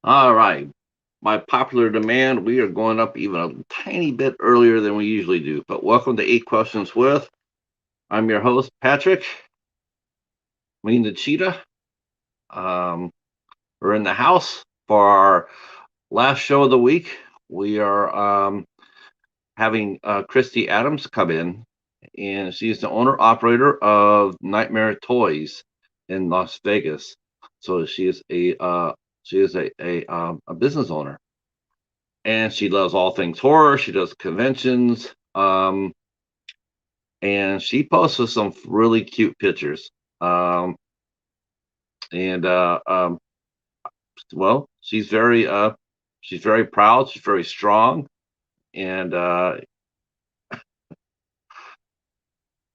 All right. By popular demand, we are going up even a tiny bit earlier than we usually do. But welcome to Eight Questions with. I'm your host, Patrick, Mean the Cheetah. Um, we're in the house for our last show of the week. We are having Kristy Adams come in, and she's the owner operator of Nightmare Toys in Las Vegas. So she is a business owner, and she loves all things horror. She does conventions, and she posted some really cute pictures. Um, and well, she's very proud. She's very strong, and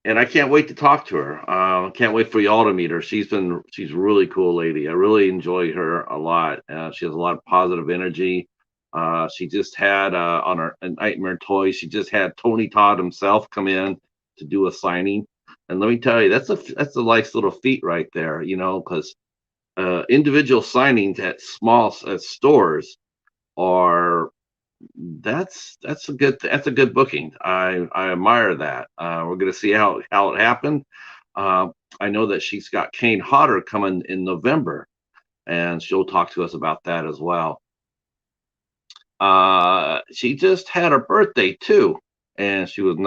and I can't wait to talk to her. Can't wait for y'all to meet her. She's a really cool lady. I really enjoy her a lot. She has a lot of positive energy. She just had on her Nightmare Toys. She just had Tony Todd himself come in to do a signing, and let me tell you, that's a nice little feat right there. Because individual signings at stores are that's a good booking. I admire that. We're going to see how it happened. Uh, I know that she's got Kane Hodder coming in November, and she'll talk to us about that as well. She just had her birthday too, and she was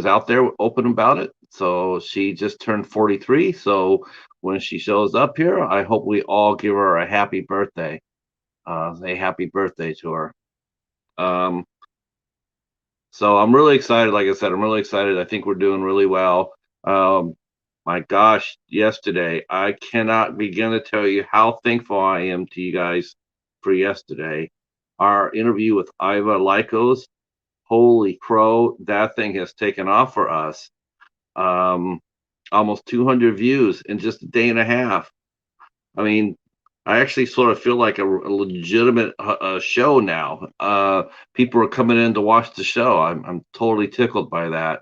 out there open about it. So she just turned 43. So when she shows up here, I hope we all give her a happy birthday. Say happy birthday to her. Um, So I'm really excited. Like I said, I'm really excited. I think we're doing really well. Um, my gosh, yesterday, I cannot begin to tell you how thankful I am to you guys for yesterday. Our interview with Iva Lycos, holy crow, that thing has taken off for us. Um, Almost 200 views in just a day and a half. I mean, I actually sort of feel like a legitimate show now. People are coming in to watch the show. I'm totally tickled by that.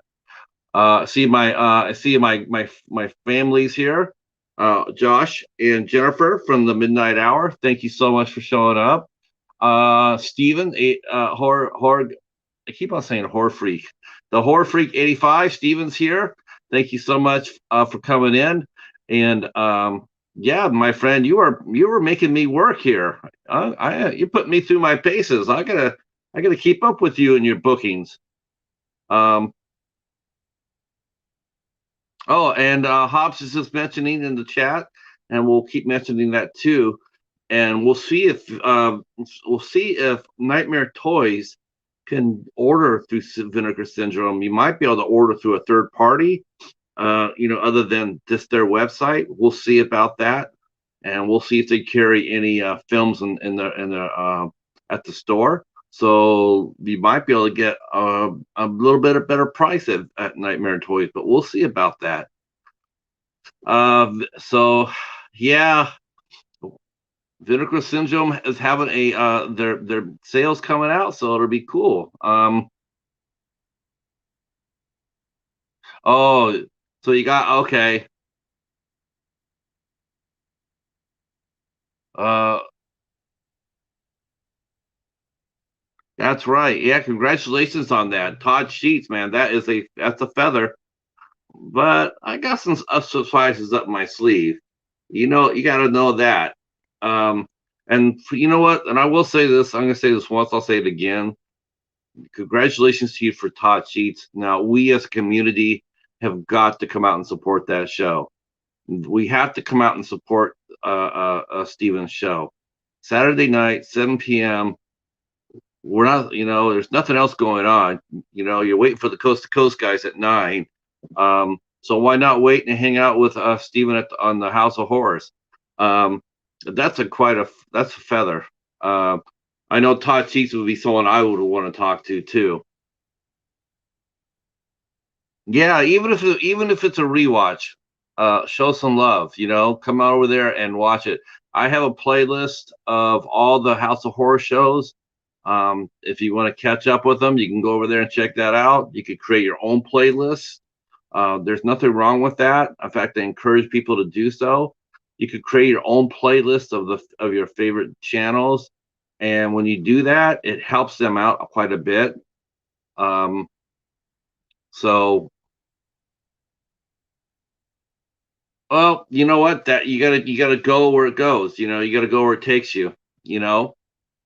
I see my families here. Josh and Jennifer from the Midnight Hour. Thank you so much for showing up. Steven, I keep on saying horror freak. The horror freak 85. Steven's here. Thank you so much for coming in. And yeah, my friend, you were making me work here. You put me through my paces. I gotta keep up with you and your bookings. Um, oh, and Hobbs is just mentioning in the chat, and we'll keep mentioning that too. And we'll see if Nightmare Toys can order through Vinegar Syndrome. You might be able to order through a third party, other than just their website. We'll see about that, and we'll see if they carry any films in the at the store. So you might be able to get a little bit of better price at Nightmare Toys, but we'll see about that. So yeah, Vinegar Syndrome is having a their sales coming out, so it'll be cool. Oh, so you got okay. Uh, that's right. Yeah, congratulations on that, Todd Sheets, man. That's a feather. But I got some surprises up my sleeve. You got to know that. Um, and you know what? And I will say this. I'm going to say this once. I'll say it again. Congratulations to you for Todd Sheets. Now, we as a community have got to come out and support that show. We have to come out and support Steven's show. Saturday night, 7 p.m. We're not, there's nothing else going on. You're waiting for the Coast to Coast guys at 9. So why not wait and hang out with Steven on the House of Horrors? Um, that's a feather. Uh, I know Todd Cheeks would be someone I would want to talk to too. Yeah, even if it's a rewatch, show some love. Come out over there and watch it. I have a playlist of all the House of Horror shows. If you want to catch up with them, you can go over there and check that out. You could create your own playlist. There's nothing wrong with that. In fact, I encourage people to do so. You could create your own playlist of your favorite channels, and when you do that, it helps them out quite a bit. Um, so, well, you know what? That you gotta go where it goes. You gotta go where it takes you. You know,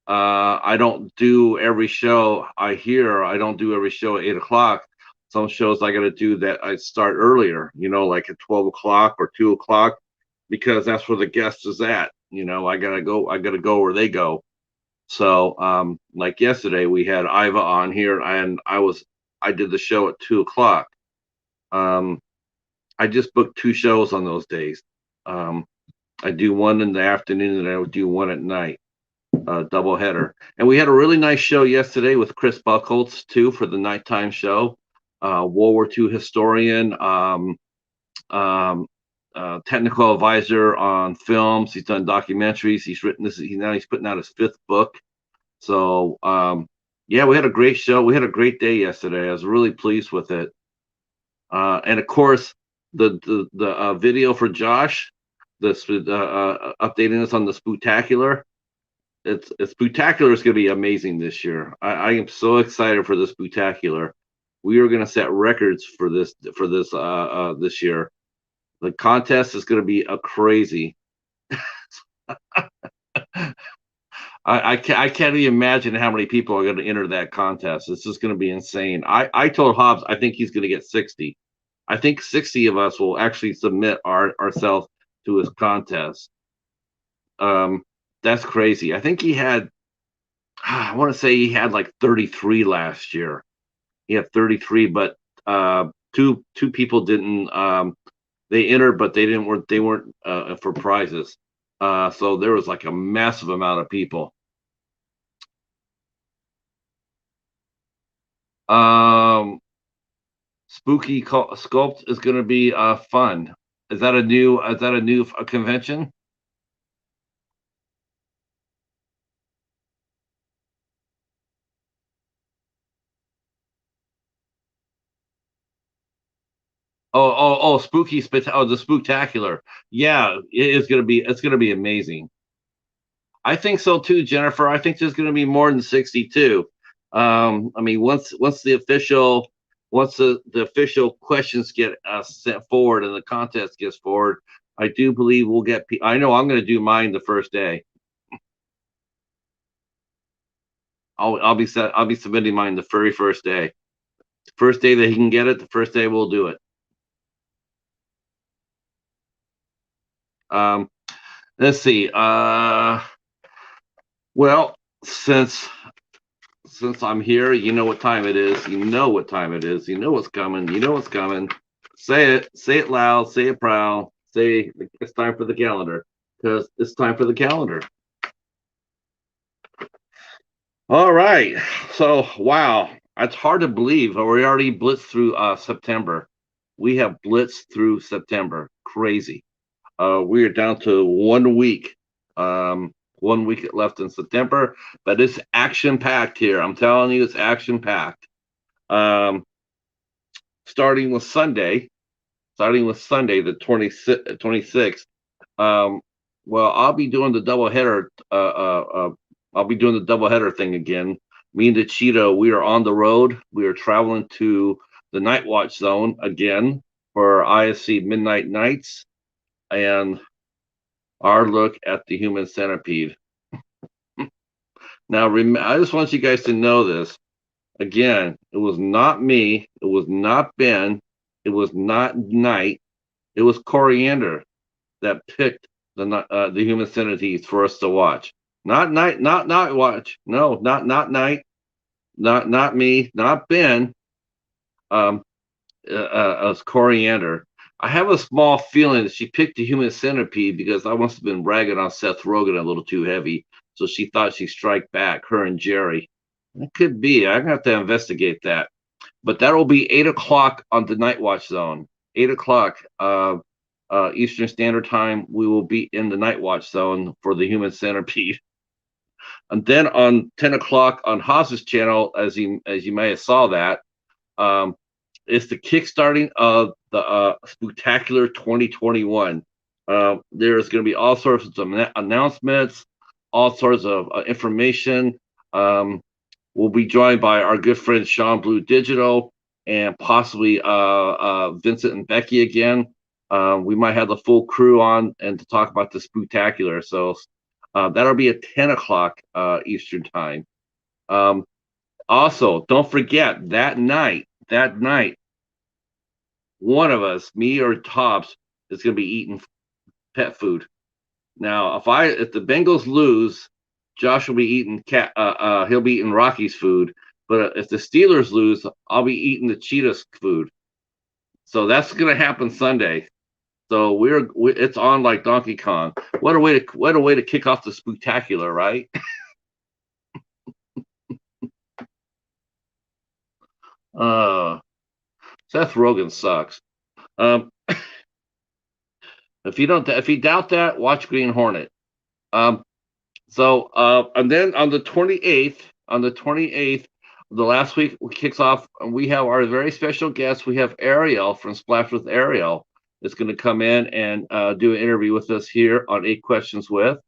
I don't do every show I hear. I don't do every show at 8 o'clock. Some shows I got to do that I start earlier, like at 12 o'clock or 2 o'clock, because that's where the guest is at. I gotta go. I gotta go where they go. So, like yesterday, we had Iva on here, and I did the show at 2 o'clock. Um, I just booked two shows on those days. Um, I do one in the afternoon, and I would do one at night, double header. And we had a really nice show yesterday with Chris Buckholtz too for the nighttime show. World War II historian, um, technical advisor on films. He's done documentaries. He's written this. He's putting out his fifth book. So yeah, we had a great show. We had a great day yesterday. I was really pleased with it. And of course, the video for Josh, this updating us on the Spooktacular. It's Spooktacular is going to be amazing this year. I am so excited for this Spooktacular. We are going to set records for this year. The contest is going to be a crazy. I can't even imagine how many people are going to enter that contest. It's just going to be insane. I told Hobbs I think he's going to get 60. I think 60 of us will actually submit ourselves to his contest. That's crazy. I think he had, I want to say he had like 33 last year. He had 33, but two people didn't. They entered, but they weren't for prizes. So there was like a massive amount of people. Um, Spooky Sculpt is going to be fun. Is that a new convention? Spooky the Spooktacular. Yeah, it's gonna be amazing. I think so too, Jennifer. I think there's gonna be more than 62. I mean, once the official questions get sent forward and the contest gets forward, I do believe we'll get. I know I'm gonna do mine the first day. I'll be submitting mine the very first day. The first day that he can get it, the first day we'll do it. Um, let's see. Well, since I'm here, you know what time it is. You know what time it is. You know what's coming. You know what's coming. Say it. Say it loud. Say it proud. Say it's time for the calendar, because it's time for the calendar. All right. So wow, it's hard to believe, but we already blitzed through September. We have blitzed through September. Crazy. We are down to 1 week. 1 week left in September, but it's action packed here. I'm telling you, it's action packed. Um, starting with Sunday, the 26th. Um, well, I'll be doing the double header. I'll be doing the double header thing again. Me and the Cheeto, we are on the road. We are traveling to the Night Watch Zone again for ISC Midnight Nights and our look at the human centipede. Now, I just want you guys to know this. Again, it was not me. It was not Ben. It was not Knight. It was Coriander that picked the human centipedes for us to watch. Not Knight. Not watch. No, not Knight. Not me. Not Ben. Um, as Coriander. I have a small feeling that she picked the human centipede because I must have been ragging on Seth Rogen a little too heavy. So she thought she'd strike back, her and Jerry. It could be. I'm gonna have to investigate that. But that will be 8 o'clock on the Night Watch Zone. 8 o'clock Eastern Standard Time. We will be in the Night Watch Zone for the human centipede. And then on 10 o'clock on Haas's channel, as you may have saw that, it's the kickstarting of the Spooktacular 2021. There's going to be all sorts of announcements, all sorts of information. Um, we'll be joined by our good friend Sean Blue Digital and possibly Vincent and Becky again. We might have the full crew on and to talk about the spooktacular. So that'll be at 10 o'clock Eastern time. Um, Also, don't forget that night, one of us, me or Tops, is going to be eating pet food. Now, if the Bengals lose, Josh will be eating he'll be eating Rocky's food. But if the Steelers lose, I'll be eating the Cheetahs food. So that's gonna happen Sunday. So it's on like Donkey Kong. What a way to kick off the spectacular, right? Uh, Seth Rogen sucks. Um, if you doubt that, watch Green Hornet. Um, and then on the 28th, the last week kicks off, and we have our very special guest. We have Ariel from Splash with Ariel is going to come in and do an interview with us here on Eight Questions with.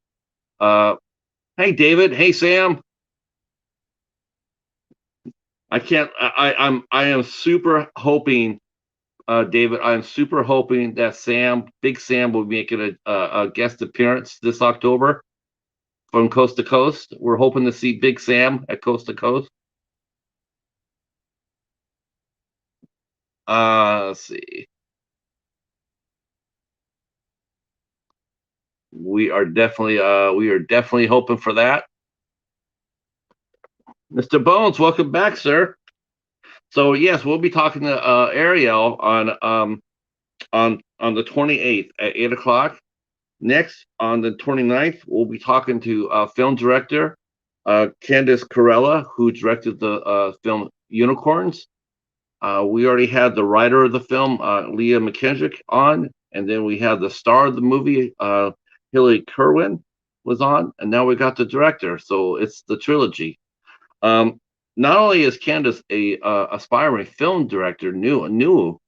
Uh, hey, David. Hey, Sam. I can't. I am super hoping, David. I am super hoping that Big Sam, will be making a guest appearance this October from Coast to Coast. We're hoping to see Big Sam at Coast to Coast. Let's see. We are definitely hoping for that. Mr. Bones, welcome back, sir. So yes, we'll be talking to Ariel on the 28th at 8 o'clock. Next, on the 29th, we'll be talking to film director Candice Corella, who directed the film Unicorns. We already had the writer of the film, Leah McKendrick, on, and then we had the star of the movie, Hilary Kerwin, was on, and now we got the director. So it's the trilogy. Um, Not only is Candace a aspiring film director, a new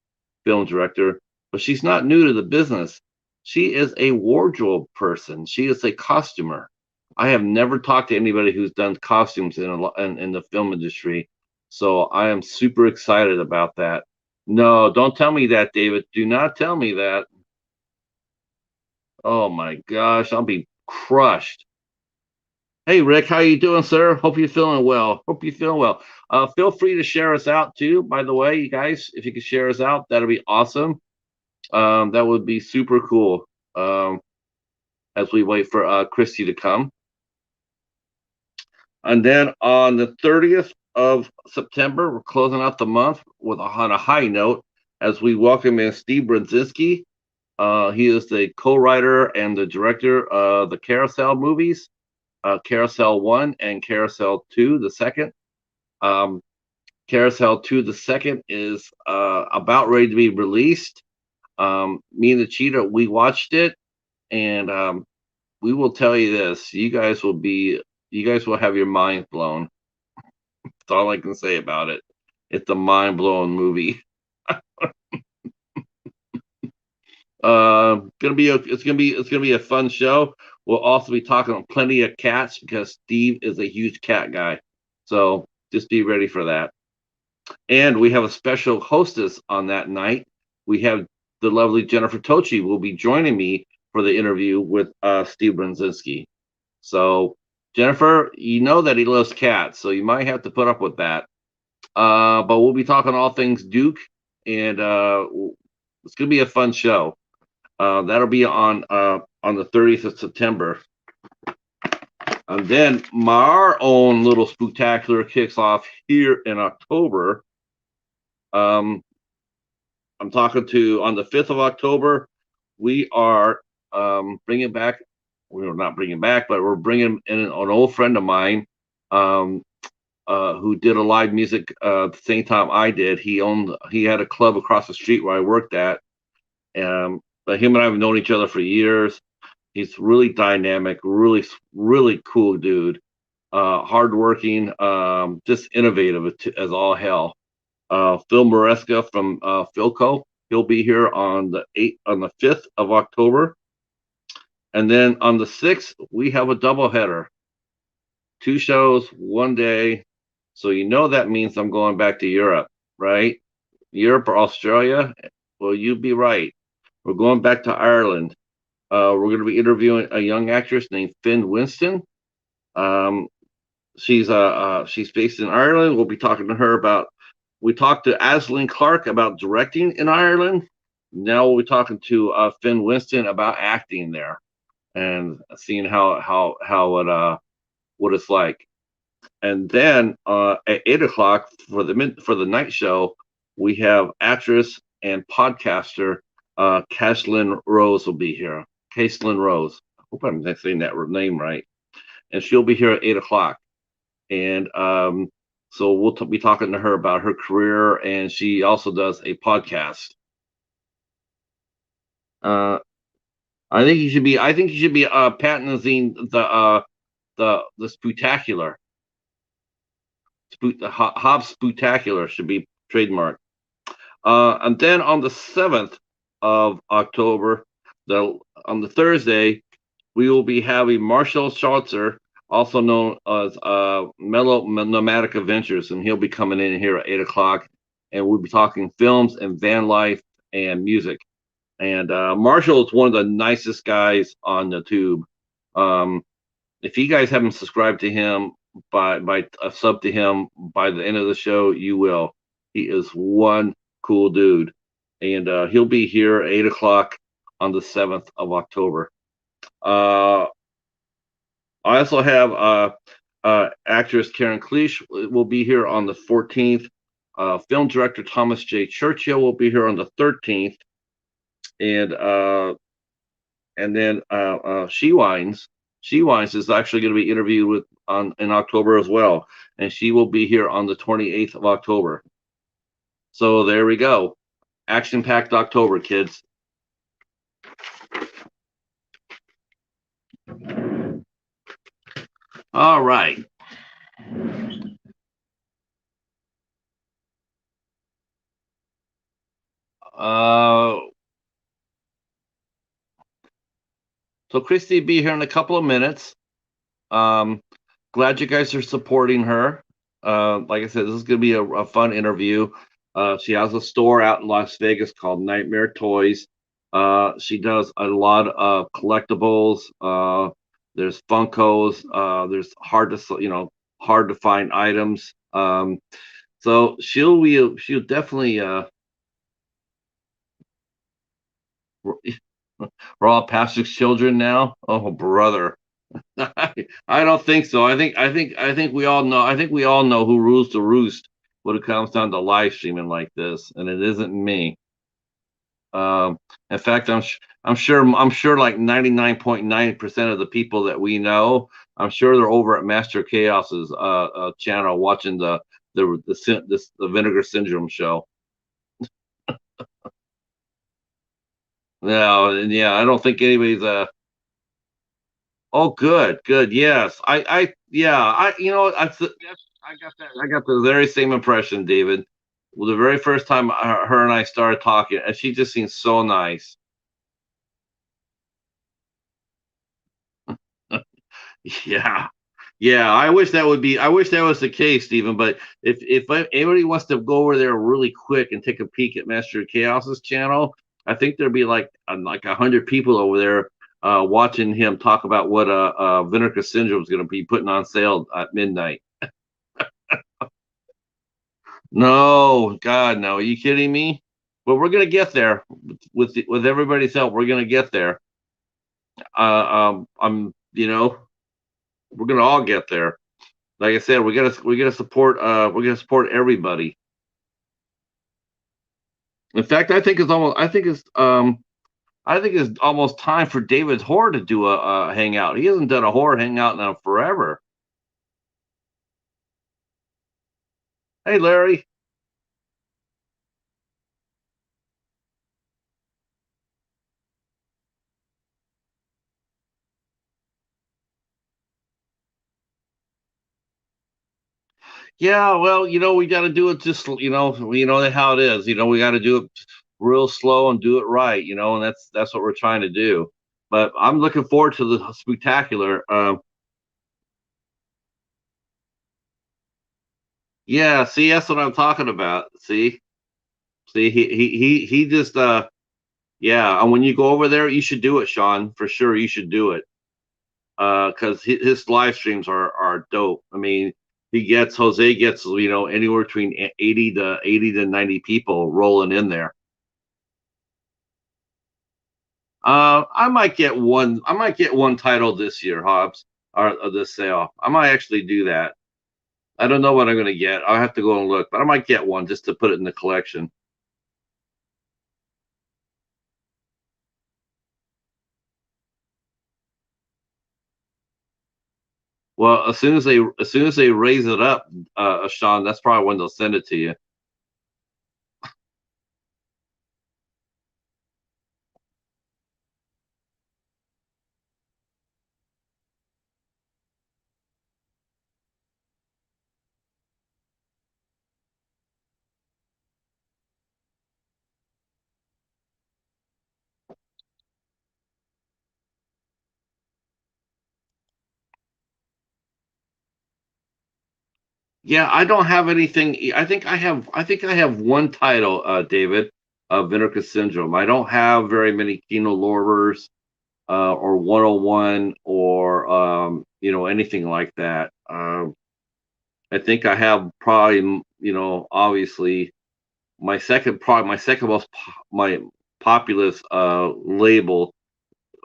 film director, but she's not new to the business. She is a wardrobe person. She is a costumer. I have never talked to anybody who's done costumes in the film industry, so I am super excited about that. No, don't tell me that, David. Do not tell me that. Oh my gosh, I'll be crushed. Hey Rick, how you doing, sir? Hope you're feeling well. Hope you're feeling well. Feel free to share us out too. By the way, you guys, if you could share us out, that'll be awesome. That would be super cool. As we wait for Kristy to come, and then on the 30th of September, we're closing out the month on a high note as we welcome in Steve Brzezinski. He is the co-writer and the director of the Carousel movies, Carousel 1 and Carousel 2, the second. Um, Carousel 2, the second, is about ready to be released. Me and the Cheetah, we watched it, and we will tell you this: you guys will have your mind blown. That's all I can say about it. It's a mind blowing movie. It's gonna be a fun show. We'll also be talking plenty of cats because Steve is a huge cat guy. So just be ready for that. And we have a special hostess on that night. We have the lovely Jennifer Tochi will be joining me for the interview with Steve Brzezinski. So Jennifer, you know that he loves cats, so you might have to put up with that. But we'll be talking all things Duke, and it's gonna be a fun show. That'll be on the 30th of September. And then our own little spectacular kicks off here in October. Um, I'm talking to on the 5th of October. We are bringing back. We're not bringing back, but we're bringing in an old friend of mine um, who did a live music the same time I did. He had a club across the street where I worked at. But him and I have known each other for years. He's really dynamic, really, really cool dude. Hardworking, just innovative as all hell. Phil Maresca from Philco. He'll be here on the 5th of October. And then on the 6th, we have a doubleheader, 2 shows, 1 day. So you know that means I'm going back to Europe, right? Europe or Australia? Well, you'd be right. We're going back to Ireland. We're going to be interviewing a young actress named Finn Winston. Um, she's based in Ireland. We'll be talking to her about. We talked to Aislinn Clark about directing in Ireland. Now we'll be talking to Finn Winston about acting there and seeing how it what it's like. And then at 8 o'clock for the night show, we have actress and podcaster Caslin Rose will be here. Caslin Rose. I hope I'm saying that name right. And she'll be here at 8 o'clock. And so we'll be talking to her about her career, and she also does a podcast. Uh, I think you should be. I think you should be patenting the spectacular. The Hobbs Spectacular should be trademarked. And then on the 7th of October, on the Thursday, we will be having Marshall Schultzer, also known as Mellow Nomadic Adventures, and he'll be coming in here at 8 o'clock, and we'll be talking films and van life and music. And Marshall is one of the nicest guys on the tube. Um, if you guys haven't subscribed to him by sub to him by the end of the show, you will. He is one cool dude, and he'll be here at 8 o'clock on the 7th of October. I also have actress Karen Cleach will be here on the 14th. Film director Thomas J. Churchill will be here on the 13th, and then She Wines. She Wines is actually going to be interviewed with in October as well, and she will be here on the 28th of October. So there we go, action-packed October, kids. All right. So Kristy will be here in a couple of minutes. Glad you guys are supporting her. Like I said, this is going to be a fun interview. She has a store out in Las Vegas called Nightmare Toys. She does a lot of collectibles. There's Funkos. There's hard to find items. So she'll definitely we're all pastor's children now. Oh, brother. I don't think so. I think we all know. I think we all know who rules the roost when it comes down to live streaming like this, and it isn't me. In fact, I'm sure like 99.9% of the people that we know, I'm sure they're over at Master Chaos's channel watching the Vinegar Syndrome show. No, yeah, I don't think anybody's Oh, good, good. Yes, yeah, I got the very same impression, David. Well, the very first time her and I started talking, and she just seems so nice. Yeah, yeah. I wish that was the case, Stephen. But if anybody wants to go over there really quick and take a peek at Master of Chaos's channel, I think there'd be like 100 people over there watching him talk about what Vinegar Syndrome is going to be putting on sale at midnight. No, God, no. Are you kidding me? But we're gonna get there with everybody's help. We're gonna get there. We're gonna all get there. Like I said, we gotta support. We're gonna support everybody. In fact, I think it's almost time for David Hoare to do a hangout. He hasn't done a horror hangout now forever. Hey, Larry. Yeah, well, we got to do it just, how it is. We got to do it real slow and do it right, and that's what we're trying to do. But I'm looking forward to the spectacular. Yeah, see, that's what I'm talking about. See, he just yeah. And when you go over there, you should do it, Sean. For sure, you should do it. Because his live streams are dope. I mean, Jose gets anywhere between 80 to 90 people rolling in there. I might get one. I might get one title this year, Hobbs, or this sale. I might actually do that. I don't know what I'm gonna get. I'll have to go and look, but I might get one just to put it in the collection. Well, as soon as they raise it up, Sean, that's probably when they'll send it to you. Yeah, I don't have anything. I think I have one title, David, of Vinegar Syndrome. I don't have very many Kino Lorbers, or 101, or anything like that. I think I have probably, obviously my second most my populous label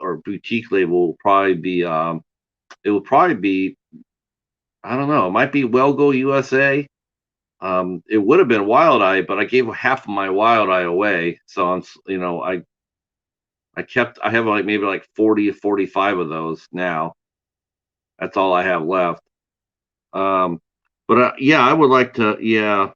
or boutique label will probably be it will probably be, I don't know, it might be Well Go USA. It would have been Wild Eye, but I gave half of my Wild Eye away. So I have like maybe like 40 or 45 of those now. That's all I have left. Um, but yeah, I would like to. Yeah,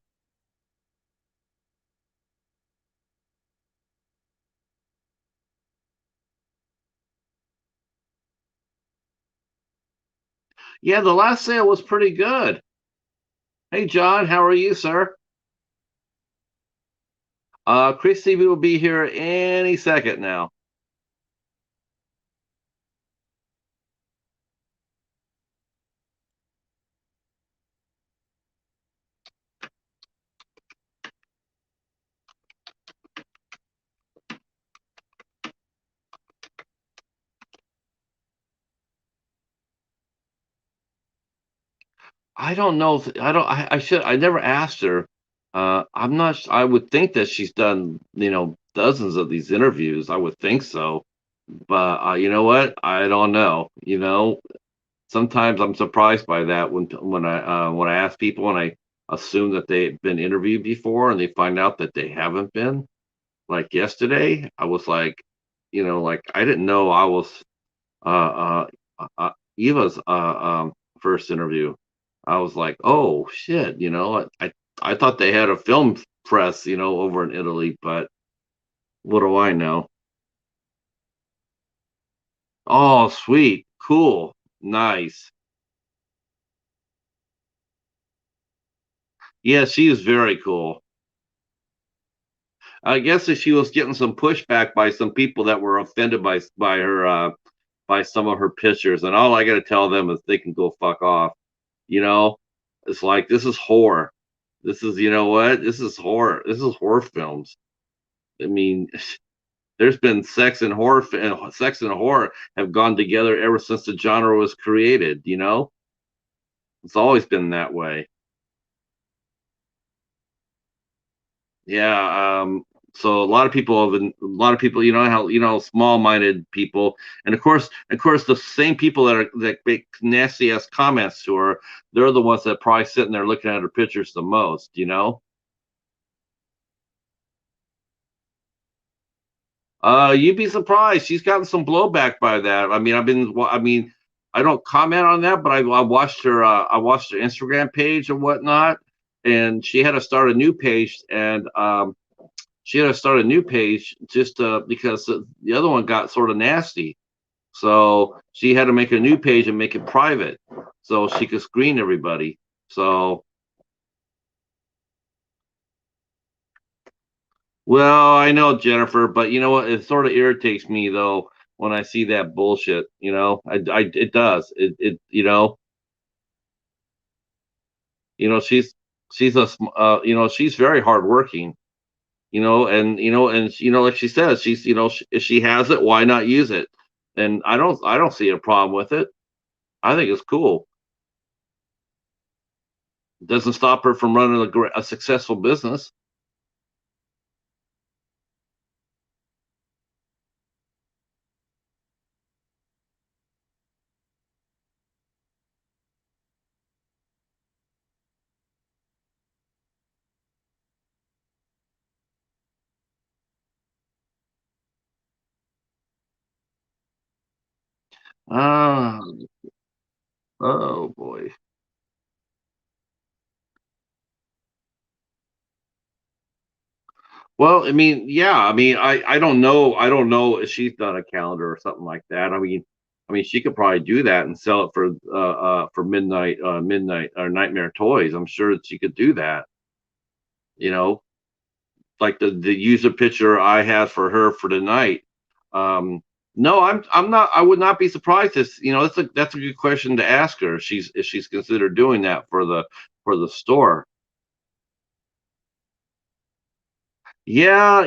yeah. The last sale was pretty good. Hey, John, how are you, sir? Kristy will be here any second now. I don't know. If, I don't. I should. I never asked her. I'm not. I would think that she's done, dozens of these interviews. I would think so. But you know what? I don't know. Sometimes I'm surprised by that when I ask people and I assume that they've been interviewed before and they find out that they haven't been. Like yesterday, I was like, like I didn't know I was Eva's first interview. I was like, oh shit, I thought they had a film press, over in Italy, but what do I know? Oh, sweet, cool, nice. Yeah, she is very cool. I guess that she was getting some pushback by some people that were offended by her by some of her pictures, and all I got to tell them is they can go fuck off. You know, it's like this is horror. This is what this is horror. This is horror films. I mean, there's been sex and horror have gone together ever since the genre was created. It's always been that way. Yeah. So a lot of people, how small-minded people, and of course, the same people that make nasty ass comments to her, they're the ones that probably sitting there looking at her pictures the most. You'd be surprised. She's gotten some blowback by that. I mean, I don't comment on that, but I watched her Instagram page and whatnot, and she had to start a new page, and she had to start a new page just because the other one got sort of nasty. So she had to make a new page and make it private so she could screen everybody. So, well, I know, Jennifer, but you know what? It sort of irritates me though. when I see that bullshit. It does. She's she's very hardworking. Like she says, if she has it, why not use it? And I don't see a problem with it. I think it's cool. It doesn't stop her from running a successful business. Ah, oh boy. Well, I mean, yeah, I mean, I don't know if she's done a calendar or something like that. I mean, she could probably do that and sell it for midnight or nightmare toys. I'm sure that she could do that. You know, like the user picture I had for her for tonight. Um, no, I'm not. I would not be surprised if that's a good question to ask her. If she's considered doing that for the store. Yeah,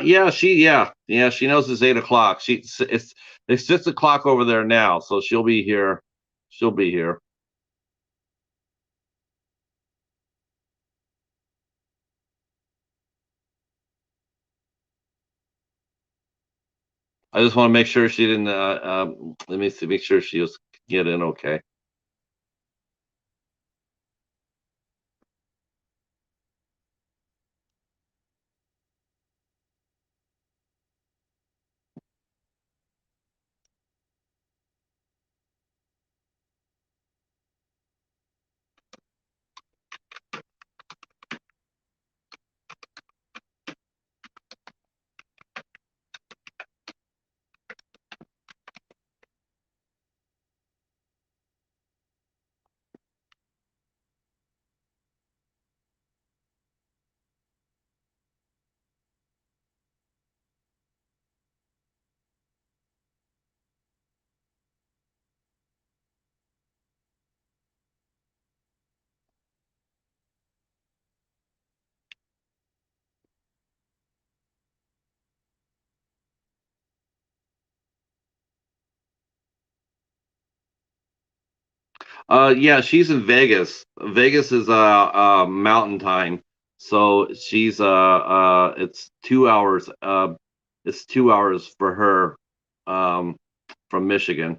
she knows it's 8 o'clock. It's 6 o'clock over there now, so she'll be here. She'll be here. I just want to make sure she didn't. Let me see, make sure she was get in okay. Yeah, she's in Vegas. Vegas is mountain time, so it's 2 hours. It's 2 hours for her, um, from Michigan.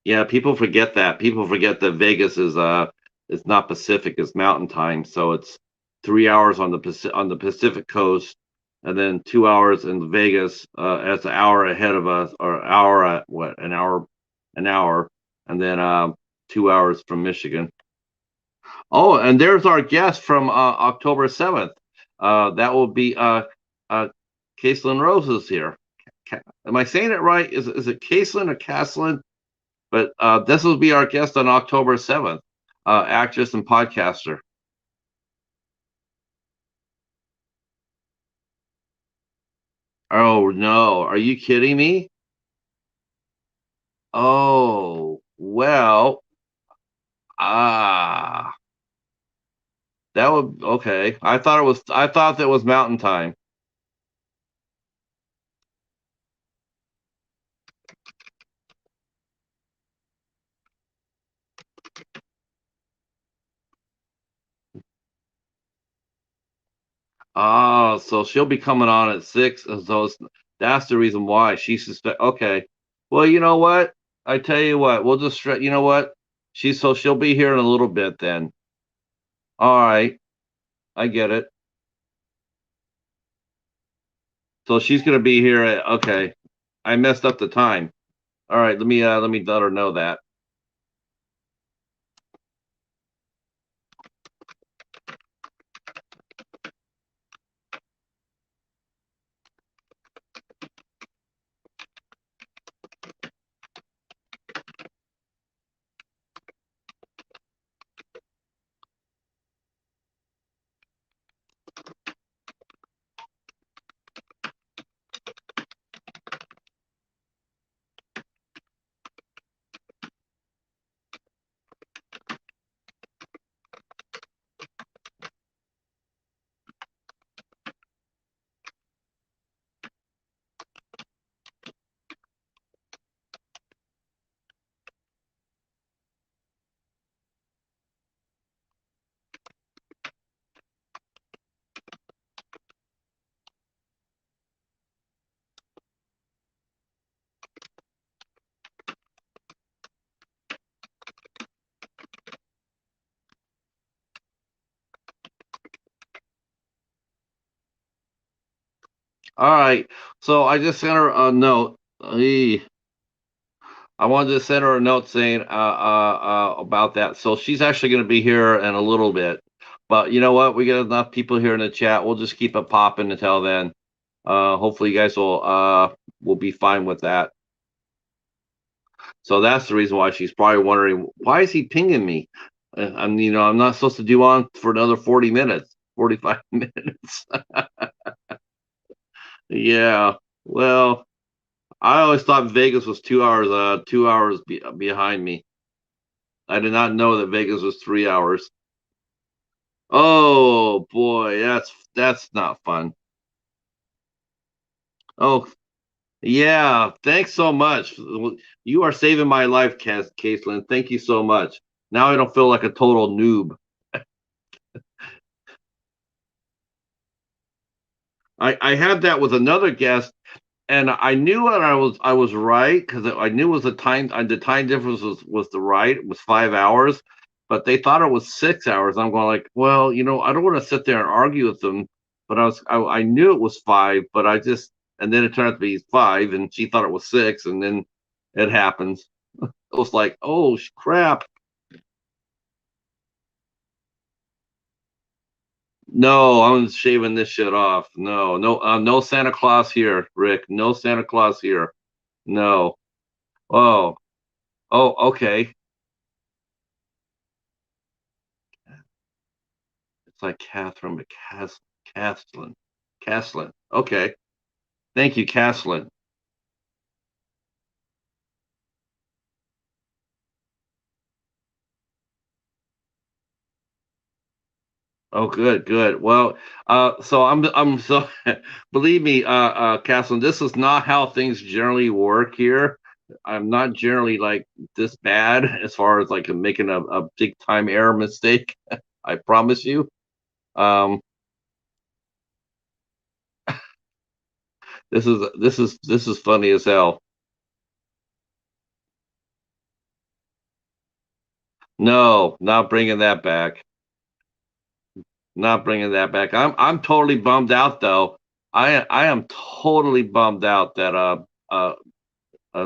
Yeah, people forget that. People forget that Vegas is it's not Pacific, it's mountain time. So it's 3 hours on the Pacific coast, and then 2 hours in Vegas. That's an hour ahead of us, or hour at what? An hour, and then 2 hours from Michigan. Oh, and there's our guest from October 7th. That will be uh Caitlin Rose is here. Am I saying it right? Is it Caitlin or Caslin? But this will be our guest on October 7th, actress and podcaster. Oh no, are you kidding me? Oh well, ah, that would okay. I thought that was Mountain Time. Oh, so she'll be coming on at 6. So that's the reason why she suspect. Okay, well, you know what? I tell you what, we'll just you know what? She'll be here in a little bit then. All right, I get it. So she's gonna be here at okay. I messed up the time. All right, let me let her know that. All right. So I just sent her a note. I wanted to send her a note saying about that. So she's actually going to be here in a little bit. But you know what? We got enough people here in the chat. We'll just keep it popping until then. Hopefully, you guys will be fine with that. So that's the reason why she's probably wondering why is he pinging me? I'm not supposed to do on for another 40 minutes, 45 minutes. Yeah. Well, I always thought Vegas was 2 hours, 2 hours behind me. I did not know that Vegas was 3 hours. Oh boy, that's not fun. Oh yeah, thanks so much. You are saving my life, Caitlin. Thank you so much. Now I don't feel like a total noob. I had that with another guest, and I knew that I was right because I knew it was the time difference was the right. It was 5 hours, but they thought it was 6 hours. I'm going like, well, I don't want to sit there and argue with them, but I knew it was five, but and then it turned out to be five, and she thought it was six, and then it happens. It was like, oh crap. No, I'm shaving this shit off. No, no, no Santa Claus here, Rick. No Santa Claus here. No. Oh, oh, okay. It's like Catherine Caslin. Caslin. Okay. Thank you, Caslin. Oh, good, good. Well, so I'm so believe me, Caslin, this is not how things generally work here. I'm not generally like this bad as far as like making a big time error mistake. I promise you. Um, this is funny as hell. No, not bringing that back. Not bringing that back. I'm totally bummed out though. I am totally bummed out that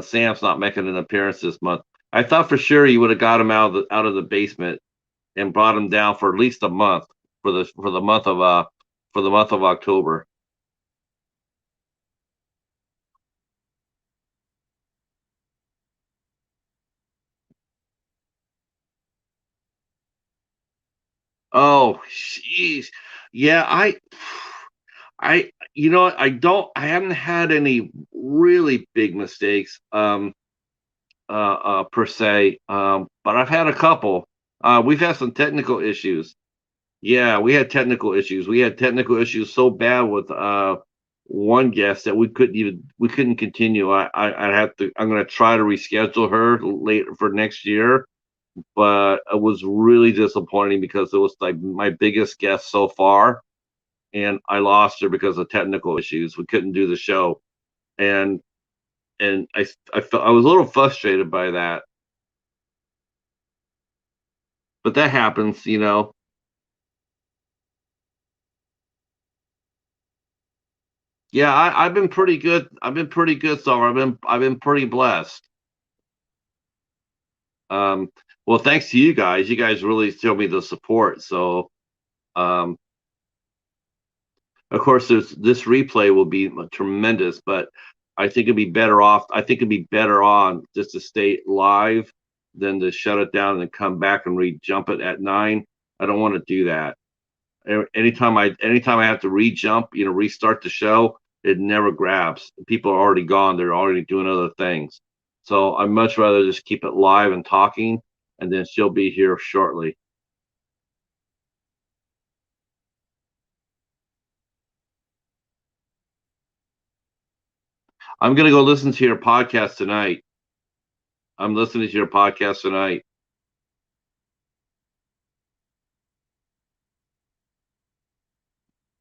Sam's not making an appearance this month. I thought for sure you would have got him out of the basement and brought him down for at least a month for the month of October. Oh, jeez. Yeah, I haven't had any really big mistakes. Per se, but I've had a couple. We've had some technical issues. Yeah, we had technical issues. We had technical issues so bad with one guest that we couldn't continue. I have to. I'm going to try to reschedule her later for next year, but it was really disappointing because it was like my biggest guest so far, and I lost her because of technical issues. We couldn't do the show, and I was a little frustrated by that, but that happens. Yeah, I've been pretty good. I've been pretty good so far. I've been pretty blessed. Um, well, thanks to you guys. You guys really showed me the support. So, um, of course, this replay will be tremendous, but I think it'd be better off. I think it'd be better on just to stay live than to shut it down and then come back and re-jump it at 9. I don't want to do that. Anytime I have to re-jump, restart the show, it never grabs. People are already gone. They're already doing other things. So I'd much rather just keep it live and talking, and then she'll be here shortly. I'm gonna go listen to your podcast tonight. I'm listening to your podcast tonight.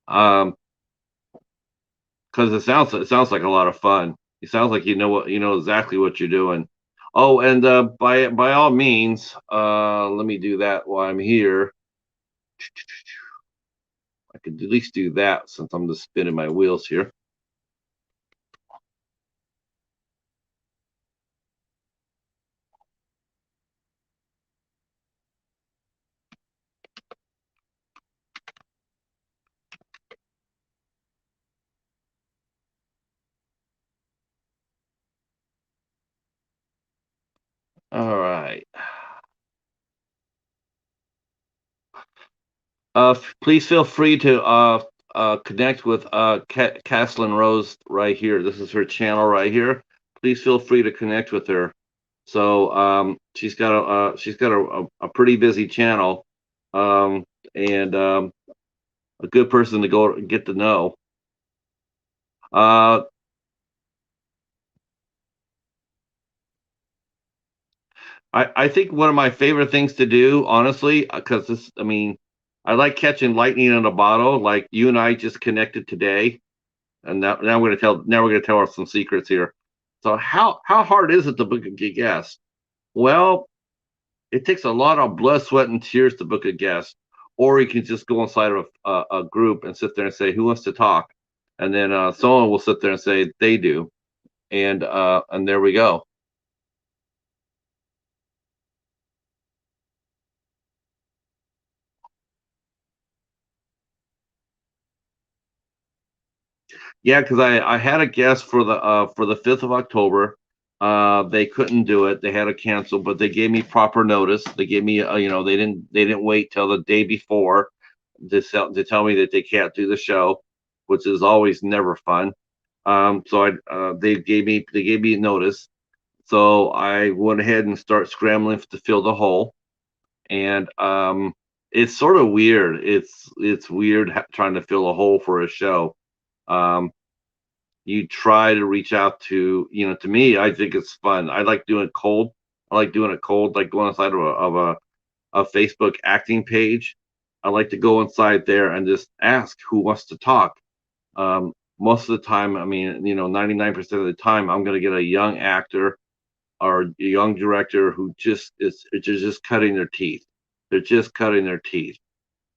Um, because it sounds like a lot of fun. It sounds like you know exactly what you're doing. Oh, and by all means, let me do that while I'm here. I could at least do that since I'm just spinning my wheels here. All right. Please feel free to connect with Caslin Rose right here. This is her channel right here. Please feel free to connect with her. So she's got a pretty busy channel, um, and a good person to go get to know. Uh, I think one of my favorite things to do, honestly, because I mean, I like catching lightning in a bottle. Like you and I just connected today, and now we're gonna tell her some secrets here. So how hard is it to book a guest? Well, it takes a lot of blood, sweat, and tears to book a guest, or you can just go inside of a group and sit there and say who wants to talk, and then someone will sit there and say they do, and there we go. Yeah, because I had a guest for the 5th of October. They couldn't do it. They had to cancel, but they gave me proper notice. They gave me they didn't wait till the day before to tell me that they can't do the show, which is always never fun. So they gave me notice. So I went ahead and start scrambling to fill the hole, and it's sort of weird. It's weird trying to fill a hole for a show. Um, you try to reach out to, to me, I think it's fun. I like doing it cold. I like doing it cold, like going inside a Facebook acting page. I like to go inside there and just ask who wants to talk. Most of the time, I mean, 99% of the time, I'm going to get a young actor or a young director who just just cutting their teeth. They're just cutting their teeth,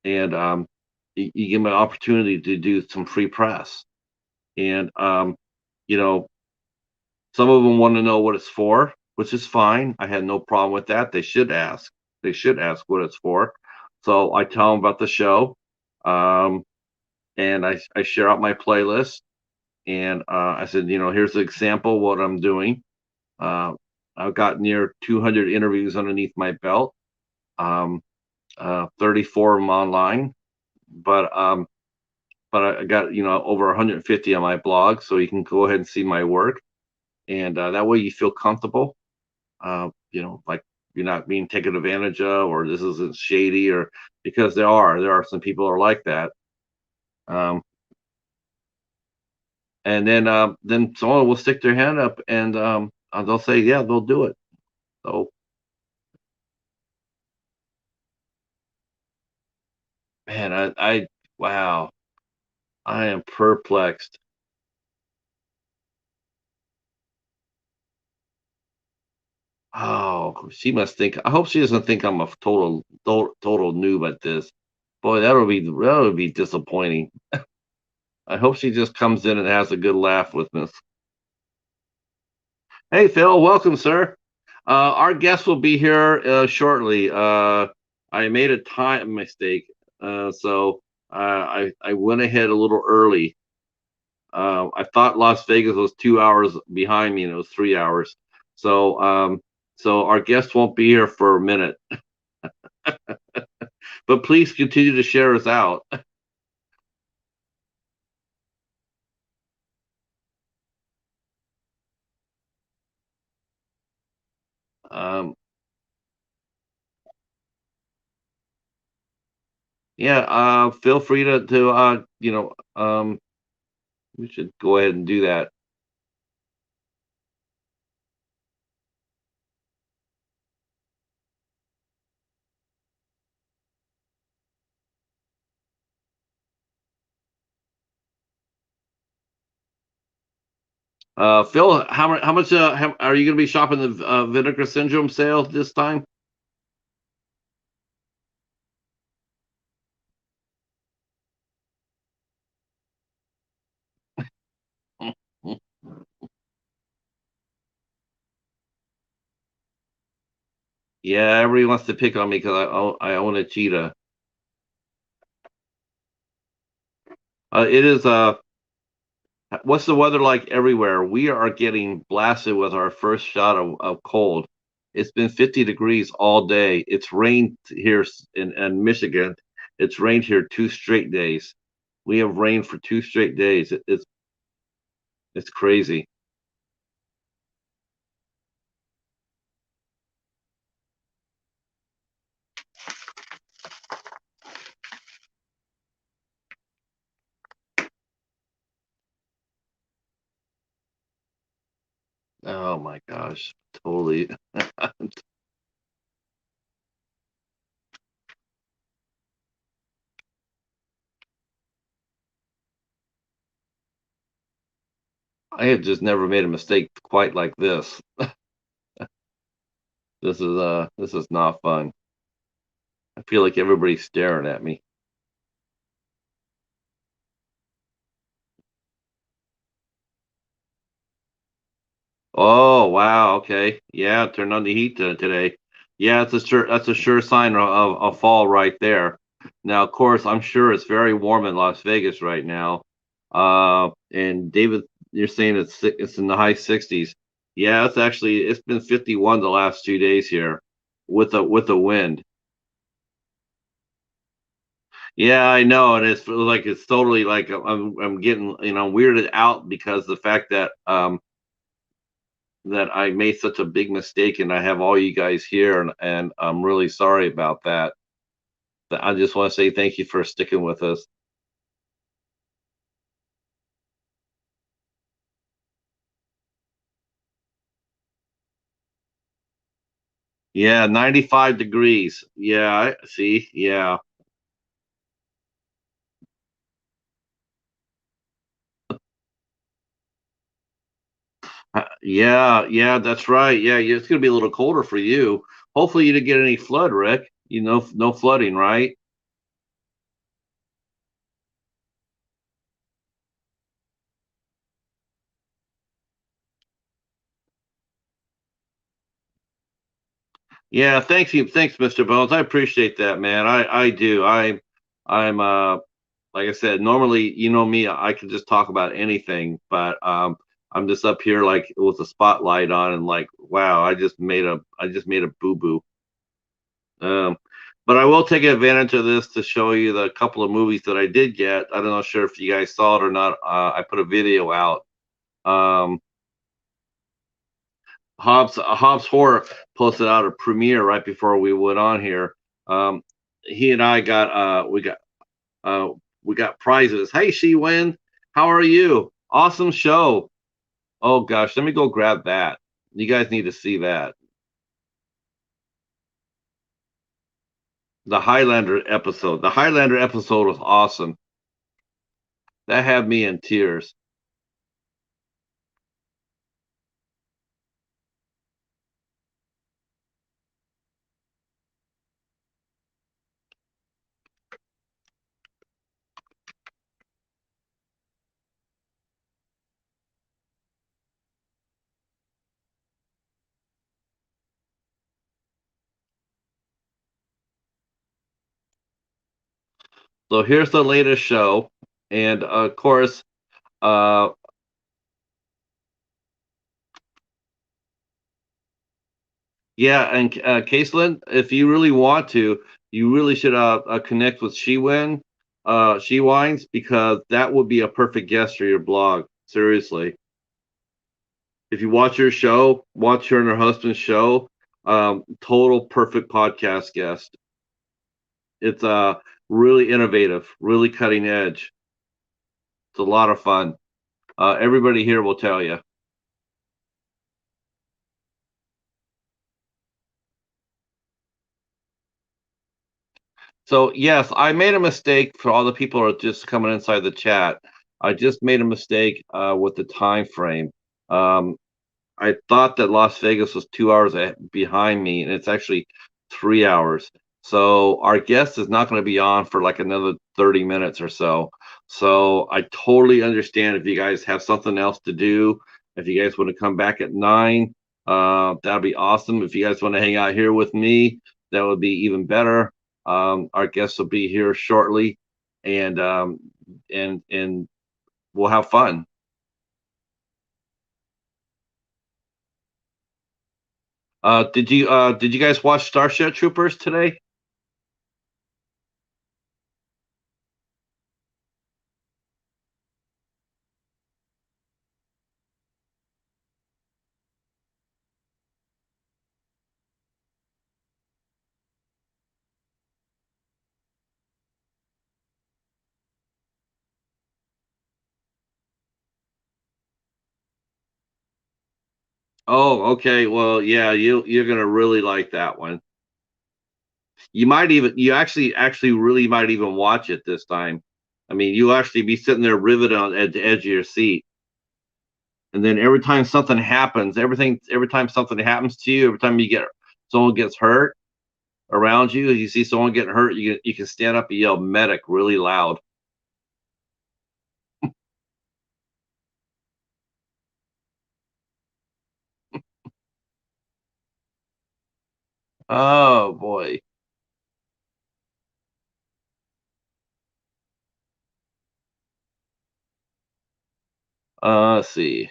and you give them an opportunity to do some free press, and you know, some of them want to know what it's for, which is fine. I had no problem with that. They should ask. They should ask what it's for. So I tell them about the show, um, and I share out my playlist. And I said, here's an example of what I'm doing. Uh, I've got near 200 interviews underneath my belt, um, 34 of them online, but I got over 150 on my blog, so you can go ahead and see my work, and that way you feel comfortable. Like you're not being taken advantage of, or this isn't shady, or because there are some people are like that. Um, and then someone will stick their hand up and they'll say, yeah, they'll do it. So, man, wow, I am perplexed. Oh, she must think. I hope she doesn't think I'm a total noob at this. Boy, that would be disappointing. I hope she just comes in and has a good laugh with us. Hey, Phil, welcome, sir. Our guest will be here shortly. I made a time mistake, so I went ahead a little early. I thought Las Vegas was 2 hours behind me, and it was 3 hours. So so our guest won't be here for a minute, but please continue to share us out. Um, yeah, feel free to we should go ahead and do that. Phil, how much are you going to be shopping the Vinegar Syndrome sale this time? Yeah, everybody wants to pick on me because I own a cheetah. It is what's the weather like everywhere? We are getting blasted with our first shot of cold, It's been 50 degrees all day. It's rained here in Michigan. It's rained here 2 straight days. We have rain for 2 straight days. It's crazy. Oh my gosh, totally. I have just never made a mistake quite like this. This is not fun. I feel like everybody's staring at me. Oh wow, okay. Yeah, turned on the heat today. Yeah, that's a sure sign of a fall right there. Now, of course, I'm sure it's very warm in Las Vegas right now. And David, you're saying it's in the high 60s. Yeah, it's been 51 the last 2 days here with a wind. Yeah, I know, and it's totally like I'm getting weirded out because the fact that I made such a big mistake and I have all you guys here, and I'm really sorry about that. I just want to say thank you for sticking with us. Yeah, 95 degrees. Yeah, see. Yeah. Yeah, yeah, that's right. Yeah, yeah, it's gonna be a little colder for you. Hopefully you didn't get any flood, Rick. No flooding, right? Yeah, thanks, Mr. Bones. I appreciate that, man. I do. I'm like I said, normally you know me, I can just talk about anything, but I'm just up here like with the spotlight on and like, wow, I just made a boo-boo. Um but I will take advantage of this to show you the couple of movies that I did get. I don't know sure if you guys saw it or not. I put a video out. Um Hobbs Horror posted out a premiere right before we went on here. He and I got uh we got prizes. Hey, She Win, how are you? Awesome show. Oh gosh, let me go grab that. You guys need to see that. The Highlander episode. The Highlander episode was awesome. That had me in tears. So here's the latest show, and of course, uh, yeah, and Caitlin, if you really want to, you really should connect with She Wines, because that would be a perfect guest for your blog. Seriously, if you watch her show, watch her and her husband's show, total perfect podcast guest. It's really innovative, really cutting edge. It's a lot of fun. Everybody here will tell you. So yes, I made a mistake for all the people who are just coming inside the chat. I just made a mistake with the time frame. Um, I thought that Las Vegas was 2 hours behind me, and it's actually 3 hours. So our guest is not going to be on for like another 30 minutes or so. So I totally understand if you guys have something else to do. If you guys want to come back at 9, that'd be awesome. If you guys want to hang out here with me, that would be even better. Our guests will be here shortly, and and we'll have fun. Did you guys watch Starship Troopers today? Oh, okay. Well, yeah, you're gonna really like that one. You actually really might even watch it this time. I mean, you actually be sitting there riveted on at the edge of your seat, and then every time something happens, every time something happens to you, every time someone gets hurt around you, you see someone getting hurt, you can stand up and yell medic really loud. Oh boy. Let's see.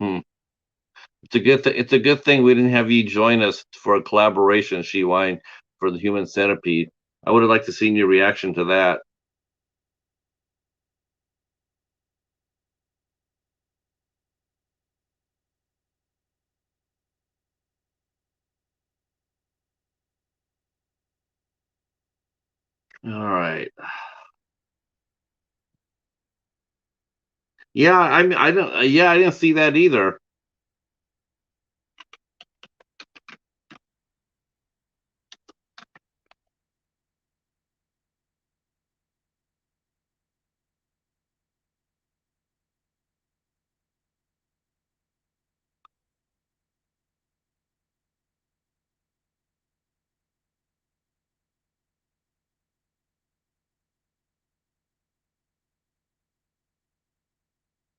Hmm. It's a good thing we didn't have you join us for a collaboration, She Wine, for the Human Centipede. I would have liked to seen your reaction to that. All right. Yeah, I mean, I don't. Yeah, I didn't see that either.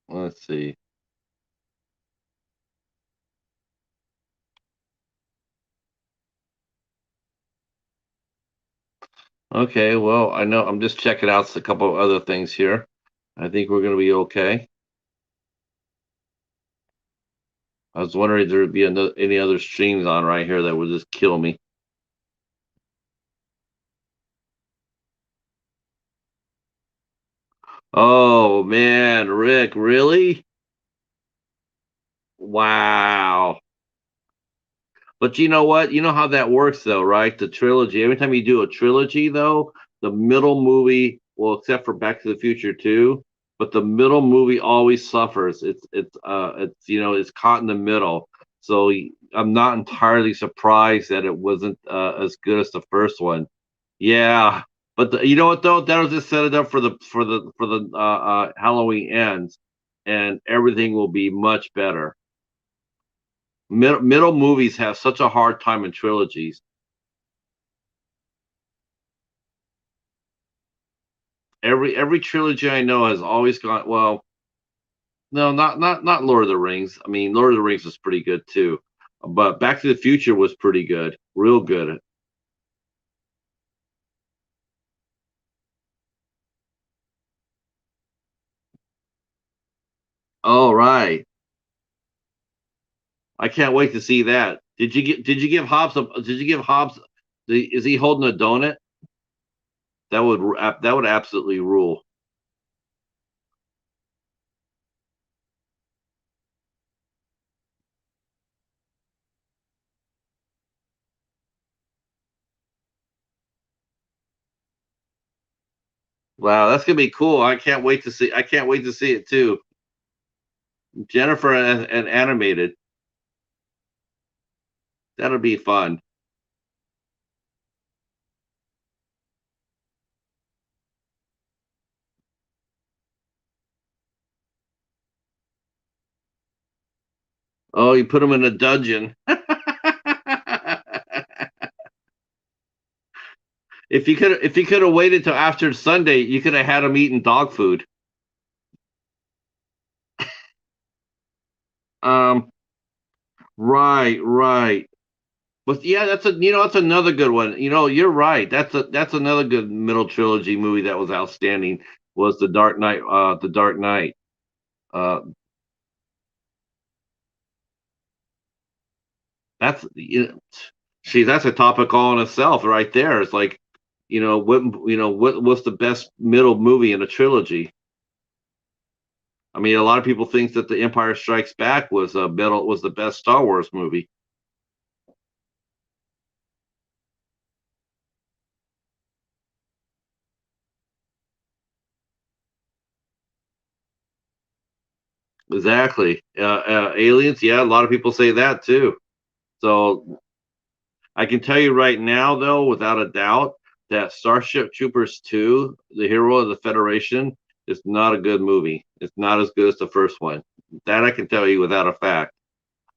Let's see. Okay, well, I know I'm just checking out a couple of other things here. I think we're gonna be okay. I was wondering if there would be any other streams on right here that would just kill me. Oh man, Rick, really? Wow. But you know what? You know how that works, though, right? The trilogy. Every time you do a trilogy, though, the middle movie, well, except for Back to the Future 2, but the middle movie always suffers. It's it's caught in the middle. So I'm not entirely surprised that it wasn't as good as the first one. Yeah, but you know what though? That'll just set it up for the Halloween ends, and everything will be much better. Middle movies have such a hard time in trilogies. Every trilogy I know has always gone well. No, not Lord of the Rings. I mean, Lord of the Rings was pretty good too, but Back to the Future was pretty good, real good. All right, I can't wait to see that. Did you give Hobbs did you give Hobbs is he holding a donut? That would absolutely rule. Wow, that's gonna be cool. I can't wait to see it too. Jennifer and animated. That'll be fun. Oh, you put him in a dungeon. If you could have waited till after Sunday, you could have had him eating dog food. Um, right, right. But yeah, that's another good one. You know, you're right. That's another good middle trilogy movie that was outstanding. was the Dark Knight. The Dark Knight. Uh, that's see, that's a topic all in itself, right there. It's like, what's the best middle movie in a trilogy? I mean, a lot of people think that The Empire Strikes Back was the best Star Wars movie. Exactly. Aliens, yeah, a lot of people say that too. So I can tell you right now, though, without a doubt, that Starship Troopers 2, The Hero of the Federation, is not a good movie. It's not as good as the first one. That I can tell you without a fact.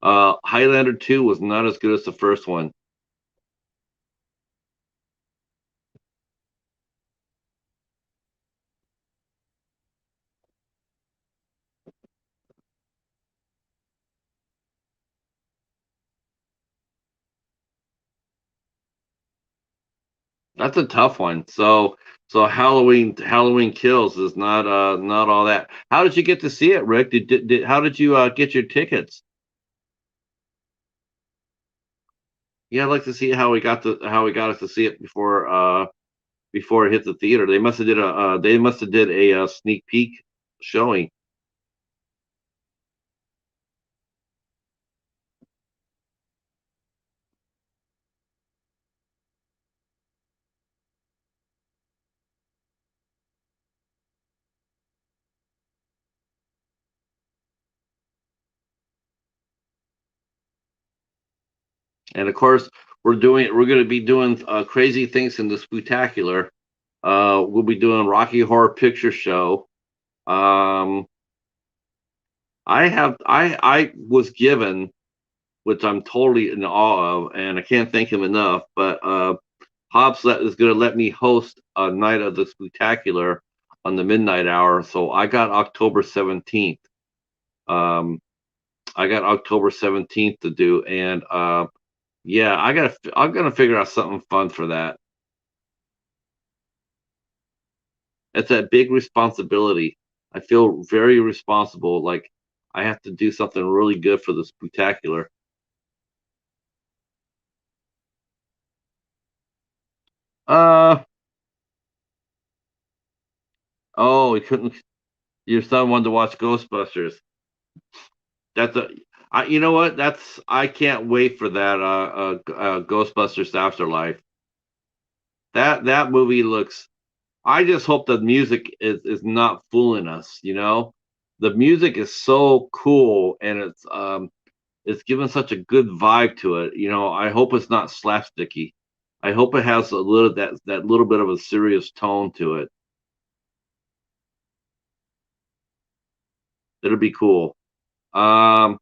Highlander 2 was not as good as the first one. That's a tough one. So Halloween Kills is not all that. How did you get to see it, Rick? How did you get your tickets? Yeah, I'd like to see how we got us to see it before it hit the theater. They must have did a sneak peek showing. And of course, we're going to be doing crazy things in the spectacular. We'll be doing Rocky Horror Picture Show. Um, I was given, which I'm totally in awe of, and I can't thank him enough. But is going to let me host a night of the spectacular on the midnight hour. So I got October 17th. Um, I got October 17th to do, and yeah, I'm gonna figure out something fun for that. It's a big responsibility. I feel very responsible. Like I have to do something really good for the spectacular. Uh oh, he couldn't. Your son wanted to watch Ghostbusters. That's a. You know what? I can't wait for that. Ghostbusters Afterlife. That movie looks. I just hope the music is not fooling us. The music is so cool, and it's given such a good vibe to it. I hope it's not slapsticky. I hope it has a little that little bit of a serious tone to it. It'll be cool. Um,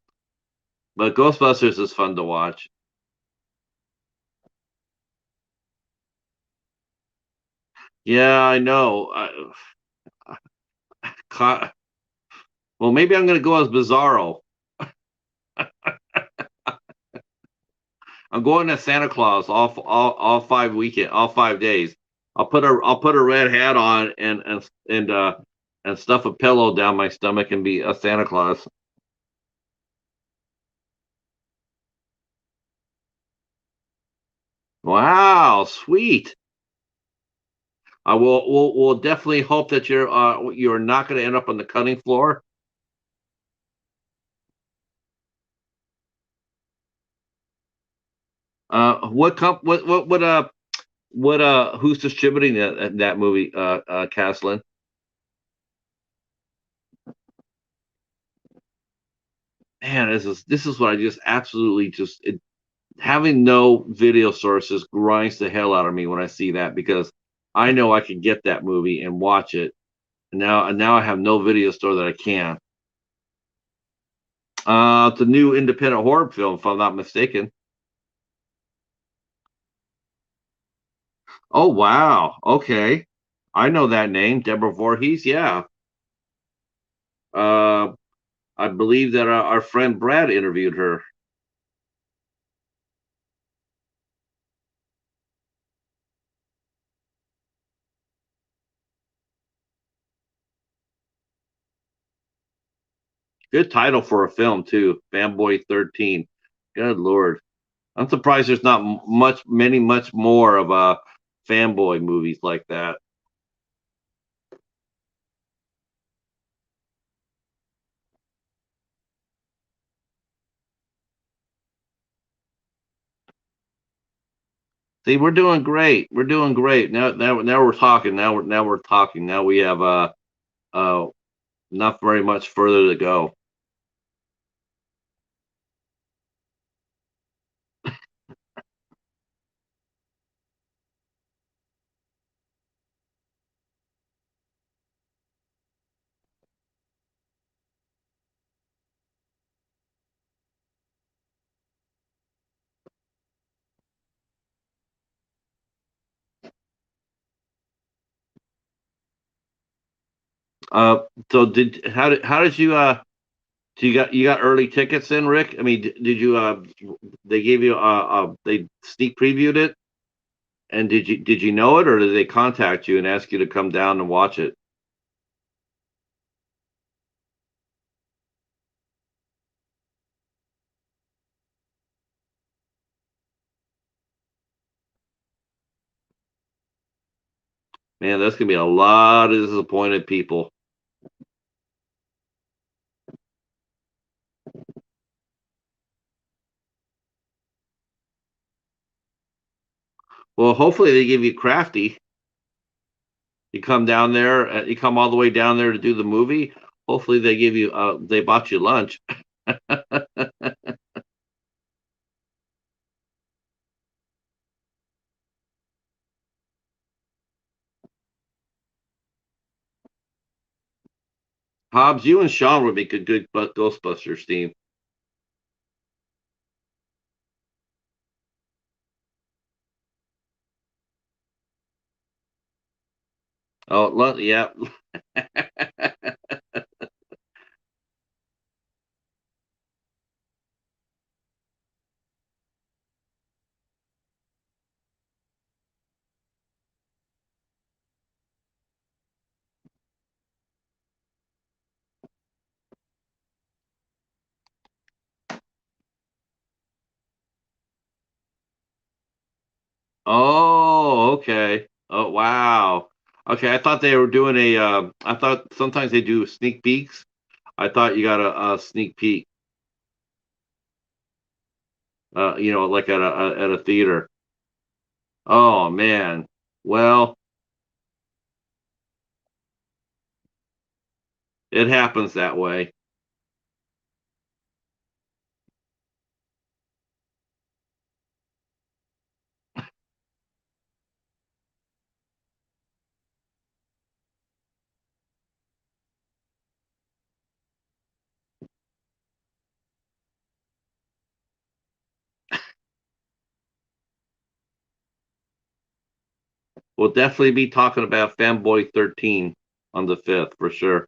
but Ghostbusters is fun to watch. Yeah, I know. Ca- well, maybe I'm gonna go as Bizarro. I'm going as Santa Claus all 5 days. I'll put a red hat on and stuff a pillow down my stomach and be a Santa Claus. Wow, sweet. I will definitely hope that you're not going to end up on the cutting floor. Who's distributing that movie, Caslin? Man, this is what I just absolutely having no video sources grinds the hell out of me when I see that because I know I can get that movie and watch it. And now I have no video store that I can. It's a new independent horror film, if I'm not mistaken. Oh wow, okay, I know that name, Deborah Voorhees. Yeah, uh, I believe that our friend Brad interviewed her. Good title for a film too. Fanboy 13. Good lord. I'm surprised there's not much more of fanboy movies like that. See, we're doing great. We're doing great. Now we're talking. Now we're talking. Now we have uh not very much further to go. Uh, so did how did you so you got early tickets in, Rick? I mean, did you they gave you they sneak previewed it, and did you know it, or did they contact you and ask you to come down and watch it? Man, that's gonna be a lot of disappointed people. Well, hopefully they give you crafty. You come down there, you come all the way down there to do the movie. Hopefully they give you they bought you lunch. Hobbs, you and Sean would make a good Ghostbusters team. Oh, yeah. Oh, okay. Oh, wow. Okay, I thought they were doing a. I thought sometimes they do sneak peeks. I thought you got a sneak peek. Like at a theater. Oh man. Well, it happens that way. We'll definitely be talking about Fanboy 13 on the 5th for sure.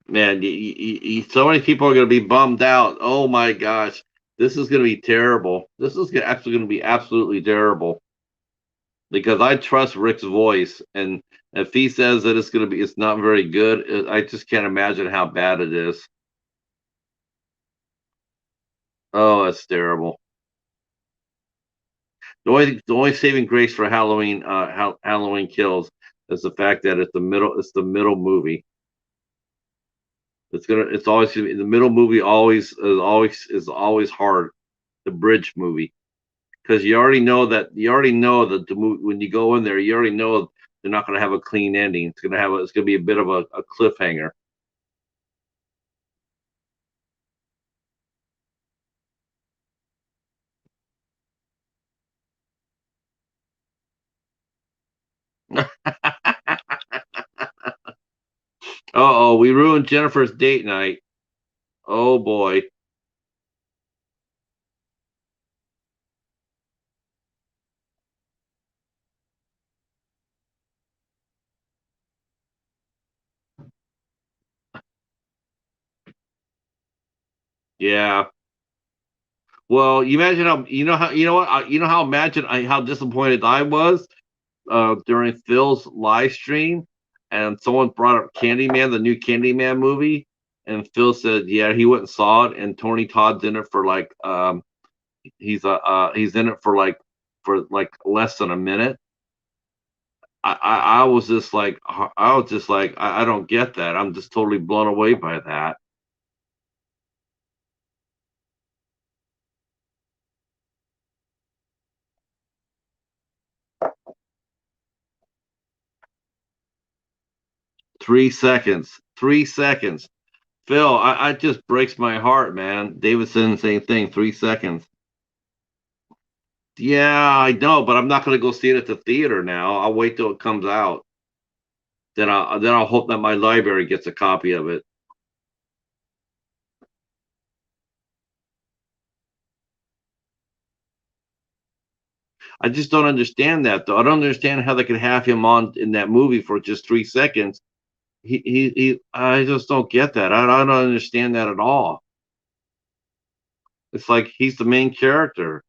Man, so many people are going to be bummed out. Oh my gosh, this is going to be terrible. This is actually going to be absolutely terrible because I trust Rick's voice, and if he says that it's not very good, I just can't imagine how bad it is. Oh, that's terrible. The only saving grace for Halloween, Halloween Kills, is the fact that it's the middle movie. It's always gonna be, the middle movie always hard. The bridge movie, because you already know that the movie, when you go in there, you already know they're not going to have a clean ending. It's going to be a bit of a cliffhanger. Oh, we ruined Jennifer's date night. Oh boy. Yeah. Well, you imagine how you know what you know how imagine how disappointed I was during Phil's live stream, and someone brought up Candyman, the new Candyman movie, and Phil said, yeah, he went and saw it, and Tony Todd's in it for like he's in it for like less than a minute. I was just like I don't get that. I'm just totally blown away by that. 3 seconds. 3 seconds. Phil, I just breaks my heart, man. Davidson, same thing. 3 seconds. Yeah, I know, but I'm not going to go see it at the theater now. I'll wait till it comes out. Then I'll hope that my library gets a copy of it. I just don't understand that though. I don't understand how they could have him on in that movie for just 3 seconds. I just don't get that. I don't understand that at all. It's like he's the main character.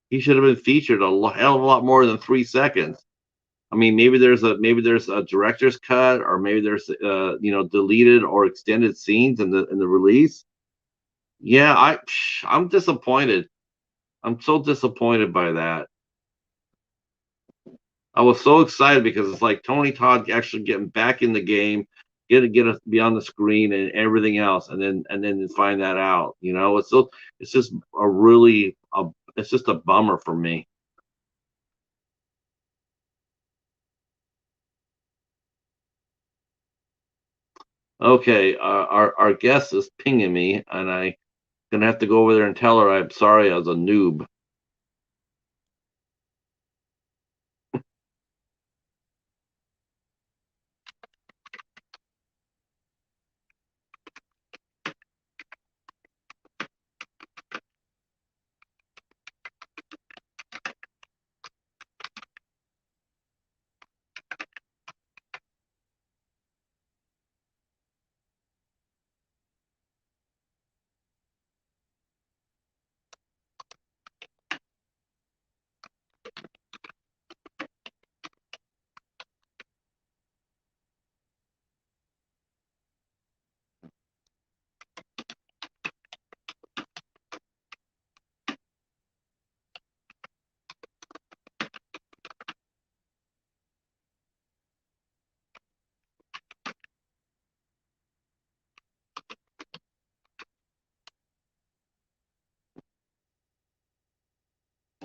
He should have been featured hell of a lot more than 3 seconds. I mean, maybe there's a director's cut, or maybe there's deleted or extended scenes in the release. Yeah, I'm disappointed. I'm so disappointed by that. I was so excited because it's like Tony Todd actually getting back in the game, get us be on the screen and everything else, and then to find that out. It's just it's just a bummer for me. Okay, our guest is pinging me, and I gonna have to go over there and tell her I'm sorry I was a noob.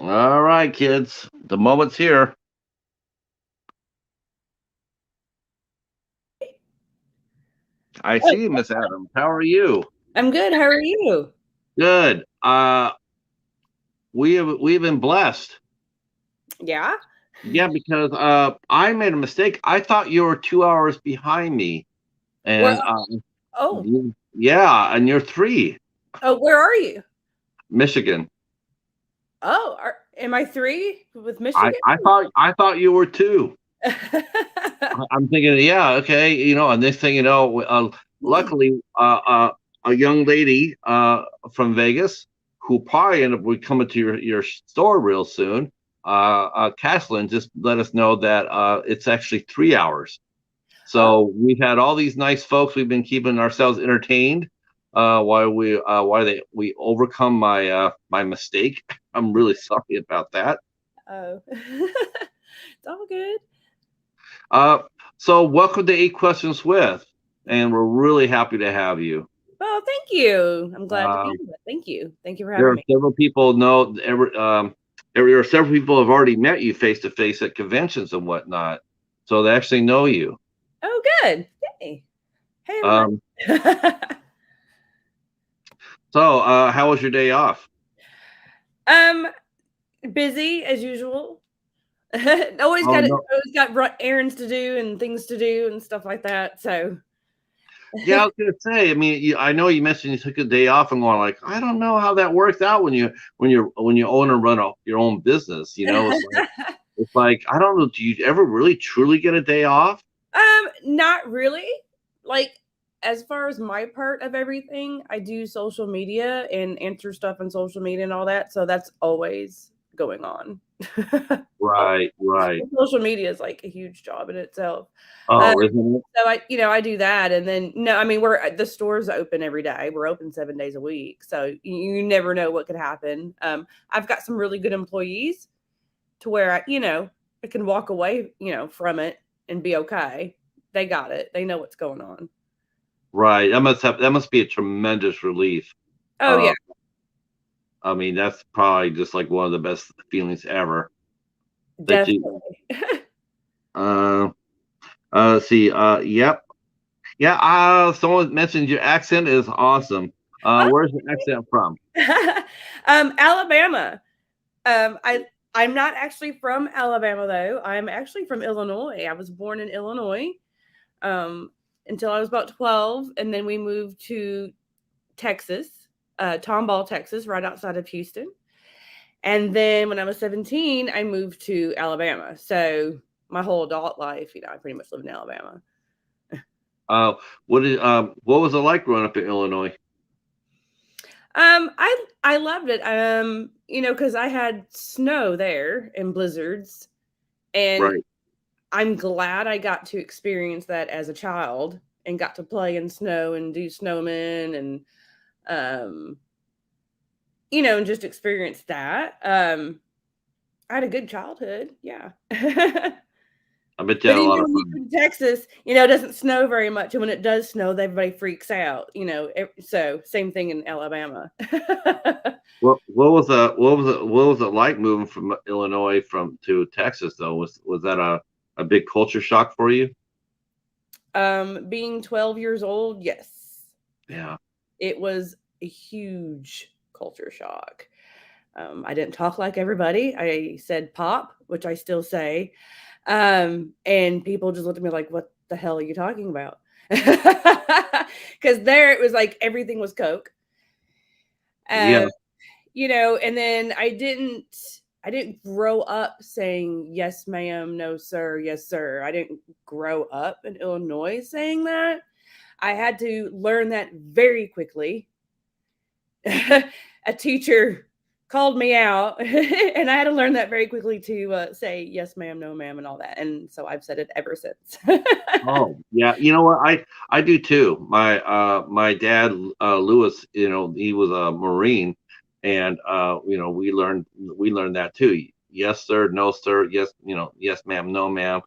All right, kids, the moment's here. I Oh, see you, Miss Adams. How are you? I'm good. How are you? Good. We've been blessed. Yeah. Yeah, because I made a mistake. I thought you were 2 hours behind me, Where? and Oh, yeah, and you're three. oh, where are you? Michigan. Oh, am I three with I Michigan? I thought I thought you were two. I'm thinking, yeah, okay, and this thing, luckily, a young lady from Vegas who probably end up will coming to your store real soon. Caslin just let us know that it's actually 3 hours. Oh, So we've had all these nice folks. We've been keeping ourselves entertained while we overcome my mistake. I'm really sorry about that. oh, it's all good. Uh, so welcome to Eight Questions with, and we're really happy to have you. Well, thank you. I'm glad to be Um, here. Thank you. Thank you for there having are me. several people know there are several people who have already met you face to face at conventions and whatnot, so they actually know you. Oh, good. Hey, hey, Um, everybody. so how was your day off? um, busy as usual. Oh no, always got errands to do and things to do and stuff like that. So, yeah, I was gonna say. I mean, I know you mentioned you took a day off and going like, I don't know how that works out when you own and run your own business. It's like I don't know. Do you ever really truly get a day off? Not really. Like as far as my part of everything, I do social media and answer stuff on social media and all that. So that's always going on. Right, right. Social media is like a huge job in itself. Uh, Oh, isn't it? so I do that, and then no, I mean the store's open every day. We're open 7 days a week, so you never know what could happen. I've got some really good employees to where I can walk away, from it and be okay. They got it. They know what's going on. Right. That must be a tremendous relief. Oh Uh, yeah, I mean, that's probably just like one of the best feelings ever. That you, definitely. uh, let's see. Yep. Yeah. Someone mentioned your accent is awesome. Where's your accent from? Alabama. I'm not actually from Alabama though. I'm actually from Illinois. I was born in Illinois um, until I was about 12, and then we moved to Texas, Tomball, Texas, right outside of Houston. And then when I was 17, I moved to Alabama. So my whole adult life, I pretty much lived in Alabama. Uh, what was it like growing up in Illinois? I loved it. Because I had snow there and blizzards, and Right. I'm glad I got to experience that as a child and got to play in snow and do snowmen and um, and just experience that. I had a good childhood, yeah. I bet you But had a even lot of when you fun. go to Texas, it doesn't snow very much, and when it does snow, everybody freaks out, so same thing in Alabama. What was it like moving from Illinois from to Texas though? Was that a big culture shock for you? Being 12 years old, yes. Yeah. It was a huge culture shock. I didn't talk like everybody. I said pop, which I still say. And people just looked at me like, what the hell are you talking about? Because there it was like everything was Coke. Yeah. Um, and then I didn't grow up saying yes, ma'am, no, sir, yes, sir. I didn't grow up in Illinois saying that. I had to learn that very quickly. A teacher called me out, and I had to learn that very quickly to say yes, ma'am, no, ma'am, and all that. And so I've said it ever since. Oh, yeah. You know what? I do too. My dad, Lewis, he was a Marine, and we learned that too. Yes, sir. No, sir. Yes, yes, ma'am. No, ma'am.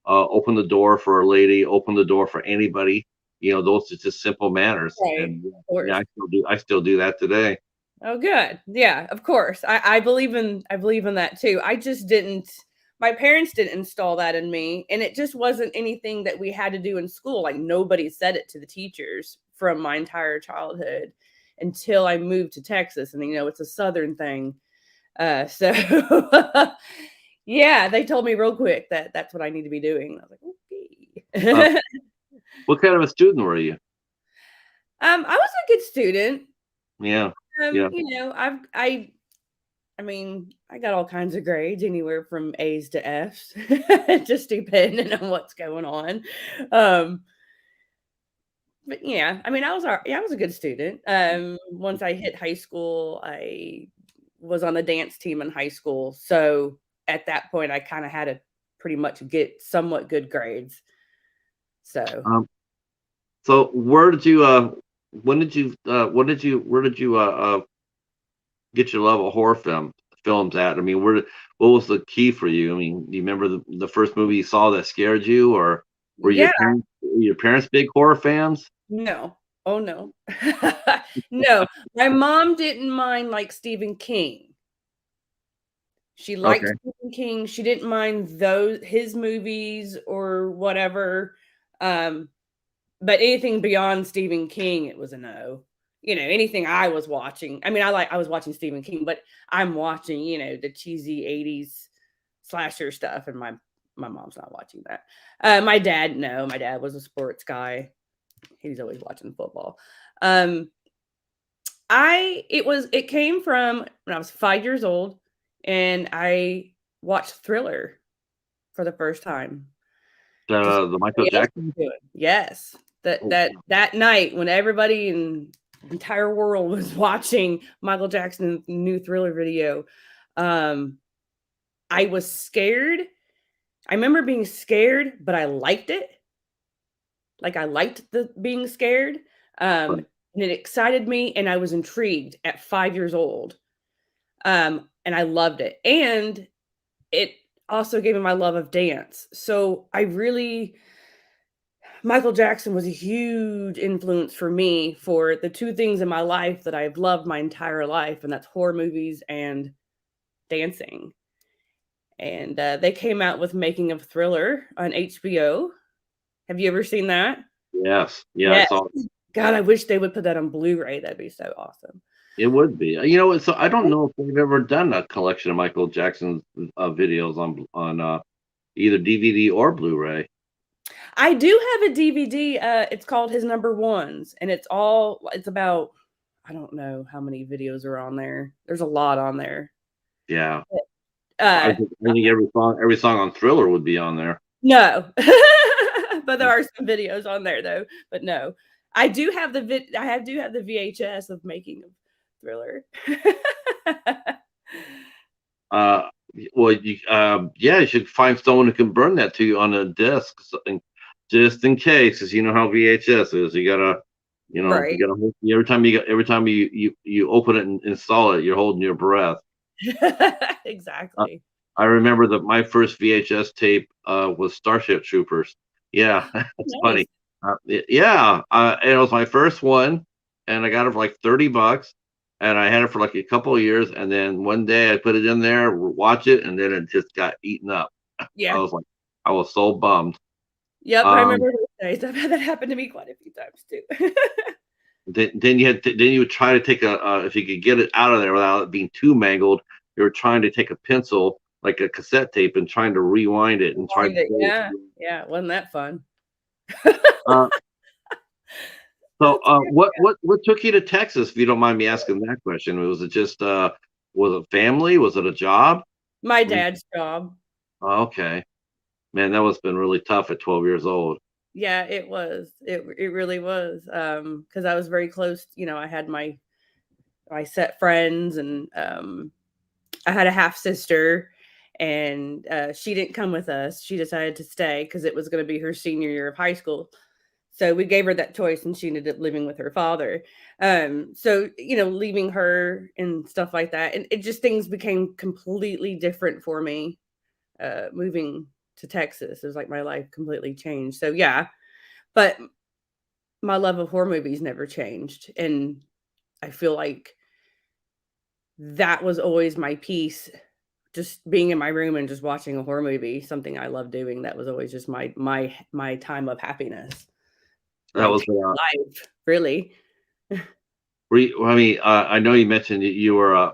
Open the door for a lady. Open the door for anybody. Those are just simple manners, Right. and Of yeah, course. I still do that today. Oh, good. Yeah, of course. I believe in that too. I just didn't. My parents didn't install that in me, and it just wasn't anything that we had to do in school. Like nobody said it to the teachers from my entire childhood until I moved to Texas, and it's a Southern thing. So yeah, they told me real quick that that's what I need to be doing. I was like, Uh, okay. what kind of a student were you? I was a good student. Yeah, Um, yeah. you know, I've I got all kinds of grades, anywhere from A's to F's, just depending on what's going on. Um, but yeah, I was a good student. Once I hit high school, I was on the dance team in high school, so at that point, I kind of had to pretty much get somewhat good grades. So Um, so when did you where did you get your love of films at? I mean, what was the key for you? I mean, do you remember the first movie you saw that scared you, or yeah, were your parents big horror fans? no, oh no, no. My mom didn't mind like Stephen King. She liked Okay. Stephen King. She didn't mind his movies or whatever. Um, but anything beyond Stephen King, it was a no. Anything I was watching. I mean, I was watching Stephen King, but I'm watching, the cheesy 80s slasher stuff, and my mom's not watching that. My dad, no, my dad was a sports guy. He's always watching football. Um, it came from when I was 5 years old, and I watched Thriller for the first time. Just The Michael nobody else was Jackson. doing. Yes. That night when everybody in the entire world was watching Michael Jackson's new Thriller video, I was scared. I remember being scared, but I liked it. Like, I liked the being scared, and it excited me, and I was intrigued at 5 years old, and I loved it, and it also gave me my love of dance, so I really Michael Jackson was a huge influence for me for the 2 things in my life that I've loved my entire life, and that's horror movies and dancing, and, they came out with Making of Thriller on HBO. Have you ever seen that? Yes, yeah, I Yes. saw. God, I wish they would put that on Blu-ray, that'd be so awesome. It would be. So I don't know if they've ever done a collection of Michael Jackson's videos on either DVD or Blu-ray. I do have a DVD, it's called His Number Ones, and it's about I don't know how many videos are on there. There's a lot on there. Yeah, Uh, I think every song on Thriller would be on there. no. But there are some videos on there though, but no. I do have do have the VHS of Making of Thriller. Uh, well, yeah, you should find someone who can burn that to you on a disc, just in case, because you know how VHS is. You gotta, Right. every time you open it and install it, you're holding your breath. Uh, Exactly. I remember that my first VHS tape was Starship Troopers. Yeah, that's Nice. funny. Yeah, and it was my first one, and I got it for like $30, and I had it for like a couple of years, and then one day I put it in there, watch it, and then it just got eaten up. I Yeah. was like, I was so bummed. Yep, I Um, remember those days. I've had that happen to me quite a few times too. then you would try to take if you could get it out of there without it being too mangled. You were trying to take a pencil, like a cassette tape, and trying to rewind it and try to Find it. pull it Yeah. through. Yeah, wasn't that fun? Uh, so, That's great. what took you to Texas? If you don't mind me asking that question, was it just was it family? Was it a job? My What do you- dad's job. oh, okay, man, that must have been really tough at 12 years old. Yeah, it was. It really was. Because I was very close, I had my set friends and I had a half sister and she didn't come with us. She decided to stay because it was going to be her senior year of high school. So we gave her that choice and she ended up living with her father. So, leaving her and stuff like that. And it just things became completely different for me moving to Texas. It was like my life completely changed. So, yeah, but my love of horror movies never changed. And I feel like that was always my piece. Just being in my room and just watching a horror movie, something I love doing. That was always just my time of happiness, That my was time of life, really. I mean, I know you mentioned that you were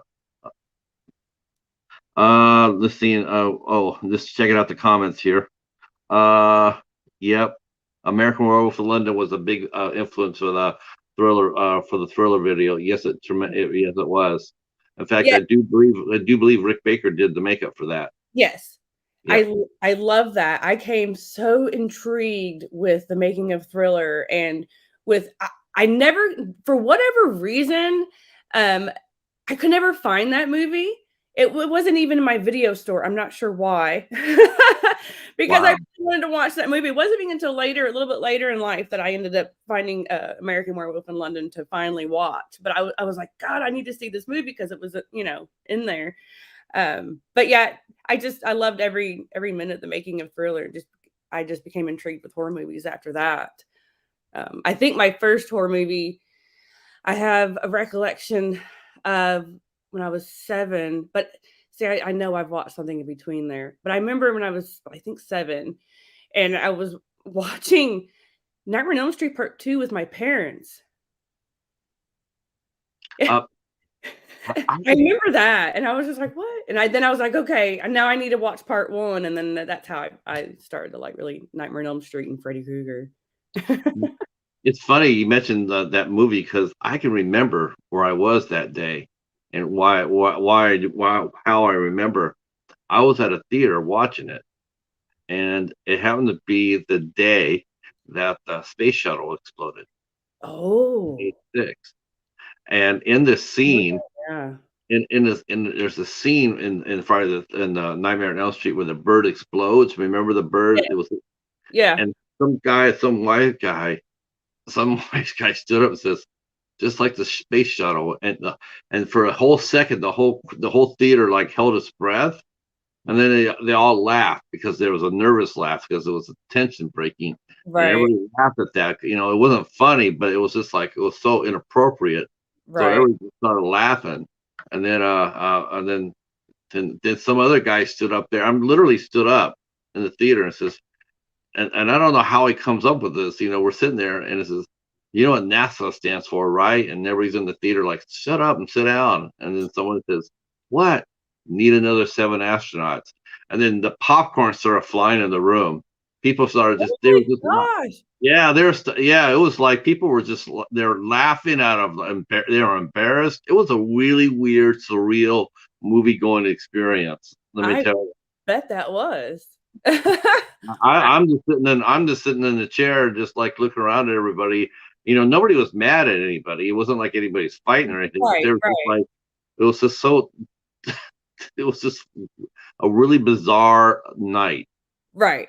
let's see. Just checking out the comments here. Yep. American Werewolf in London was a big influence for the Thriller video. Yes, it was. In fact, Yeah, I do believe Rick Baker did the makeup for that. yes. Yep. I love that. I came so intrigued with the making of Thriller and with I never for whatever reason, um, I could never find that movie. It wasn't even in my video store. I'm not sure why. Because I Wow. really wanted to watch that movie. It wasn't even until later, a little bit later in life, that I ended up finding American Werewolf in London to finally watch. But I was like, God, I need to see this movie because it was, in there. But yeah, I loved every minute of the making of Thriller. I just became intrigued with horror movies after that. I think my first horror movie I have a recollection of when I was 7, but see, I know I've watched something in between there, but I remember when I was, I think 7, and I was watching Nightmare on Elm Street Part 2 with my parents. Uh, I remember that, and I was just like, "What?" And I was like, "Okay, and now I need to watch Part 1," and then that's how I started to, like, really Nightmare on Elm Street and Freddy Krueger. it's funny you mentioned that movie because I can remember where I was that day and how I remember. I was at a theater watching it, and it happened to be the day that the space shuttle exploded. Oh, 86. And in this scene, yeah. there's a scene in Friday in Nightmare on Elm Street where the bird explodes. Remember the bird? Yeah. It was, Yeah. and some white guy stood up and says, just like the space shuttle, and for a whole second, the whole theater like held its breath, and then they all laughed because there was a nervous laugh because it was a tension breaking, and Right. everybody laughed at that. It wasn't funny, but it was just like it was so inappropriate. So Right. everybody just started laughing, and then some other guy stood up there. I'm literally stood up in the theater and says, and I don't know how he comes up with this. We're sitting there and it says, you know what NASA stands for, right? And everybody's in the theater like, shut up and sit down. And then someone says, what? Need another 7 astronauts. And then the popcorn started flying in the room. People started Oh they were just, my gosh. yeah, yeah, it was like people were just, they were laughing they were embarrassed. It was a really weird, surreal movie going experience. Let me I tell you. bet that was. I'm just sitting in the chair, just like looking around at everybody. Nobody was mad at anybody. It wasn't like anybody's fighting or anything, but Right, they were just right, like, it was just so, it was just a really bizarre night, right.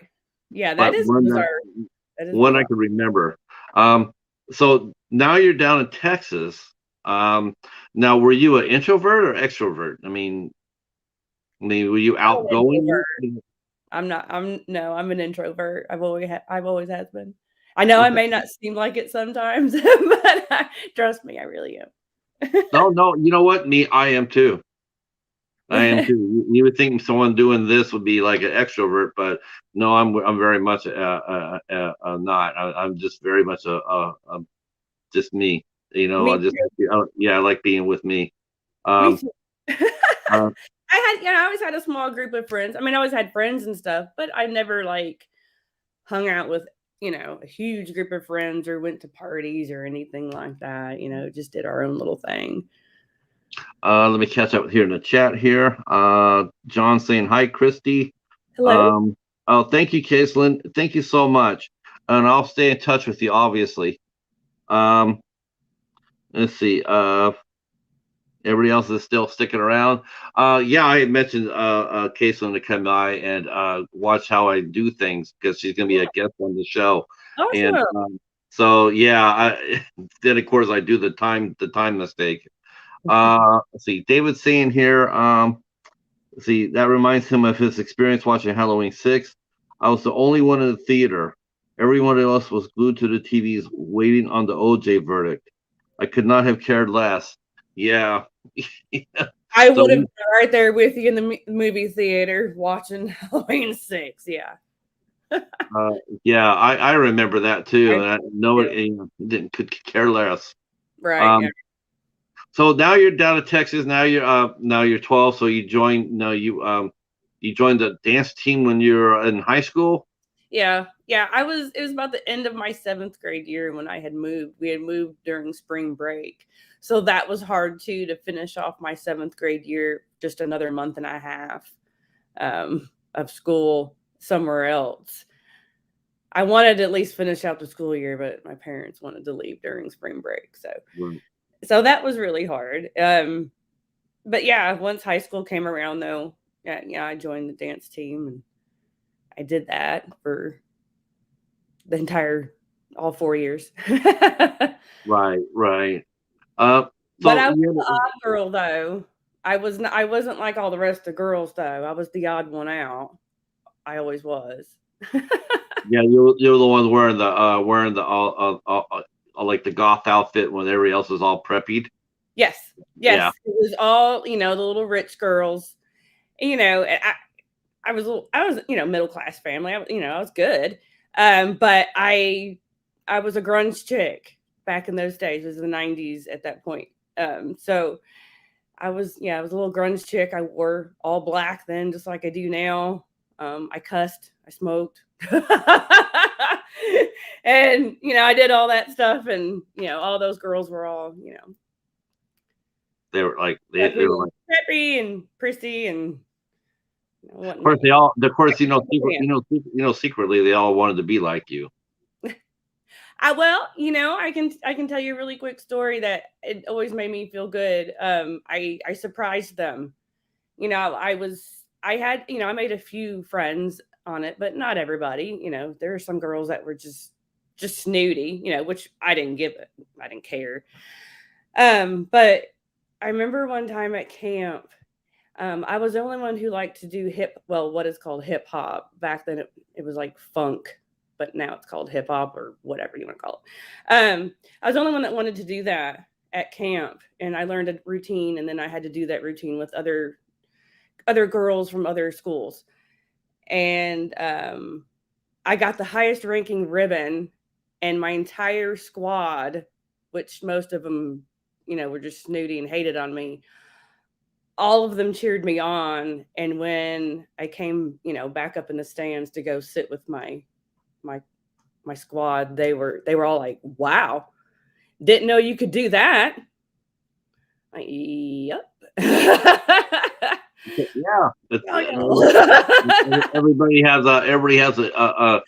Yeah, that but is bizarre. That is one I bizarre. can remember. Um, so now you're down in Texas. Now were you an introvert or extrovert? Were you I'm an introvert. outgoing? I'm not. I'm no. I'm an introvert. I've always has been. I know I Okay. may not seem like it sometimes, but trust me, I really am. No, no, you know what? I am too. I am too. You would think someone doing this would be like an extrovert, but no, I'm very much not. I'm just very much just me. Me I just too. yeah, I like being with me. Me Um, too. uh, I always had a small group of friends. I mean, I always had friends and stuff, but I never like hung out with, a huge group of friends or went to parties or anything like that. Just did our own little thing. let me catch up here in the chat here. John saying hi, Christy. Hello. Um, oh, thank you, Caitlin. Thank you so much, and I'll stay in touch with you, obviously. Um, let's see. Everybody else is still sticking around. Yeah, I had mentioned Caitlin to come by and watch how I do things because she's gonna be a guest on the show. And Awesome. so yeah, then of course I do the time mistake. Let's see, David's saying here, let's see, that reminds him of his experience watching Halloween 6. I was the only one in the theater. Everyone else was glued to the TVs waiting on the OJ verdict. I could not have cared less. Yeah. I So would have been right there with you in the movie theater watching Halloween 6. Yeah. uh, yeah, I remember that too, I and I know do. it didn't could care less. Right. Yeah. Um, so now you're down in Texas. Now you're 12. So you joined. No, you joined the dance team when you were in high school. Yeah. Yeah. It was about the end of my seventh grade year when I had moved. We had moved during spring break. So that was hard too to finish off my seventh grade year, just another month and a half of school somewhere else. I wanted to at least finish out the school year, but my parents wanted to leave during spring break. So that was really hard. But yeah, once high school came around though, yeah, I joined the dance team and I did that for the entire all 4 years. Right, right. Uh, But so I was the you odd girl though. I wasn't like all the rest of the girls though. I was the odd one out. I always was. yeah, you're the one wearing the like the goth outfit when everybody else is all preppy. Yes. Yeah, Yes. It was all, the little rich girls. And I was, middle class family. I was good. But I was a grunge chick back in those days. It was the 90s at that point. So I was a little grunge chick. I wore all black then, just like I do now. I cussed, I smoked. And, I did all that stuff. And, all those girls were all, they were like they were preppy, like. preppy and prissy and Of course, whatnot. they all. Of course, secretly they all wanted to be like you. Well, I can tell you a really quick story that it always made me feel good. I surprised them. I made a few friends on it, but not everybody. There are some girls that were just snooty, which I didn't give it. I didn't care. But I remember one time at camp, I was the only one who liked to do what is called hip hop. Back then it was like funk, but now it's called hip hop or whatever you want to call it. I was the only one that wanted to do that at camp, and I learned a routine, and then I had to do that routine with other girls from other schools. And I got the highest ranking ribbon, and my entire squad, which most of them, were just snooty and hated on me, all of them cheered me on. And when I came, back up in the stands to go sit with my my squad, they were all like, "Wow, didn't know you could do that." Like, yep. Yeah, Oh, everybody has a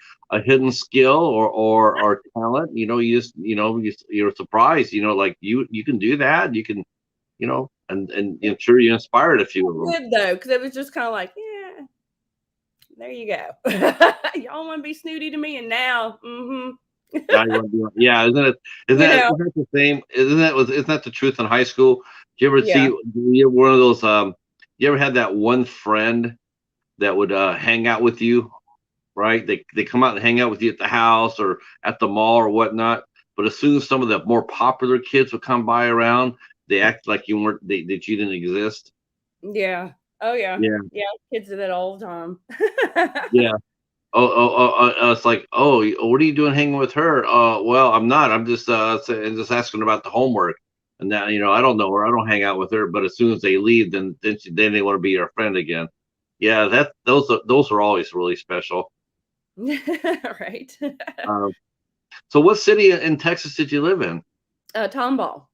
hidden skill or talent. You're surprised. Like you can do that. You can and I'm sure you inspired a few of them. good though, because it was just kind of like, yeah, there you go. Y'all want to be snooty to me, and now, Yeah, yeah, isn't it? you know, Isn't that the same? Isn't that the truth in high school? Do you ever see? yeah, You ever one of those? You ever had that one friend that would hang out with you, right? They come out and hang out with you at the house or at the mall or whatnot. But as soon as some of the more popular kids would come by around, they act like you weren't that you didn't exist. yeah, oh yeah, Yeah, yeah. Kids do that all the time. yeah. It's like, oh, what are you doing hanging with her? Well, I'm not. I'm just asking about the homework. And now, I don't know her. I don't hang out with her. But as soon as they leave, then they want to be your friend again. Yeah, those are always really special. Right. Um, so, what city in Texas did you live in? Tomball.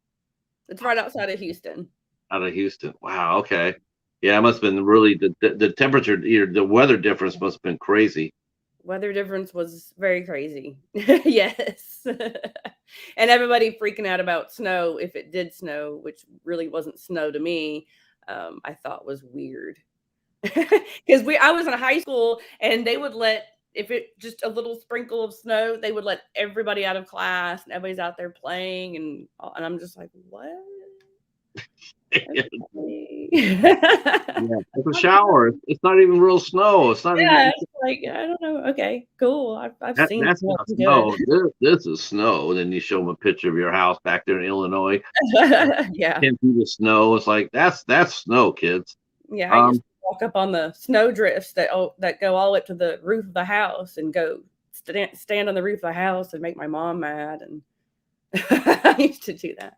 It's right outside of Houston. Out of Houston. Wow. Okay. Yeah, it must have been really the temperature, the weather difference must have been crazy. Weather difference was very crazy. Yes. And everybody freaking out about snow if it did snow, which really wasn't snow to me. I thought was weird. Because I was in high school, and they would let, if it just a little sprinkle of snow, they would let everybody out of class, and everybody's out there playing, and I'm just like, what? Okay. Yeah, it's a shower. It's not even real snow. It's not even. Yeah, it's like, I don't know. Okay, cool. I've seen That's snow. not Good. snow. This is snow. And then you show them a picture of your house back there in Illinois. Yeah. 10 feet of snow. It's like that's snow, kids. Yeah, I used Um, to walk up on the snow drifts that go all up to the roof of the house, and go stand on the roof of the house and make my mom mad, and I used to do that.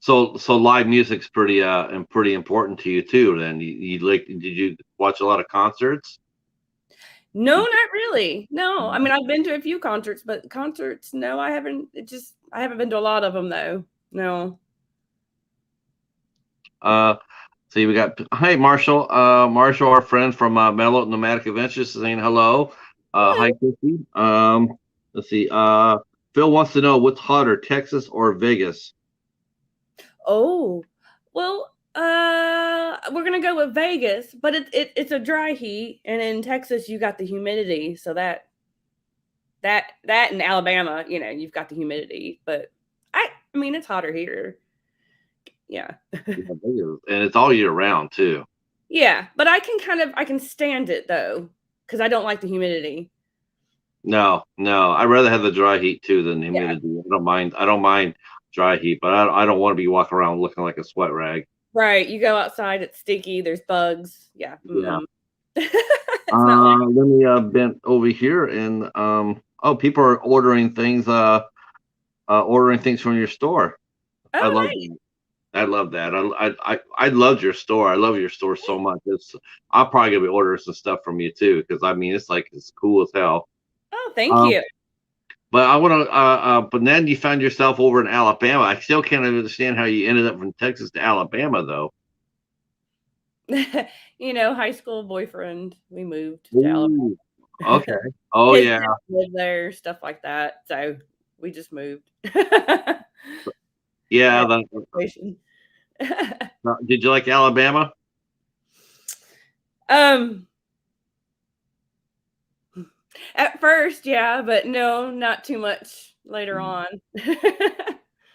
so live music's pretty and pretty important to you too. Then you like? Did you watch a lot of concerts? No, Did not really. No, I you, mean, I've been to a few concerts, but concerts, no, I haven't. I haven't been to a lot of them though. No. uh, see, we got hi Marshall. Marshall, our friend from Mellow Nomadic Adventures, saying hello. Hi, Hello. Kristy. Let's see. Phil wants to know what's hotter, Texas or Vegas? Oh, well, we're gonna go with Vegas, but it's a dry heat, and in Texas you got the humidity, so that in Alabama, you've got the humidity, but I mean it's hotter here. Yeah. Yeah, Vegas. And it's all year round too. Yeah, but I can stand it though, because I don't like the humidity. No, no, I'd rather have the dry heat too than the Yeah. humidity. I don't mind. I don't mind dry heat, but I don't want to be walking around looking like a sweat rag. Right. You go outside, it's sticky, there's bugs. Yeah. Yeah. Mm-mm. It's not like, Let me bent over here and oh, people are ordering things from your store. I oh, love nice. that. I love that. I loved your store. I love your store so much. I'm probably gonna be ordering some stuff from you too, because I mean it's like it's cool as hell. Oh, thank Um, you. but I want to. But then you found yourself over in Alabama. I still can't understand how you ended up from Texas to Alabama, though. High school boyfriend, we moved to Alabama. Ooh, okay. Oh His yeah. dad lived there, stuff like that. So, We just moved. Yeah. That situation. Did you like Alabama? um, at first, yeah, but no, not too much later on.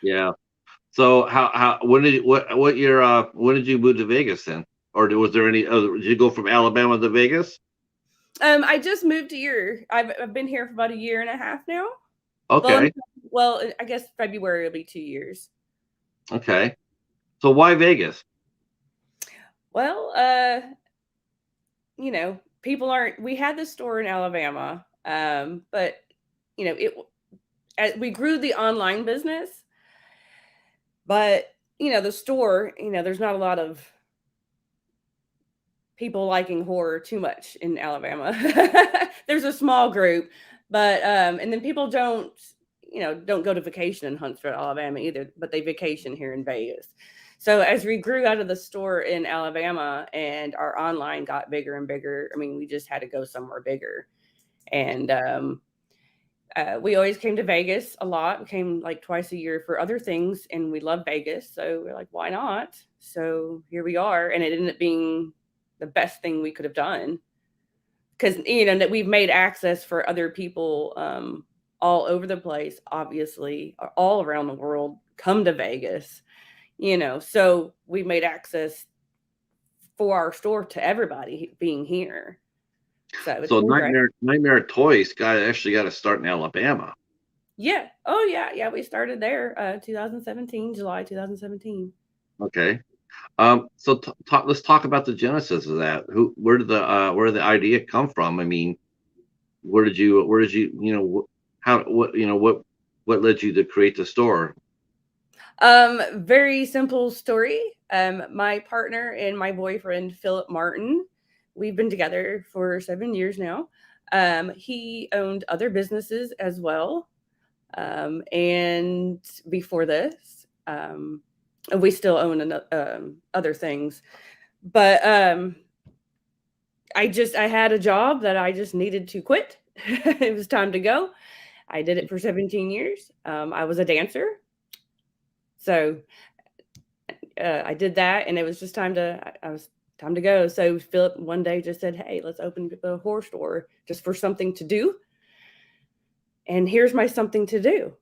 Yeah. So how when did what year when did you move to Vegas then? Or was there any other, did you go from Alabama to Vegas? I just moved here. I've been here for about a year and a half now. Well, Okay. I guess February will be 2 years. Okay. So why Vegas? Well, people aren't. We had this store in Alabama, but it as we grew the online business, but the store, there's not a lot of people liking horror too much in Alabama. There's a small group, but and then people don't go to vacation in Huntsville, Alabama either, but they vacation here in Vegas. So as we grew out of the store in Alabama and our online got bigger and bigger, I mean, we just had to go somewhere bigger. And we always came to Vegas a lot. We came like twice a year for other things, and we love Vegas. So we're like, why not? So here we are. And it ended up being the best thing we could have done because, that we've made access for other people all over the place, obviously, all around the world come to Vegas, so we made access for our store to everybody being here. So it's So been great. Nightmare Toys actually got to start in Alabama. Yeah. Oh, yeah. Yeah. We started there 2017, July 2017. Okay. So let's talk about the genesis of that. Where did the idea come from? I mean, where did you what led you to create the store? Very simple story. My partner and my boyfriend, Philip Martin, we've been together for 7 years now. He owned other businesses as well. And before this, we still own other things. But I had a job that I just needed to quit. It was time to go. I did it for 17 years. I was a dancer. So I did that, and it was just time to go. So Philip one day just said, "Hey, let's open a horror store just for something to do." And here's my something to do.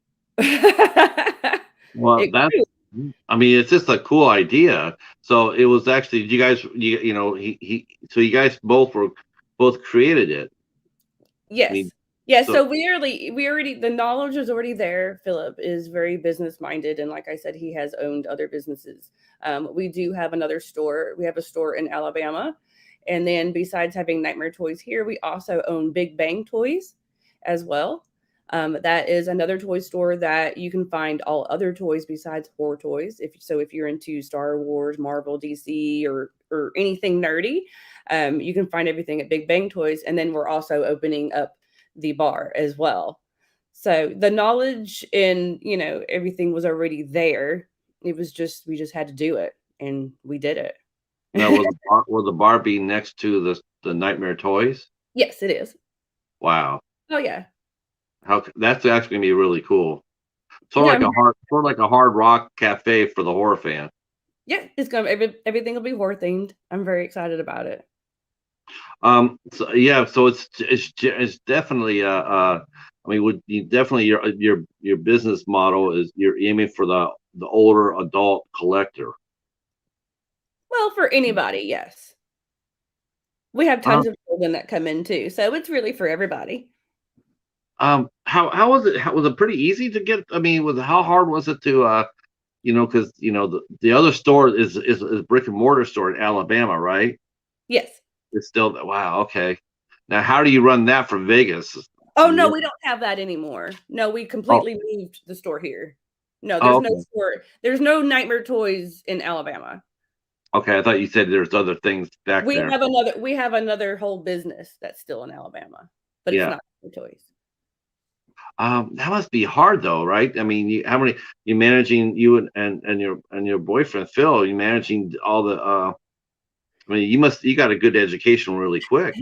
Well, It grew. I mean, it's just a cool idea. So it was actually, you guys, so you guys both created it. I Yes. mean, Yeah, so so we already the knowledge is already there. Philip is very business minded, and like I said, he has owned other businesses. We do have another store. We have a store in Alabama, and then besides having Nightmare Toys here, we also own Big Bang Toys as well. That is another toy store that you can find all other toys besides horror toys. If you're into Star Wars, Marvel, DC, or anything nerdy, you can find everything at Big Bang Toys. And then we're also opening up the bar as well. So the knowledge and everything was already there. It was just we just had to do it, and we did it. now will the bar be next to the Nightmare Toys? Yes, it is. Wow, Oh yeah. that's actually gonna be really cool. Yeah, Sort of like a hard rock cafe for the horror fan. yeah. It's gonna everything will be horror themed. I'm very excited about it. So yeah, so it's definitely I mean, would you definitely your business model is you're aiming for the older adult collector. Well, for anybody, yes. We have Um, tons of children that come in too, so it's really for everybody. how was it? Was it pretty easy to get? I mean, how hard was it to because the other store is a brick and mortar store in Alabama, right? Yes. It's still wow, okay. Now, how do you run that from Vegas? Oh, no, we don't have that anymore. No, we Oh, completely moved the store here. No, oh, there's no okay. store. There's no Nightmare Toys in Alabama. Okay, I thought you said there's other things back there. We have another whole business that's still in Alabama, but it's Yeah. not Nightmare Toys. That must be hard though, right? I mean, how many you managing you and your boyfriend Phil? You managing all the? I mean, you got a good education really quick.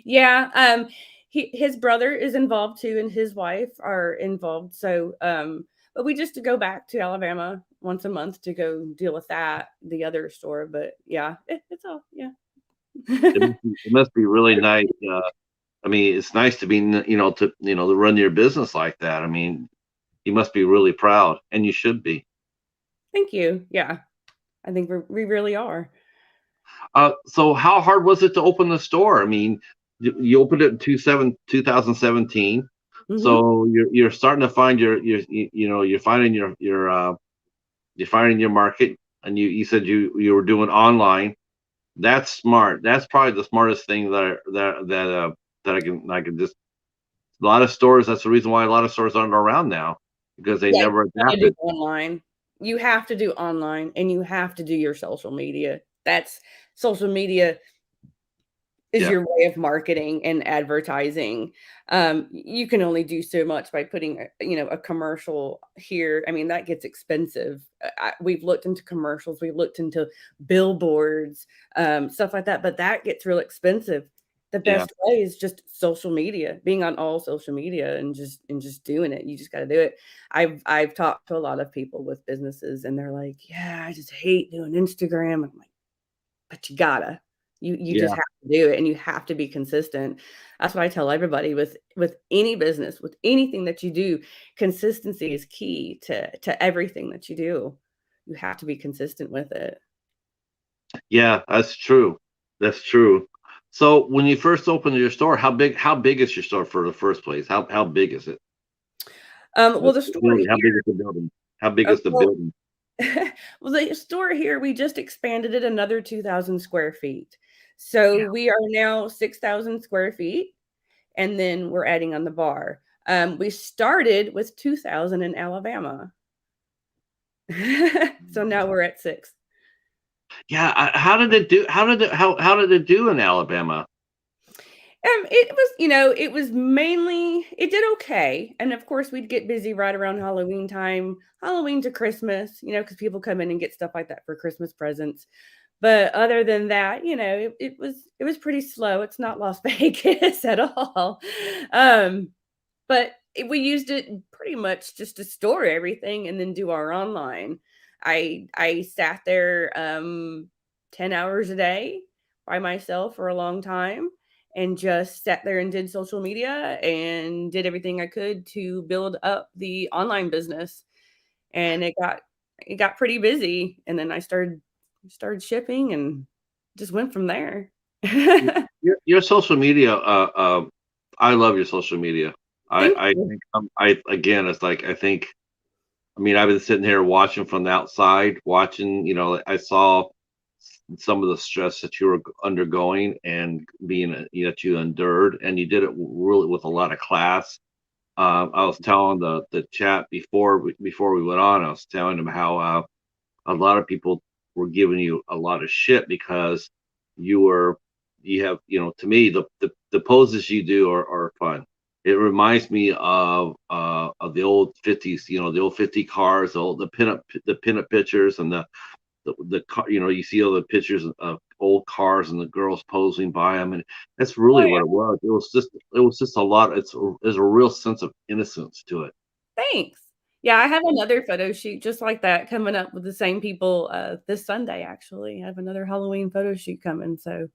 Yeah, his brother is involved too, and his wife are involved. So, but we just go back to Alabama once a month to go deal with the other store. But yeah, it's all yeah. It must be really nice. I mean, it's nice to be, to run your business like that. I mean, you must be really proud, and you should be. Thank you. Yeah, I think we really are. So how hard was it to open the store? I mean, you opened it in 2017. Hmm. So you're starting to find you're finding you're finding your market, and you said you were doing online. That's smart. That's probably the smartest thing that I can just a lot of stores. That's the reason why a lot of stores aren't around now because they Yeah, never you gotta do adapted. online. You have to do online, and you have to do your social media. That's social media is Yeah, your way of marketing and advertising. You can only do so much by putting, a commercial here. I mean, that gets expensive. We've looked into commercials, we've looked into billboards, stuff like that, but that gets real expensive. The yeah, best way is just social media, being on all social media and just doing it. You just got to do it. I've talked to a lot of people with businesses, and they're like, "Yeah, I just hate doing Instagram." I'm like, but you gotta. You just yeah. have to do it, and you have to be consistent. That's what I tell everybody with any business, with anything that you do, consistency is key to everything that you do. You have to be consistent with it. Yeah, that's true. That's true. So when you first opened your store, how big is your store for the first place? How big is it? Well, the store How big is the building? How big is the well, building? well, the store here, we just expanded it another 2,000 square feet. So Yeah. we are now 6,000 square feet, and then we're adding on the bar. We started with 2,000 in Alabama. So now we're at 6. Yeah, how did it do? How did it do in Alabama? It was, it was mainly it did okay, and of course, we'd get busy right around Halloween time, Halloween to Christmas, because people come in and get stuff like that for Christmas presents. But other than that, it was pretty slow. It's not Las Vegas at all. Um, but we used it pretty much just to store everything and then do our online. I sat there 10 hours a day by myself for a long time and just sat there and did social media and did everything I could to build up the online business. And it got pretty busy, and then I started shipping and just went from there. Your social media. I love your social media. Thank I you. think I again, it's like I think. I mean, I've been sitting here watching from the outside, watching. I saw some of the stress that you were undergoing and being that you endured, and you did it really with a lot of class. I was telling the chat before we went on. I was telling him how a lot of people were giving you a lot of shit because you were you have to me the poses you do are fun. It reminds me of the old 50s, the old 50 cars, the pinup pictures, and the car, you see all the pictures of old cars and the girls posing by them, and that's Oh, really what yeah. it was. It was just a lot. There's a real sense of innocence to it. Thanks. Yeah, I have another photo shoot just like that coming up with the same people, this Sunday, actually. I have another Halloween photo shoot coming, so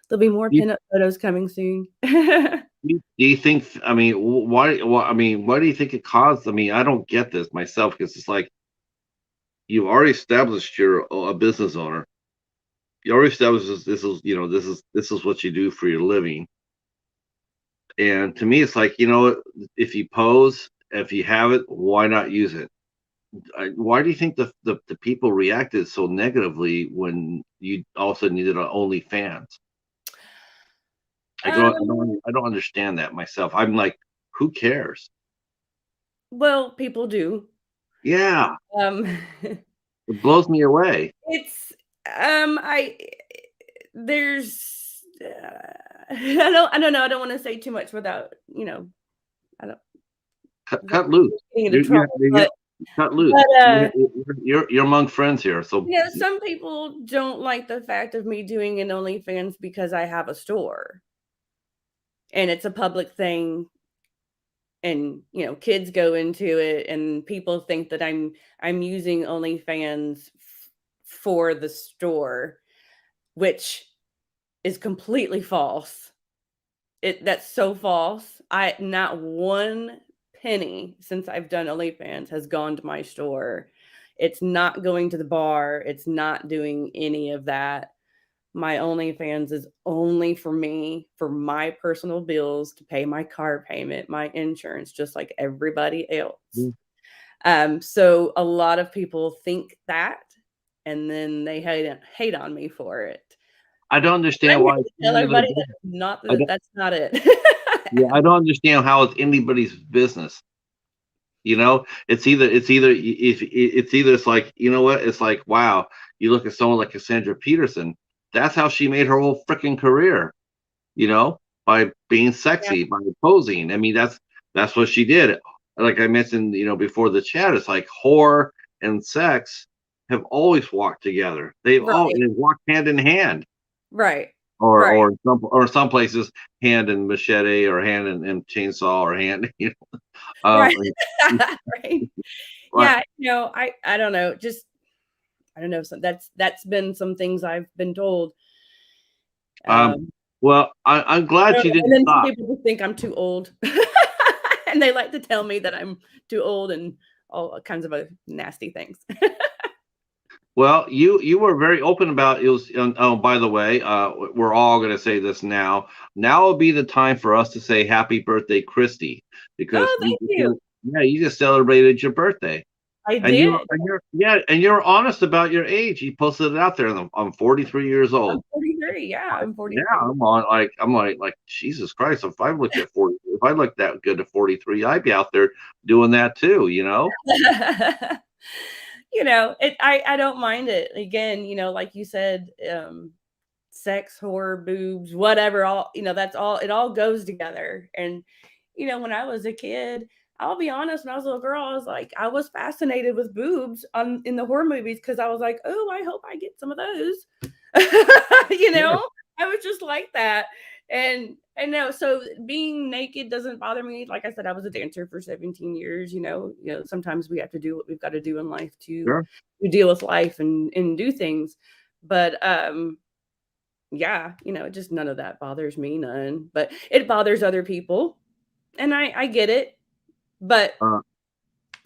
there'll be more Do you, pinup photos coming soon. do you think? I mean, why? I mean, why do you think it caused? I mean, I don't get this myself because it's like you've already established you're a business owner. You already established this is what you do for your living. And to me, it's like if you pose, if you have it, why not use it? Why do you think the people reacted so negatively when you all of a sudden needed an OnlyFans? Um, I don't understand that myself. I'm like, who cares? well, people do. Yeah, Um, it blows me away. it's, I there's, I don't know, I don't wanna say too much without, I don't Cut loose. getting into You're, trouble, you're, you're but cut loose. but, You're among friends here. So some people don't like the fact of me doing an OnlyFans because I have a store. and it's a public thing, and kids go into it, and people think that I'm using OnlyFans for the store, which is completely false. That's so false. I Not one penny since I've done OnlyFans has gone to my store. It's not going to the bar. It's not doing any of that. My OnlyFans is only for me, for my personal bills, to pay my car payment, my insurance, just like everybody else. So a lot of people think that, and then they hate on me for it. I don't I'm understand here why to it's tell any of their everybody business. I don't, that's not it. yeah, I don't understand how it's anybody's business. It's either it's like, what, it's like, wow, you look at someone like Cassandra Peterson. That's how she made her whole freaking career, by being Yeah, sexy, by posing. I mean, that's what she did. Like I mentioned, before the chat, it's like whore and sex have always walked together. right, They've walked hand in hand, right, or right, some places hand and machete, or hand and chainsaw, or hand. right, Um, right. but, Yeah, I don't know, just I don't know, so that's been some things I've been told. um, Um, well, I'm glad you and didn't then some stop. people just think I'm too old. And they like to tell me that I'm too old and all kinds of other nasty things. Well, you were very open about it. Was Oh, by the way, we're all going to say this now. Now will be the time for us to say happy birthday, Kristy, because Oh, thank you. you just celebrated your birthday, I and did. you're honest about your age. You posted it out there. And I'm 43 years I'm old. 43. Yeah, I'm Yeah, 43. I'm like Jesus Christ. If I looked that good at 43, I'd be out there doing that too. I don't mind it. Again, like you said, sex, horror, boobs, whatever, all, that's all, it all goes together. And, when I was a kid, I'll be honest, when I was a little girl, I was fascinated with boobs in the horror movies, because I was like, oh, I hope I get some of those. you Sure. know, I was just like that. And no, so being naked doesn't bother me. Like I said, I was a dancer for 17 years. Sometimes we have to do what we've got to do in life Sure. to deal with life and do things. But yeah, just none of that bothers me, none. But it bothers other people, and I get it. But Uh,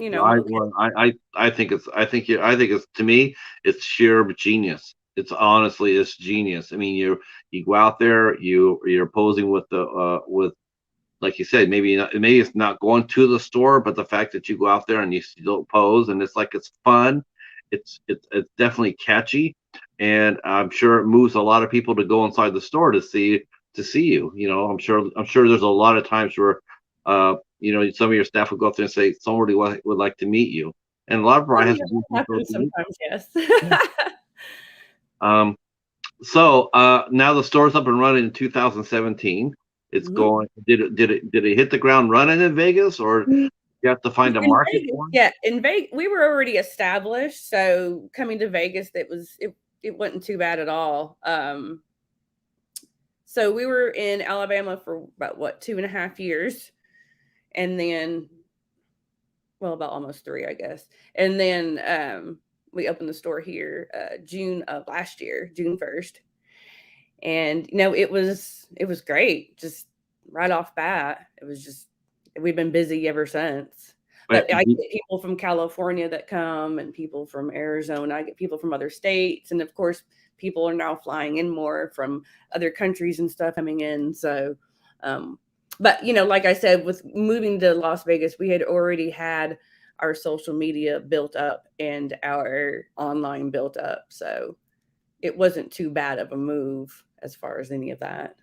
okay. I think it's, to me, it's sheer genius. It's genius. I mean, you go out there, you're posing with, like you said, maybe it's not going to the store, but the fact that you go out there and you still pose, and it's fun. It's definitely catchy, and I'm sure it moves a lot of people to go inside the store to see you. I'm sure there's a lot of times where some of your staff would go up there and say somebody would like to meet you, and a lot of Oh, it has yeah, to do that with happens social media. sometimes, yes. Yeah. Um, so now the store's up and running in 2017. It's Mhm. going. Did it hit the ground running in Vegas, or you have to find a In market Vegas, for it? yeah, in Vegas, we were already established, so coming to Vegas, it wasn't too bad at all. So we were in Alabama for about, what, 2.5 years, and then, well, about almost 3, I guess. And then we opened the store here June of last year, June 1st. And it was great, just right off bat. It was just, we've been busy ever since. But But I get people from California that come, and people from Arizona. I get people from other states, and of course, people are now flying in more from other countries and stuff coming in. So, um, but like I said, with moving to Las Vegas, we had already had our social media built up and our online built up. So it wasn't too bad of a move as far as any of that.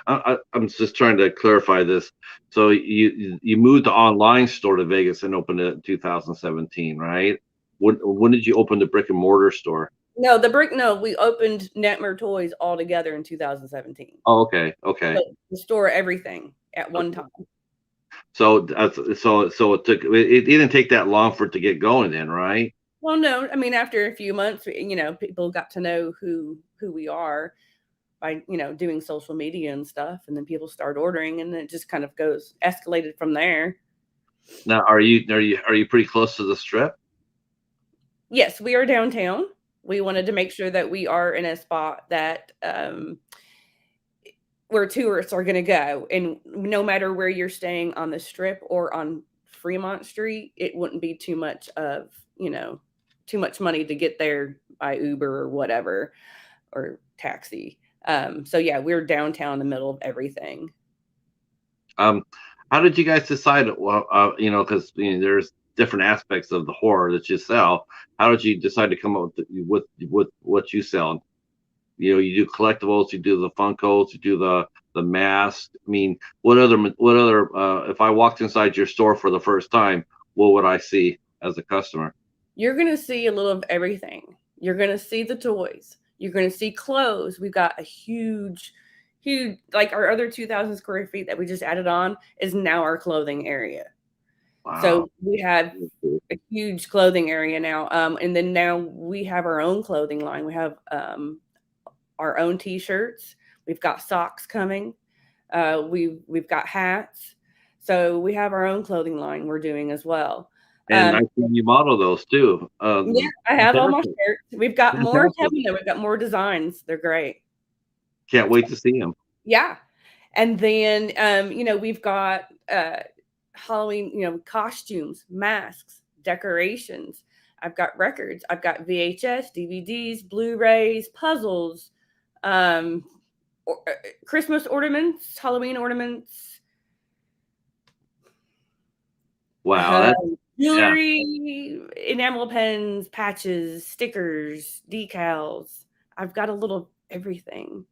I'm just trying to clarify this. So you moved the online store to Vegas and opened it in 2017, right? When did you open the brick and mortar store? No, we opened Netmer Toys all together in 2017. Oh, okay, okay. The store, everything at one Okay. time. So it didn't take that long for it to get going then, right? Well, no, I mean, after a few months, people got to know who we are. by, doing social media and stuff, and then people start ordering, and then it just kind of goes escalated from there. Now, are you pretty close to the strip? Yes, we are downtown. We wanted to make sure that we are in a spot that where tourists are going to go, and no matter where you're staying on the strip or on Fremont Street, it wouldn't be too much of, too much money to get there by Uber or whatever, or taxi. So yeah, we're downtown in the middle of everything. Um, how did you guys decide? Well, because there's different aspects of the horror that you sell. How did you decide to come up with what you sell? You do collectibles, you do the Funkos, you do the masks. I mean, what other? If I walked inside your store for the first time, what would I see as a customer? You're going to see a little of everything. You're going to see the toys. You're going to see clothes. We've got a huge, like our other 2,000 square feet that we just added on is now our clothing area. Wow. So we have a huge clothing area now. And then now we have our own clothing line. We have our own t-shirts. We've got socks coming. We've got hats. So we have our own clothing line we're doing as well. And I see you model those too. Yeah, I have all my shirts. We've got more Fantastic. coming though. We've got more designs. They're great. Can't wait to see them. Yeah. And then we've got Halloween, costumes, masks, decorations. I've got records. I've got VHS, DVDs, Blu-rays, puzzles, Christmas ornaments, Halloween ornaments. Wow. Jewelry, enamel pens, patches, stickers, decals. I've got a little everything.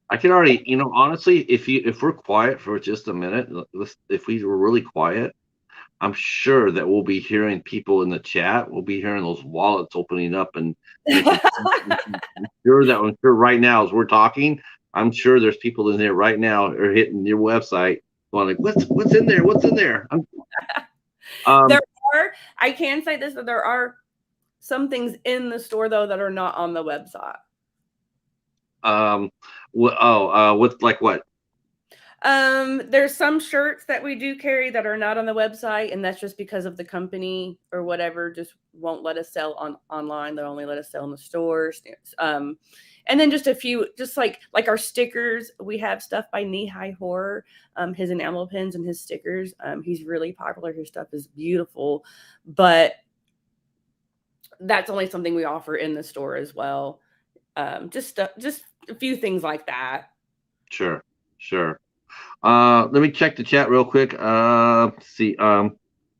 I can already, honestly, if we're quiet for just a minute, if we were really quiet, I'm sure that we'll be hearing people in the chat. We'll be hearing those wallets opening up, and I'm sure right now as we're talking, I'm sure there's people in there right now or hitting your website going like, what's in there? What's in there? I can say this, that there are some things in the store though that are not on the website. With like what? There's some shirts that we do carry that are not on the website, and that's just because of the company or whatever just won't let us sell online. They'll only let us sell in the stores. And then just a few, just like our stickers. We have stuff by Knee High Horror, his enamel pins and his stickers. He's really popular. His stuff is beautiful, but that's only something we offer in the store as well. Just a few things like that. Sure. Let me check the chat real quick. See,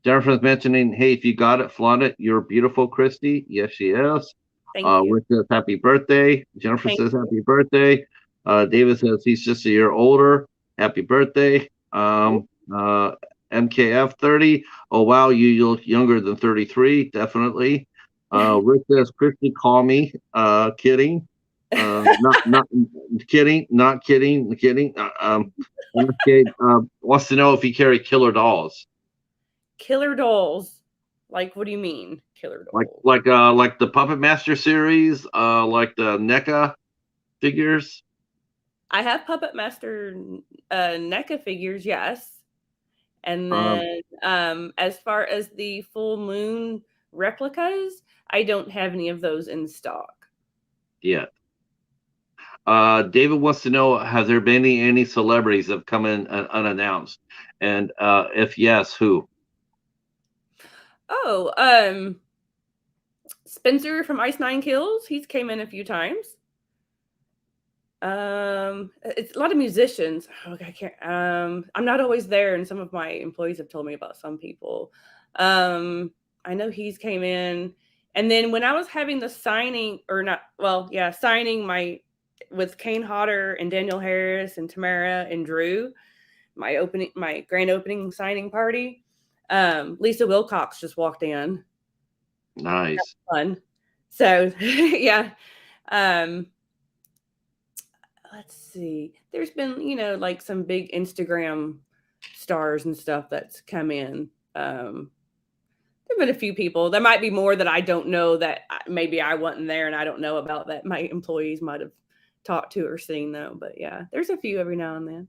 Jennifer's mentioning, hey, if you got it, flaunt it. You're beautiful, Kristy. Yes, she is. Thank you. Rick says happy birthday. Jennifer says happy birthday. David says he's just a year older. Happy birthday. MKF 30. Oh wow, you look younger than 33. Definitely. Rick says, Kristy, call me. Kidding. Not kidding. MK wants to know if you carry killer dolls. Killer dolls. Like, what do you mean, killer dolls? Like the Puppet Master series, like the NECA figures. I have Puppet Master NECA figures, yes. And then as far as the full moon replicas, I don't have any of those in stock. Yeah. David wants to know, have there been any celebrities that have come in unannounced? And if yes, who? Oh, Spencer from Ice Nine Kills. He's came in a few times. It's a lot of musicians. Oh, I can't. I'm not always there, and some of my employees have told me about some people. I know he's came in, and then when I was having the signing, signing with Kane Hodder and Daniel Harris and Tamara and Drew, my grand opening signing party. Lisa Wilcox just walked in. Nice. That's fun. So yeah. Let's see. There's been, like some big Instagram stars and stuff that's come in. There've been a few people. There might be more that I don't know that maybe I wasn't there and I don't know about that my employees might have talked to or seen though. But yeah, there's a few every now and then.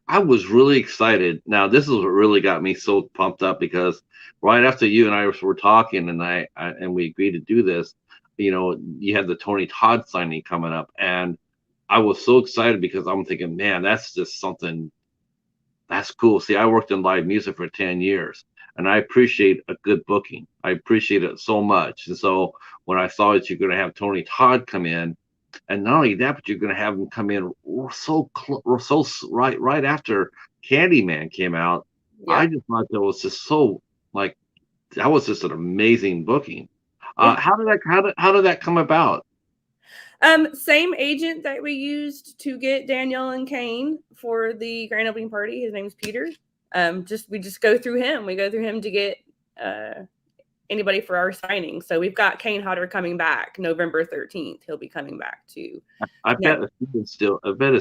I was really excited. Now, this is what really got me so pumped up because right after you and I were talking, and and we agreed to do this, you had the Tony Todd signing coming up, and I was so excited because I'm thinking, man, that's just something that's cool. See, I worked in live music for 10 years, and I appreciate a good booking. I appreciate it so much. And so when I saw that you're going to have Tony Todd come in, and not only that, but you're going to have him come in right after Candyman came out. I Yep. just thought that was just so like that was just an amazing booking. Yeah. How did that come about? Same agent that we used to get Danielle and Kane for the grand opening party. His name's Peter. We just go through him. We go through him to get anybody for our signing. So we've got Kane Hodder coming back November 13th. He'll be coming back to. I bet if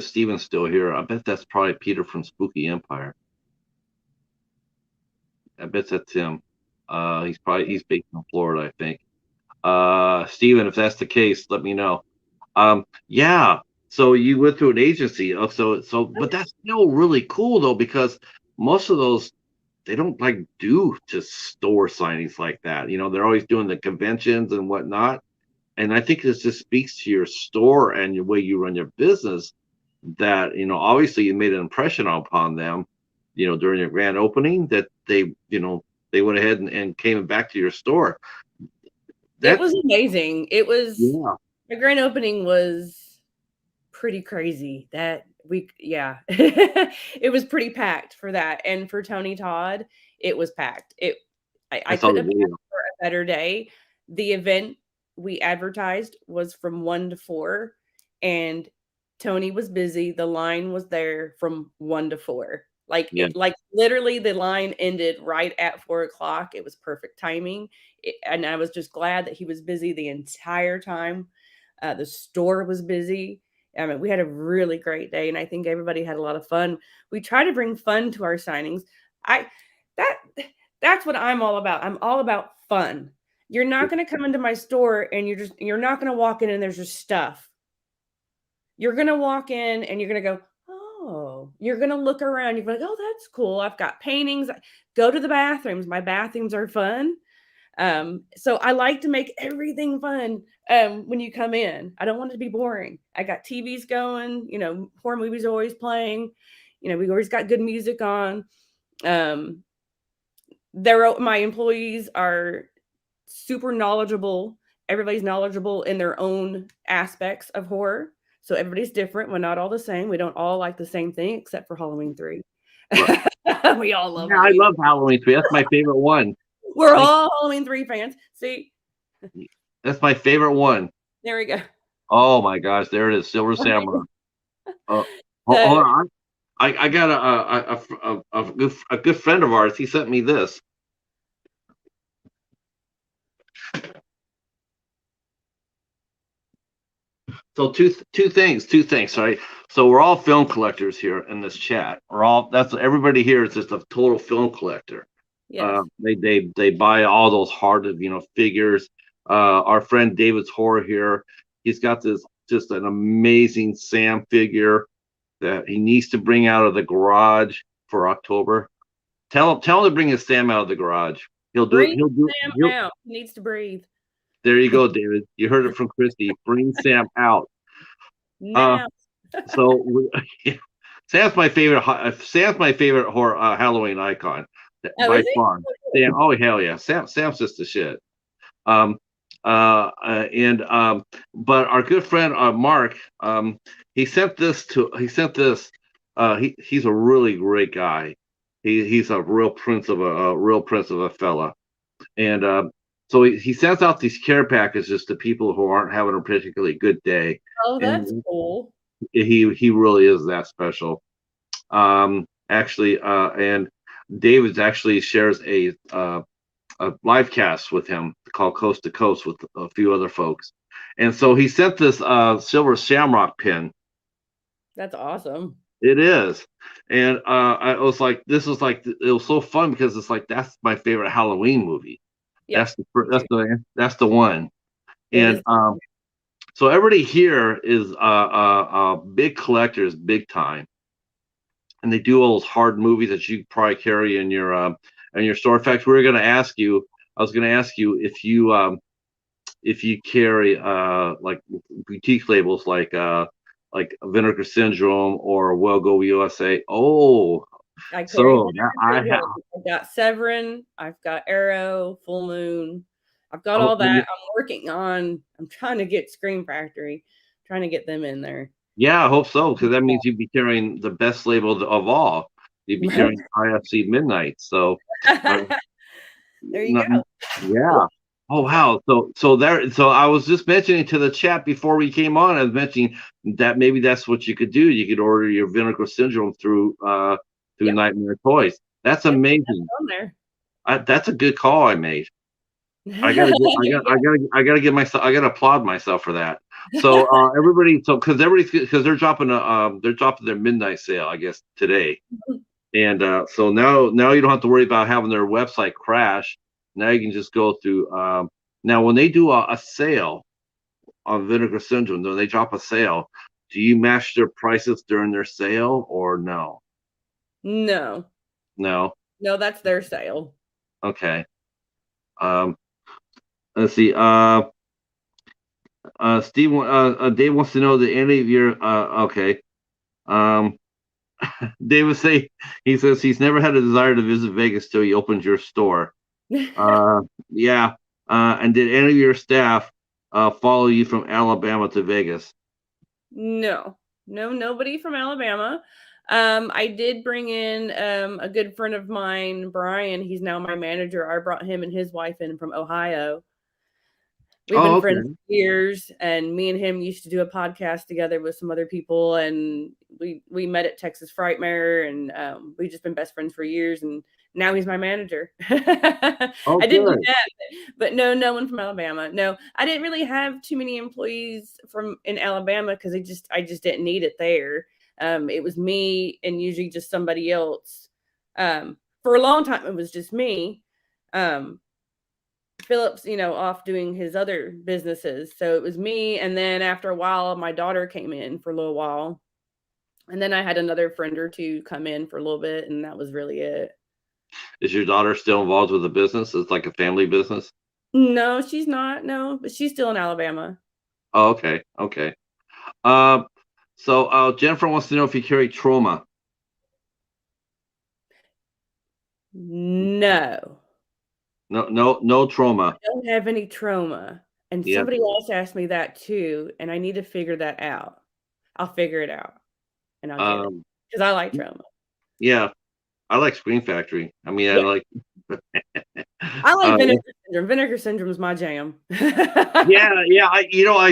Steven's still here, I bet that's probably Peter from Spooky Empire. I bet that's him. He's based in Florida, I think. Steven, if that's the case, let me know. Yeah. So you went through an agency. But that's still really cool though, because most of those they don't like do just store signings like that. They're always doing the conventions and whatnot. And I think this just speaks to your store and your way you run your business that, obviously you made an impression upon them, during your grand opening that they went ahead and came back to your store. It was amazing. It was, yeah. The grand opening was pretty crazy that week. Yeah. It was pretty packed for that. And for Tony Todd, it was packed. I couldn't have asked for a better day. The event we advertised was from 1 to 4, and Tony was busy. The line was there from 1 to 4. Like literally the line ended right at 4:00. It was perfect timing. And I was just glad that he was busy the entire time. The store was busy. I mean, we had a really great day, and I think everybody had a lot of fun. We try to bring fun to our signings. That's what I'm all about. I'm all about fun. You're not going to come into my store and you're not going to walk in and there's just stuff. You're going to walk in and you're going to go, oh, you're going to look around. You're like, oh, that's cool. I've got paintings. Go to the bathrooms. My bathrooms are fun. So I like to make everything fun when you come in. I don't want it to be boring. I got TVs going, horror movies are always playing. We always got good music on. My employees are super knowledgeable. Everybody's knowledgeable in their own aspects of horror. So everybody's different. We're not all the same. We don't all like the same thing except for Halloween 3. Right. We all love Halloween. I love Halloween 3. That's my favorite one. We're all Halloween 3 fans. See? That's my favorite one. There we go. Oh my gosh, there it is. Silver Samurai. Hold on. I got a good friend of ours. He sent me this. So two things. Sorry. So we're all film collectors here in this chat. Everybody here is just a total film collector. Yes. They buy all those hard, figures. Our friend David's Horror here, he's got this just an amazing Sam figure that he needs to bring out of the garage for October. Tell him to bring his Sam out of the garage. He'll do it. He'll do Sam out. He needs to breathe. There you go, David. You heard it from Kristy. Bring Sam out. Sam's my favorite horror Halloween icon by far. Sam, oh hell yeah, Sam's just the shit. But our good friend Mark, he's a really great guy. He's a real prince of a fella, and so he sends out these care packages to people who aren't having a particularly good day. Oh, that's cool. He really is that special. And David actually shares a live cast with him called Coast to Coast with a few other folks. And so he sent this silver shamrock pin. That's awesome. It is. And it was so fun because it's like, that's my favorite Halloween movie. Yep. That's the one. And So everybody here is big collectors, big time, and they do all those hard movies that you probably carry in your store. In fact, we were going to ask you. I was going to ask you if you carry like boutique labels like Vinegar Syndrome or Well Go USA. Oh, I carry so now Vinegar I have. Syndrome. I've got Severin. I've got Arrow, Full Moon. I've got Oh, all that. I'm trying to get Scream Factory, trying to get them in there. yeah, I hope so, because that means you'd be carrying the best label of all. You'd be carrying IFC Midnight. So, uh, There you go. yeah. Ooh, Oh sorry. wow. So I was just mentioning to the chat before we came on. I was mentioning that maybe that's what you could do. You could order your Vinegar Syndrome through Yep. Nightmare Toys. That's Yep. amazing. On there. That's a good call I made. I gotta get, I gotta get myself, I gotta applaud myself for that. So everybody, so because they're dropping their midnight sale, I guess today, and so now you don't have to worry about having their website crash. Now you can just go through. Now when they do a sale on Vinegar Syndrome, when they drop a sale, do you match their prices during their sale or no? No. No. No, that's their sale. Okay. Um, let's see. Dave wants to know that any of your okay. Um, Dave would say he says he's never had a desire to visit Vegas till he opened your store. Yeah. And did any of your staff follow you from Alabama to Vegas? No. No, nobody from Alabama. I did bring in a good friend of mine, Brian. He's now my manager. I brought him and his wife in from Ohio. We've been Oh, friends okay. for years, and me and him used to do a podcast together with some other people, and we met at Texas Frightmare, and we've just been best friends for years, and now he's my manager. I Oh, didn't do good. that, but no one from Alabama. No, I didn't really have too many employees from in Alabama because I just didn't need it there. It was me and usually just somebody else. For a long time, it was just me. Um, Philip's, off doing his other businesses. So it was me. And then after a while, my daughter came in for a little while. And then I had another friend or two come in for a little bit. And that was really it. Is your daughter still involved with the business? It's like a family business. No, she's not. No, but she's still in Alabama. Oh, okay. Okay. Uh, Jennifer wants to know if you carry trauma. No, No, no, no trauma. I don't have any trauma. And Yeah. somebody else asked me that too. And I need to figure that out. I'll figure it out and I'll get it Um, because I like trauma. yeah. I like Screen Factory. I mean, I Yeah. like. I like uh, vinegar syndrome. Vinegar syndrome is my jam. yeah, yeah. I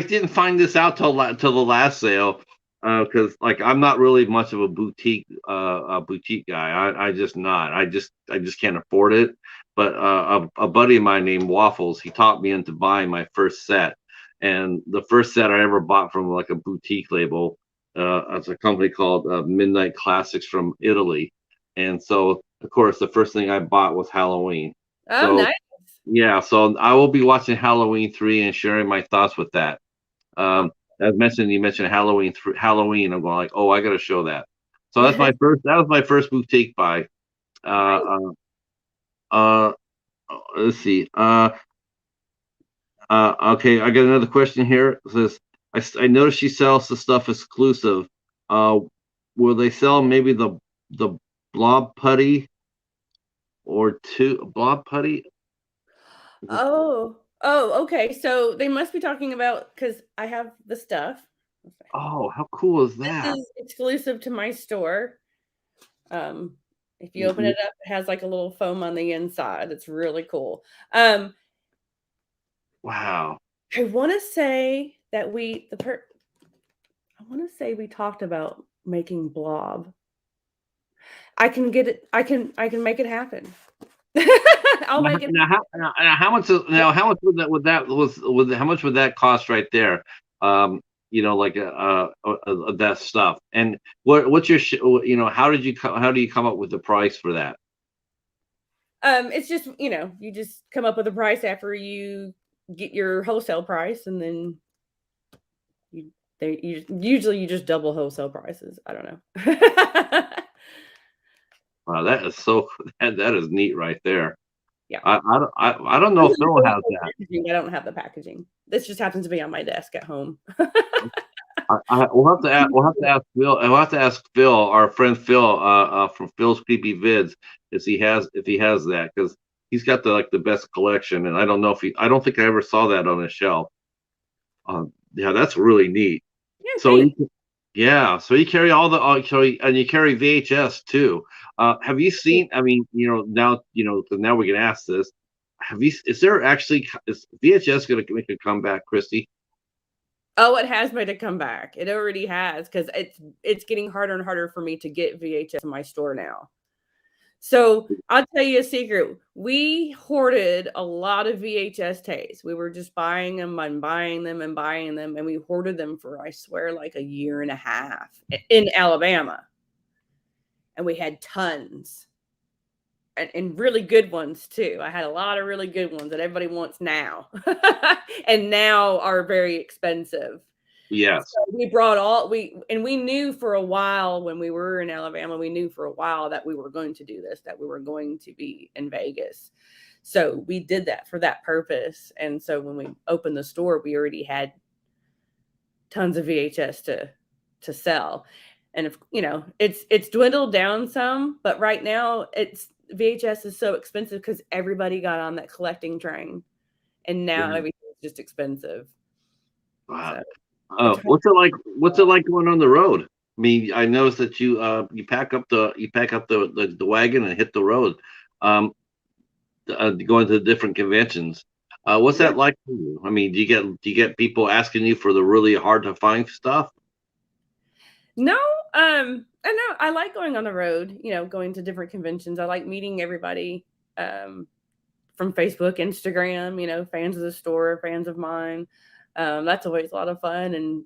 didn't find this out till the last sale, because like I'm not really much of a boutique guy. I just not. I just can't afford it. But a buddy of mine named Waffles, he taught me into buying my first set, and the first set I ever bought from like a boutique label, it's a company called Midnight Classics from Italy, and so of course the first thing I bought was Halloween. Oh, So nice. yeah, so I will be watching Halloween 3 and sharing my thoughts with that. Oh, As mentioned, you mentioned Halloween. I'm going like, oh, I got to show that. So that was my first boutique buy. nice. Uh, uh, let's see. Okay, I got another question here. It says, I noticed she sells the stuff exclusive. Uh, will they sell maybe the blob putty or two blob putty? Oh, okay. So they must be talking about because I have the stuff. Oh, how cool is This that? is exclusive to my store. Um, if you open it up, it has like a little foam on the inside. It's really cool. Um, Wow. I want to say that I want to say we talked about making blob. I can get it. I can make it happen. I'll Now, make it. how much how much how much would that cost right there? Um, like that stuff. And what's your how do you come up with the price for that? It's just, you just come up with a price after you get your wholesale price and then Usually you just double wholesale prices. I don't know. Wow, that is so that is neat right there. Yeah. I don't I know if usually Phil go has for that. packaging. I don't have the packaging. This just happens to be on my desk at home. We'll have to ask Phil. We'll have to ask Phil, our friend Phil, from Phil's Creepy Vids, if he has that, because he's got the best collection, and I don't know if he. I don't think I ever saw that on his shelf. Yeah, that's really neat. Yeah, So thanks. yeah, so you carry all the and you carry VHS too. Have you seen? I mean, now 'cause now we can ask this. Have you? Is there actually is VHS going to make a comeback, Christy? Oh, it has made a comeback. It already has because it's getting harder and harder for me to get VHS in my store now. So I'll tell you a secret. We hoarded a lot of VHS tapes. We were just buying them and buying them and buying them, and we hoarded them for, I swear, like a year and a half in Alabama. And we had tons and really good ones too. I had a lot of really good ones that everybody wants now, and now are very expensive. Yes. So we brought all we knew for a while when we were in Alabama, we knew for a while that we were going to do this, that we were going to be in Vegas. So we did that for that purpose. And so when we opened the store, we already had tons of VHS to sell. And if it's dwindled down some, but right now it's VHS is so expensive because everybody got on that collecting train, and now Yeah. everything's just expensive. Wow. So it's hard. What's it like going on the road? I mean, I noticed that you pack up the wagon and hit the road, um, going to different conventions. What's Yeah. that like for you? I mean, do you get people asking you for the really hard to find stuff? No, I know I like going on the road, going to different conventions. I like meeting everybody um, from Facebook, Instagram, fans of the store, fans of mine. That's always a lot of fun and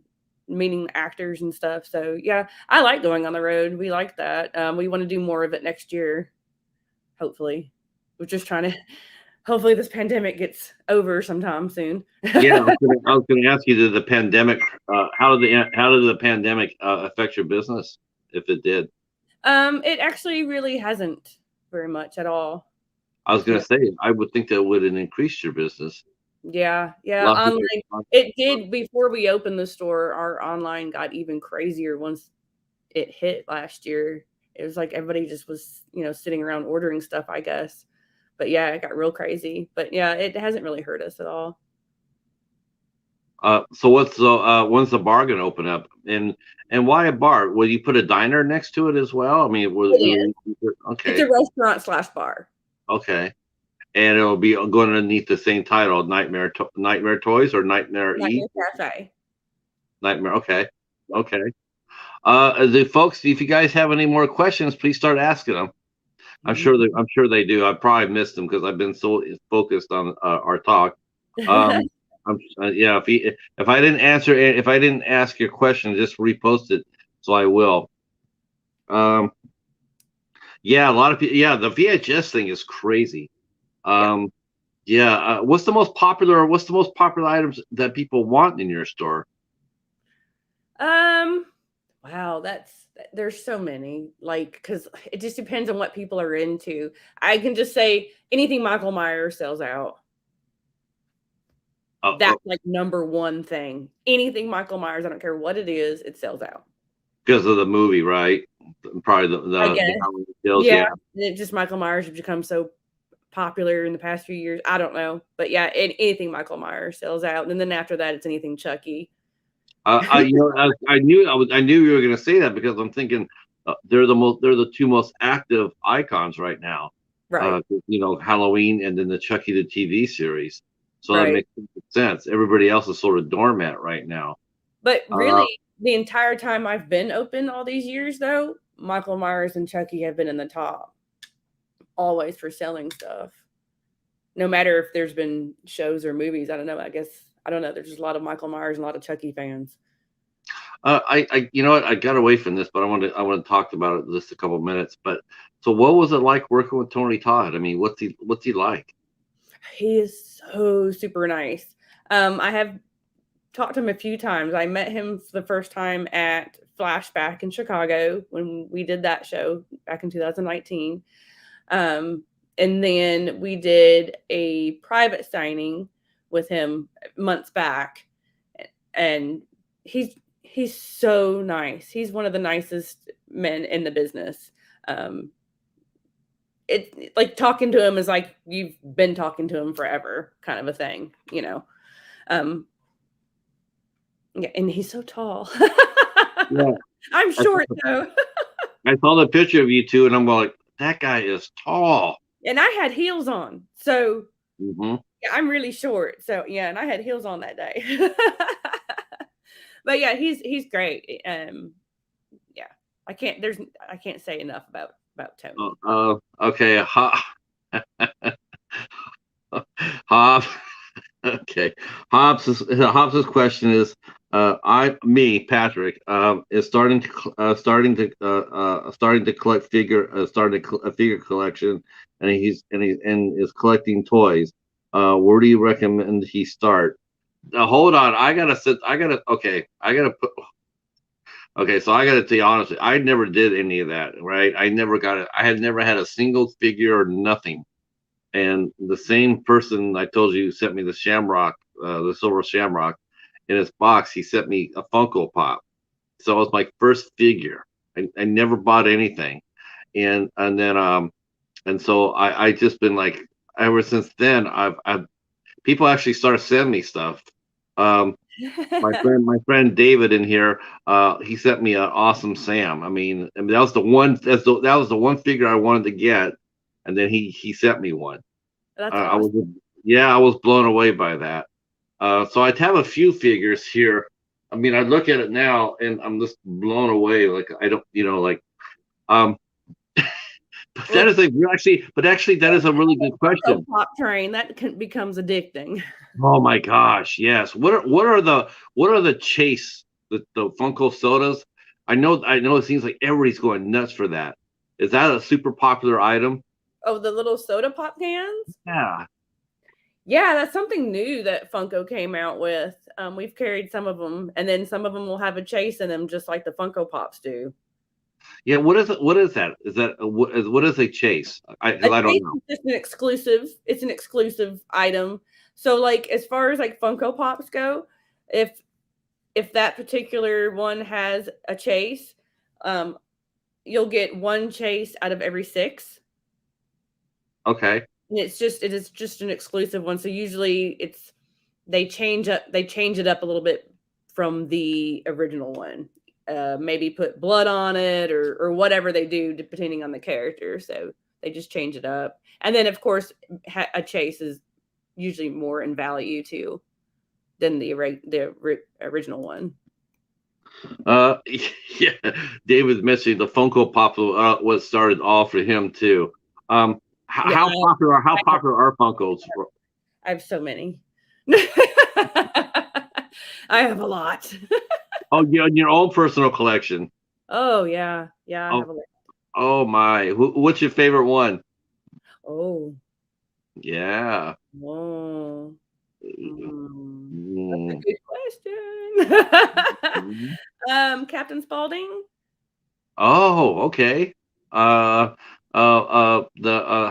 meeting actors and stuff. So, yeah, I like going on the road. We like that. We want to do more of it next year, hopefully. We're just trying to, hopefully, this pandemic gets over sometime soon. Yeah, I was gonna ask you, did the pandemic, how did the pandemic affect your business, if it did? It actually really hasn't very much at all. I was You gonna say, I would think that would have increased your business. Yeah, A yeah, lot of people. online it did before we opened the store, our online got even crazier once it hit last year. It was like everybody just was, sitting around ordering stuff, I guess. But yeah, it got real crazy. But yeah, it hasn't really hurt us at all. So when's the bar gonna open up? And why a bar? Will you put a diner next to it as well? I mean, It is. It's okay, a restaurant slash bar. okay, and it'll be going underneath the same title, Nightmare Toys or Nightmare Eve, Nightmare Cafe. Nightmare. Okay, Yep. okay. The folks, if you guys have any more questions, please start asking them. I'm sure they do. I probably missed them because I've been so focused on our talk. Um, yeah. If I didn't ask your question, just repost it, so I will. Um, yeah, a lot of people. Yeah, the VHS thing is crazy. Yeah. Um, yeah. What's the most popular items that people want in your store? Um, wow, there's so many, like, because it just depends on what people are into. I can just say anything Michael Myers sells out. Uh, uh, That's like number one thing. Anything Michael Myers, I don't care what it is, it sells out. because of the movie, right? Probably I the guess. Halloween kills. Yeah. Yeah. It just Michael Myers has become so popular in the past few years. I don't know. But yeah, anything Michael Myers sells out. And then after that, it's anything Chucky. I knew you were going to say that because I'm thinking they're the two most active icons right now. Right. Halloween and then the Chucky the TV series. So that Right. makes sense. Everybody else is sort of doormat right now. But Uh, really, the entire time I've been open all these years, though, Michael Myers and Chucky have been in the top always for selling stuff. No matter if there's been shows or movies. I don't know. I guess, I don't know. There's just a lot of Michael Myers and a lot of Chucky fans. you know what? I got away from this, but I want to talk about it just a couple of minutes. But so, what was it like working with Tony Todd? I mean, what's he like? He is so super nice. I have talked to him a few times. I met him for the first time at Flashback in Chicago when we did that show back in 2019. And then we did a private signing with him months back, and he's so nice. He's one of the nicest men in the business. It like talking to him is like you've been talking to him forever, kind of a thing, you know. Yeah, and he's so tall. Yeah, I'm I, short though. I saw the picture of you two, and I'm like, that guy is tall. And I had heels on. So Mm-hmm. yeah, I'm really short. So yeah, and I had heels on that day. But yeah, he's great. Yeah. I can't say enough about Tony. Okay. Hobbs. Okay. Hobbs's question is, Patrick, is starting to collect starting a figure collection, and is collecting toys. Where do you recommend he start? Hold on, okay, so I gotta tell you honestly, I never did any of that, right? I had never had a single figure or nothing. And the same person I told you sent me the Shamrock, the silver Shamrock, in his box. He sent me a Funko Pop, so it was my first figure. I never bought anything, and so I just been like, ever since then I've people actually started sending me stuff. My friend David in here, he sent me an Awesome Sam. I mean that was that was the one figure I wanted to get, and then he sent me one. That's I was, awesome. yeah, I was blown away by that. So I'd have a few figures here. I mean, I look at it now and I'm just blown away. Like I don't, um, but that Well, is but actually, that is a really good question. Pop train becomes addicting. Oh my gosh, yes. What are the chase the Funko sodas? I know. It seems like everybody's going nuts for that. Is that a super popular item? Oh, the little soda pop cans? Yeah. Yeah, that's something new that Funko came out with. We've carried some of them, and then some of them will have a chase in them, just like the Funko Pops do. Yeah. What is it? What is that? Is that what is a chase? A I don't chase know. is just an exclusive. It's an exclusive item. So, like as far as like Funko Pops go, if that particular one has a chase, um, you'll get one chase out of every 6. Okay. And it is just an exclusive one. So usually they change it up a little bit from the original one. Maybe put blood on it or whatever they do depending on the character. So they just change it up. And then of course a chase is usually more in value too than the original one. Yeah, David mentioned the Funko Pop was started all for him too. Yeah, How popular are Funkos? I have so many. I have a lot. Oh, yeah, in your own personal collection. Oh yeah, I Oh, have a lot. oh my! What's your favorite one? Oh, Yeah. whoa. That's a Mm. good question. Mhm. Captain Spaulding? Oh, okay. The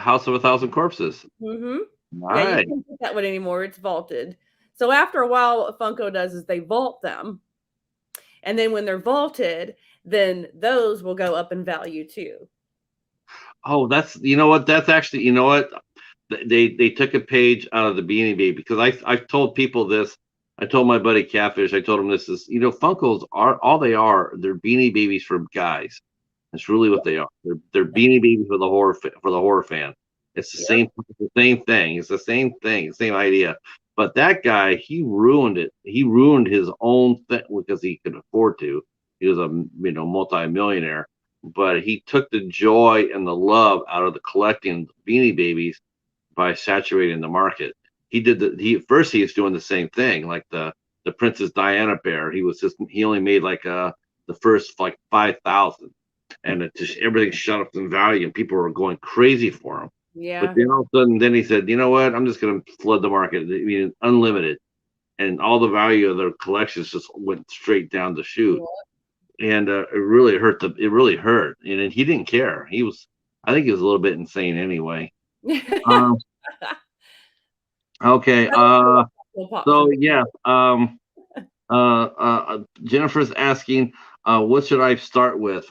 House of a Thousand Corpses. Mhm. Yeah, you Nice. can't get that one anymore, it's vaulted. So after a while, what Funko does is they vault them, and then when they're vaulted, then those will go up in value too. Oh, that's what? That's actually they took a page out of the Beanie Baby because I've told people this. I told my buddy Catfish. I told him this is Funkos are all they are. They're Beanie Babies for guys. That's really what they are. They're Beanie Babies for the horror fan. It's Yep. the same thing. It's the same thing, same idea. But that guy, he ruined it. He ruined his own thing because he could afford to. He was a multi-millionaire, but he took the joy and the love out of the collecting Beanie Babies by saturating the market. He was doing the same thing, like the Princess Diana bear. He only made like the first like 5,000, and it just everything shot up in value, and people were going crazy for him. But Yeah. then all of a sudden, then he said, "You know what? I'm just going to flood the market. I mean, unlimited." and all the value of their collections just went straight down the chute. Yeah. And it really hurt. It really hurt, and then he didn't care. I think he was a little bit insane anyway. Um, okay. We'll pop some So big yeah. Jennifer's asking, what should I start with?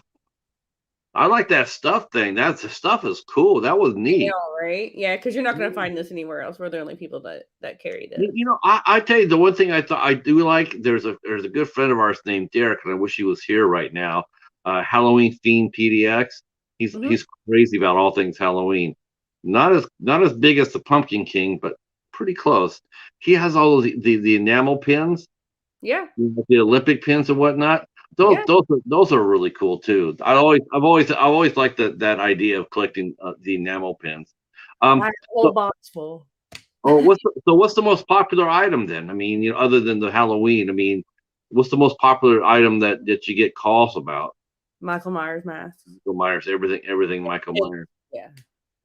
I like that stuff thing. That's the stuff is cool. That was I neat. know, right? Yeah, because you're not gonna find this anywhere else. We're the only people that carry this. I tell you the one thing I thought I do like. There's a good friend of ours named Derek, and I wish he was here right now. Halloween themed PDX. Mhm. He's crazy about all things Halloween. Not as big as the Pumpkin King, but pretty close. He has all of the enamel pins, Yeah, the Olympic pins and whatnot. yeah. Those are really cool too. I've always liked that idea of collecting the enamel pins. I Um, have a whole so box full. what's the most popular item then? I mean, other than the Halloween, I mean, what's the most popular item that you get calls about? Michael Myers masks. Michael Myers, everything Michael It Myers. yeah.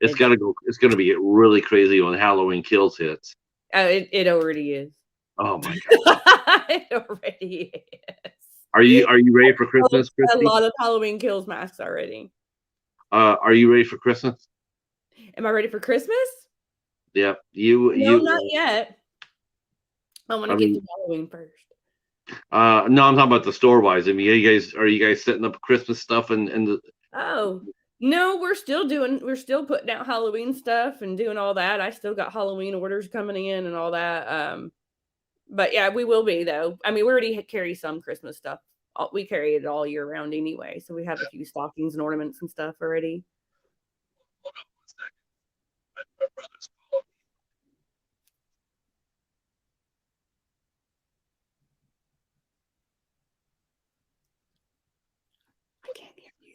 It's It's gotta go. It's gonna be really crazy when Halloween Kills hits. oh, it already is. Oh my God. It already is. Are you ready for Christmas, A Christy? lot of Halloween Kills masks already. Are you ready for Christmas? Am I ready for Christmas? Yeah. You No, you. not yet. I wanna I get through mean, Halloween first. no, I'm talking about the store wise. I mean, are you guys setting up Christmas stuff and the Oh, no, we're still putting out Halloween stuff and doing all that. I still got Halloween orders coming in and all that, but yeah, we will be though. I mean, we already carry some Christmas stuff. We carry it all year round anyway, so we have a few stockings and ornaments and stuff already. I can't hear you.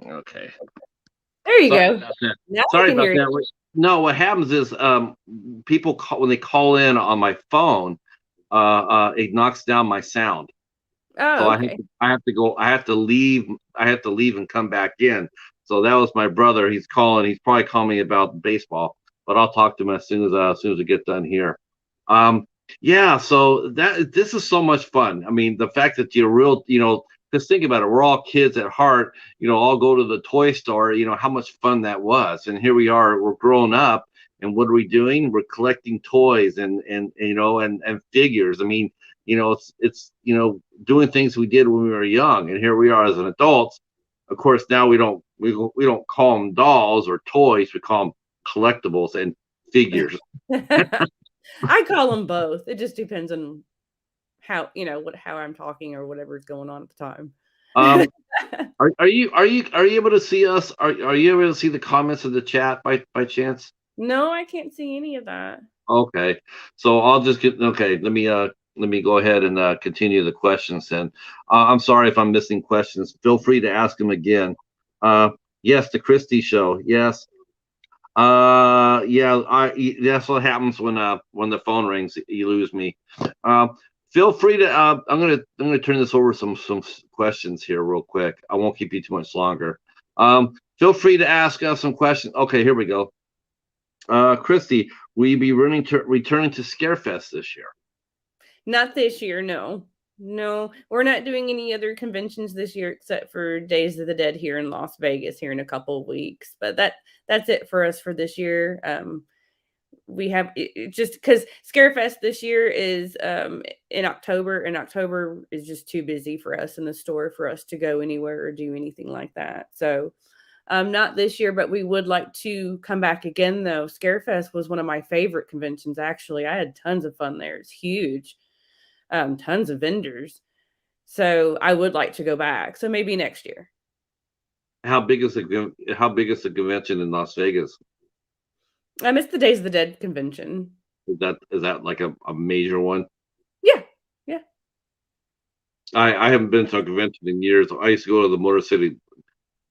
okay. There you Sorry go. about that. Now I Sorry can about hear you. that. No, what happens is people call when they call in on my phone, it knocks down my sound. So Oh, I have okay. to I have to go I have to leave and come back in. So that was my brother. He's calling. He's probably calling me about baseball, but I'll talk to him as soon as we get done here. Um, yeah. So this is so much fun. I mean, the fact that you're real, just think about it. We're all kids at heart. All go to the toy store. How much fun that was. And here we are. We're grown up, and what are we doing? We're collecting toys and figures. I mean, doing things we did when we were young, and here we are as an adults. Of course, now we don't call them dolls or toys. We call them collectibles and figures. I call them both. It just depends on how I'm talking or whatever's going on at the time. Um, are you able to see us? Are you able to see the comments in the chat by chance? No, I can't see any of that. Okay, so I'll just get okay. Let me go ahead and continue the questions. Then I'm sorry if I'm missing questions. Feel free to ask them again. Uh, yes, the Christie show. Yes. Yeah. That's what happens when the phone rings. You lose me. Uh, Feel free to. I'm gonna turn this over some questions here real quick. I won't keep you too much longer. Feel free to ask us some questions. Okay, here we go. Christy, will you be returning to Scarefest this year? Not this year, no. No, we're not doing any other conventions this year except for Days of the Dead here in Las Vegas here in a couple of weeks. But that's it for us for this year. We have just because Scarefest this year is in October, and October is just too busy for us in the store for us to go anywhere or do anything like that. So not this year, but we would like to come back again though. Scarefest was one of my favorite conventions actually. I had tons of fun there. It's huge. Tons of vendors. So I would like to go back. So maybe next year. How big is the convention in Las Vegas? I miss the Days of the Dead convention. Is that like a major one? Yeah. I haven't been to a convention in years. I used to go to the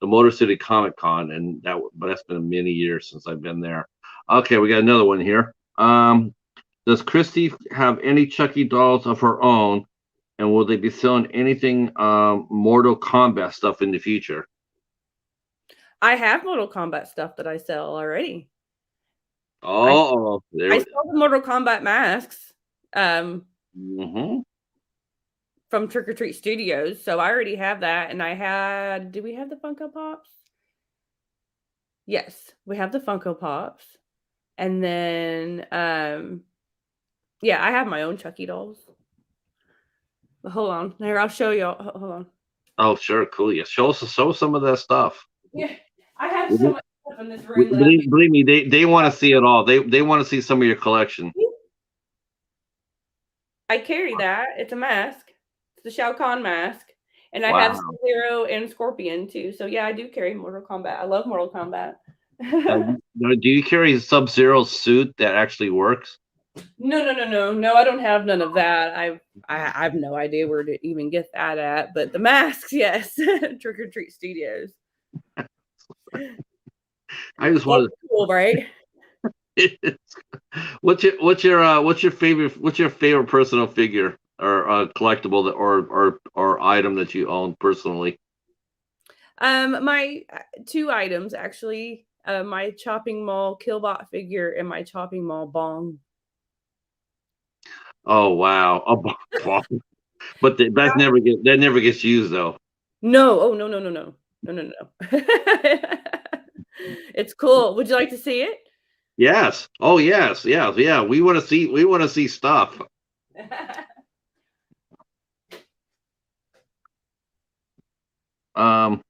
Motor City Comic Con, and but that's been many years since I've been there. Okay, we got another one here. Does Kristy have any Chucky dolls of her own, and will they be selling anything Mortal Kombat stuff in the future? I have Mortal Kombat stuff that I sell already. Oh, I there. sell the Mortal Kombat masks Mm-hmm. from Trick or Treat Studios, so I already have that. And I had, do we have the Funko Pops? Yes, we have the Funko Pops. And then, yeah, I have my own Chucky dolls. But hold on, here I'll show y'all. Hold on. Oh, sure, cool. Yeah, show some of that stuff. Yeah, I have so much stuff in this room that Believe me, they want to see it all. They want to see some of your collection. I carry that. It's a mask. It's the Shao Kahn mask. And I have Wow. Sub-Zero and Scorpion too. So yeah, I do carry Mortal Kombat. I love Mortal Kombat. Do you carry a Sub-Zero suit that actually works? No, I don't have none of that. I have no idea where to even get that at. But the masks, yes. Trick or Treat Studios. I just That's wanted. cool, right? What's your favorite personal figure or collectible that or item that you own personally? My two items actually. My Chopping Mall Killbot figure and my Chopping Mall bong. Oh wow, but that never gets used though. No, oh no. It's cool. Would you like to see it? Yes. Oh yes. Yeah. We want to see stuff. Um,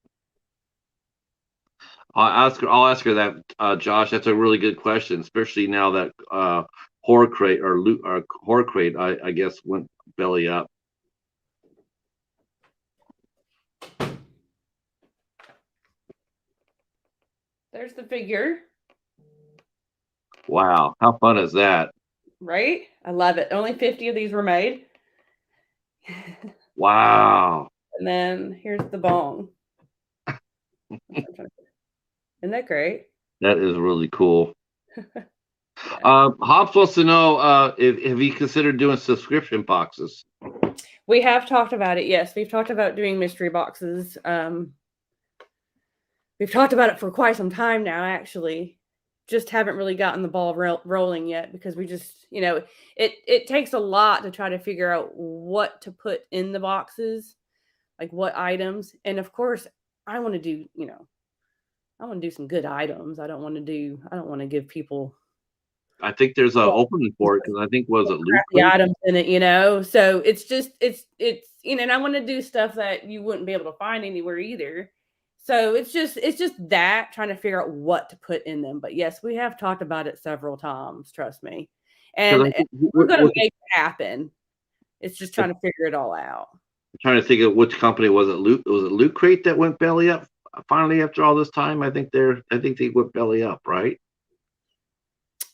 I'll ask her that, Josh. That's a really good question, especially now that Horror Crate or Horror Crate, I guess, went belly up. There's the figure. Wow, how fun is that? Right? I love it. Only 50 of these were made. Wow, And then here's the bong. Isn't that great? that is really cool. Hobbs wants to know if have you considered doing subscription boxes? We have talked about it. Yes, we've talked about doing mystery boxes. We've talked about it for quite some time now, actually. Just haven't really gotten the ball rolling yet because we just, it takes a lot to try to figure out what to put in the boxes, like what items. And of course, I want to do, I want to do some good items. I don't want to give people I think there's an opening for it because I think was it Loot the Crate? items in it, So it's just and I want to do stuff that you wouldn't be able to find anywhere either. So it's just that trying to figure out what to put in them. But yes, we have talked about it several times, trust me. And we're gonna make it happen. It's just trying to figure it all out. I'm trying to think of which company was it. Loot Crate that went belly up finally after all this time? I think they went belly up, right?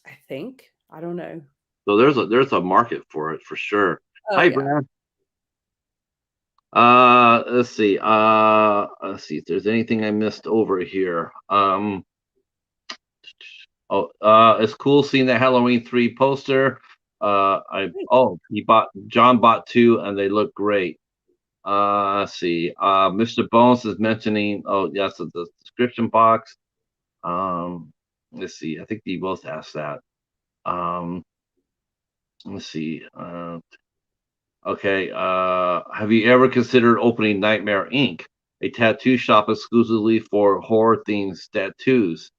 I think. I don't know. So there's a market for it for sure. Oh, Hi, yeah. Brad. Let's see. Let's see if there's anything I missed over here. It's cool seeing the Halloween 3 poster. John bought 2 and they look great. Let's see. Mr. Bones is mentioning. Oh, yes, the description box. Let's see. I think they both asked that. Let's see. Okay. Have you ever considered opening Nightmare Inc., a tattoo shop exclusively for horror themes tattoos?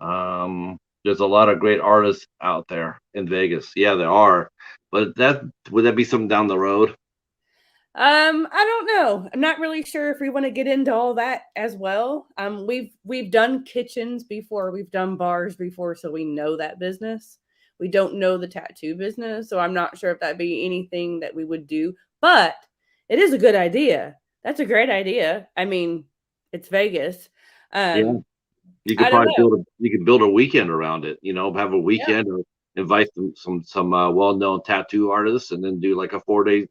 There's a lot of great artists out there in Vegas. Yeah, there are. But would that be something down the road? I don't know. I'm not really sure if we want to get into all that as well. We've done kitchens before, we've done bars before, so we know that business. We don't know the tattoo business, so I'm not sure if that'd be anything that we would do. But it is a good idea. That's a great idea. I mean, it's Vegas. Yeah. You could I don't probably know. build a weekend around it. Have a Yeah. weekend or invite some well-known tattoo artists, and then do like a 4-day.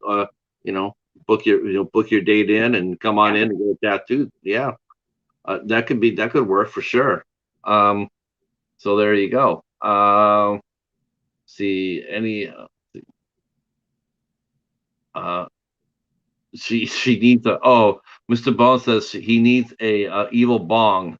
book your date in and come on Yeah. in and get a tattoo. Yeah, that could work for sure. Um, so there you go. See any uh she needs a Mr. Bone says he needs a evil bong.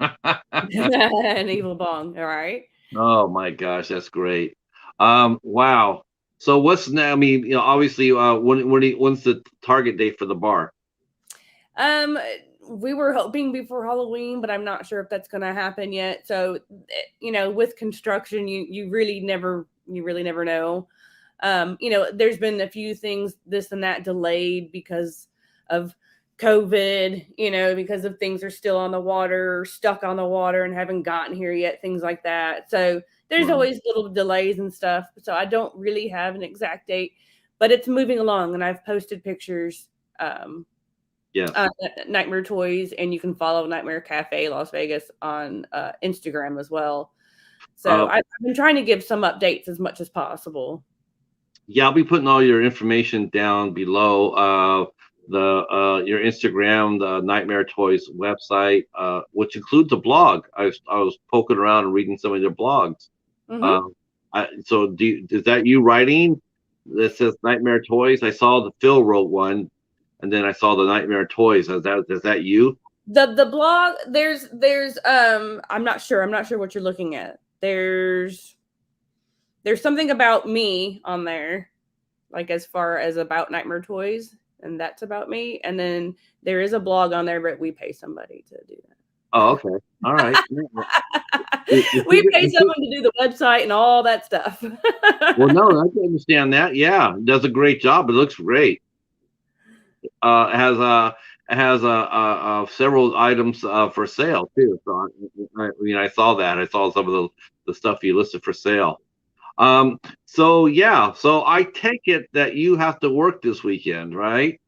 An evil bong. All right. Oh my gosh, that's great. Wow. So what's now? I mean, obviously, when's the target date for the bar? Um, we were hoping before Halloween, but I'm not sure if that's going to happen yet. So, with construction, you really never know. There's been a few things, this and that, delayed because of COVID. Because of things are still on the water, stuck on the water, and haven't gotten here yet. Things like that. So there's Right. always little delays and stuff. So I don't really have an exact date, but it's moving along, and I've posted pictures. Yes. Uh, Nightmare Toys, and you can follow Nightmare Cafe Las Vegas on Instagram as well. So Uh, I've been trying to give some updates as much as possible. yeah, I'll be putting all your information down below. The your Instagram, the Nightmare Toys website, which includes a blog. I was poking around and reading some of their blogs. Hmm. Um, so is that you writing? That says Nightmare Toys. I saw the Phil wrote one, and then I saw the Nightmare Toys. Is that you? The blog, there's I'm not sure what you're looking at. There's something about me on there, like as far as about Nightmare Toys, and that's about me. And then there is a blog on there, but we pay somebody to do that. Oh, okay. All right. We pay someone to do the website and all that stuff. Well, no, I can understand that. Yeah, does a great job. It looks great. Has several items for sale too. So I saw that. I saw some of the stuff you listed for sale. So yeah, so I take it that you have to work this weekend, right?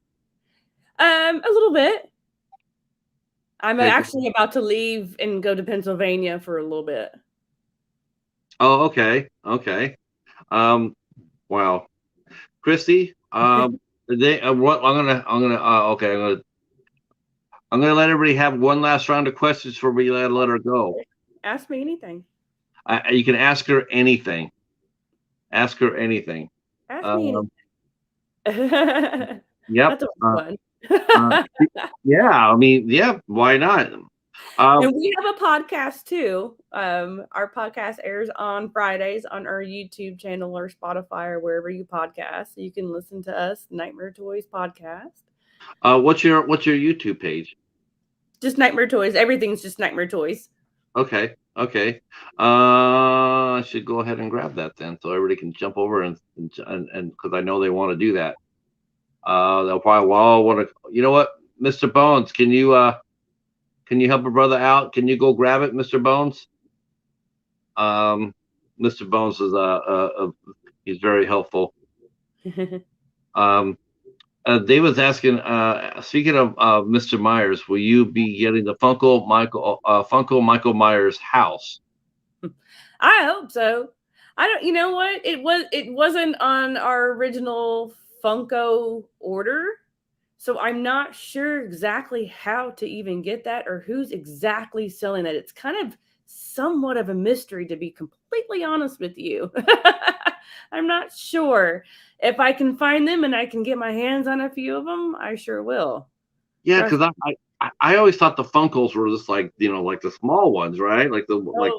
A little bit. I'm Okay. actually about to leave and go to Pennsylvania for a little bit. Oh, okay, okay. Um, wow, Kristy. What okay. I'm gonna let everybody have one last round of questions before we let her go. Ask me anything. You can ask her anything. Ask her anything. Ask me Um, anything. yep. That's a fun. Uh, yeah. I mean, yeah. Why not? And we have a podcast too. Our podcast airs on Fridays on our YouTube channel or Spotify or wherever you podcast. So you can listen to us, Nightmare Toys Podcast. What's your YouTube page? Just Nightmare Toys. Everything's just Nightmare Toys. Okay. Okay. I should go ahead and grab that then, so everybody can jump over and because I know they want to do that. They'll probably want to. You know what, Mr. Bones, can you help a brother out? Can you go grab it, Mr. Bones? Mr. Bones is he's very helpful. Dave was asking, speaking of Mr. Myers, will you be getting the Funko Michael Myers house? I hope so. I don't. You know what? It wasn't on our original Funko order, so I'm not sure exactly how to even get that or who's exactly selling it. It's kind of somewhat of a mystery, to be completely honest with you. I'm not sure. If I can find them and I can get my hands on a few of them, I sure will. Yeah, Trust because I always thought the Funkos were just like like the small ones, right? Like Oh,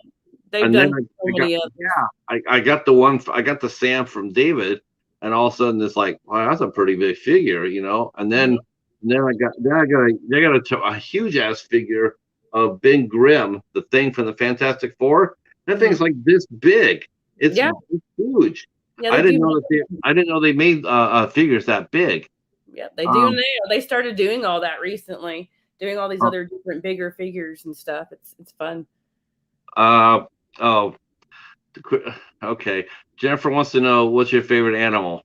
they've and then done so many of them. I got the one I got the Sam from David, and all of a sudden it's like, wow, that's a pretty big figure, and Mhm. then I got a huge ass figure of Ben Grimm, the thing from the Fantastic Four. That Mhm. thing's like this big. Yeah, It's huge. yeah, they do make them. I didn't know they made figures that big. Yeah, they do Um, now. They started doing all that recently, doing all these uh, other different bigger figures and stuff. It's fun. uh, oh, okay. Jennifer wants to know, what's your favorite animal?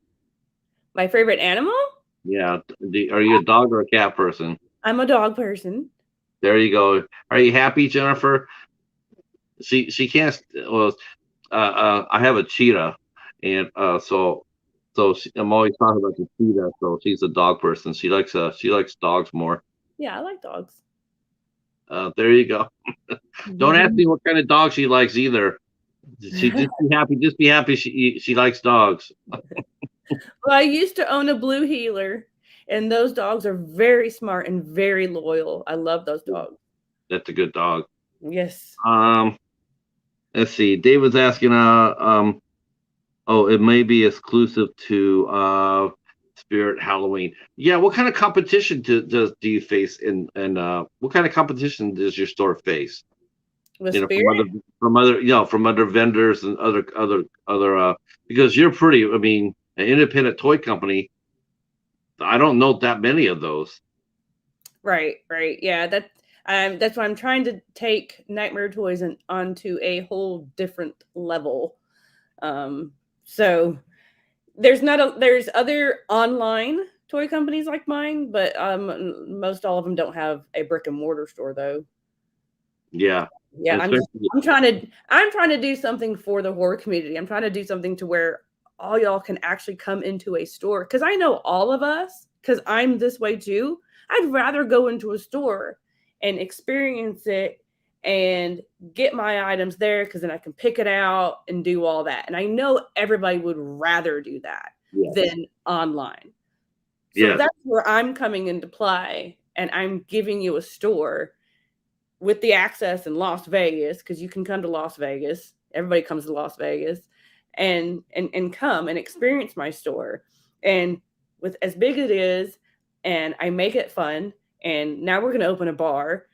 My favorite animal? Yeah, are you a dog or a cat person? I'm a dog person. There you go. Are you happy, Jennifer? She can't. Well, I have a cheetah, and so So I'm always talking about Cheetah. So she's a dog person. She likes dogs more. Yeah, I like dogs. There you go. Don't ask me what kind of dog she likes either. She just be happy. Just be happy. She likes dogs. Well, I used to own a blue heeler, and those dogs are very smart and very loyal. I love those dogs. That's a good dog. Yes. Um, let's see. David's asking. Oh, it may be exclusive to Spirit Halloween. Yeah. What kind of competition do you face in what kind of competition does your store face? With You know, Spirit? from other vendors and other because you're pretty. I mean, an independent toy company. I don't know that many of those. Right, right. Yeah, that's why I'm trying to take Nightmare Toys and onto a whole different level. Um, so there's other online toy companies like mine, but most all of them don't have a brick and mortar store though. Yeah, Yeah, and especially I'm trying to do something for the horror community. I'm trying to do something to where all y'all can actually come into a store because I know all of us because I'm this way too. I'd rather go into a store and experience it and get my items there because then I can pick it out and do all that. And I know everybody would rather do that yes, than online. So yes. that's where I'm coming into play and I'm giving you a store with the access in Las Vegas, because you can come to Las Vegas. Everybody comes to Las Vegas and come and experience my store. And with as big as it is, and I make it fun, and now we're gonna open a bar.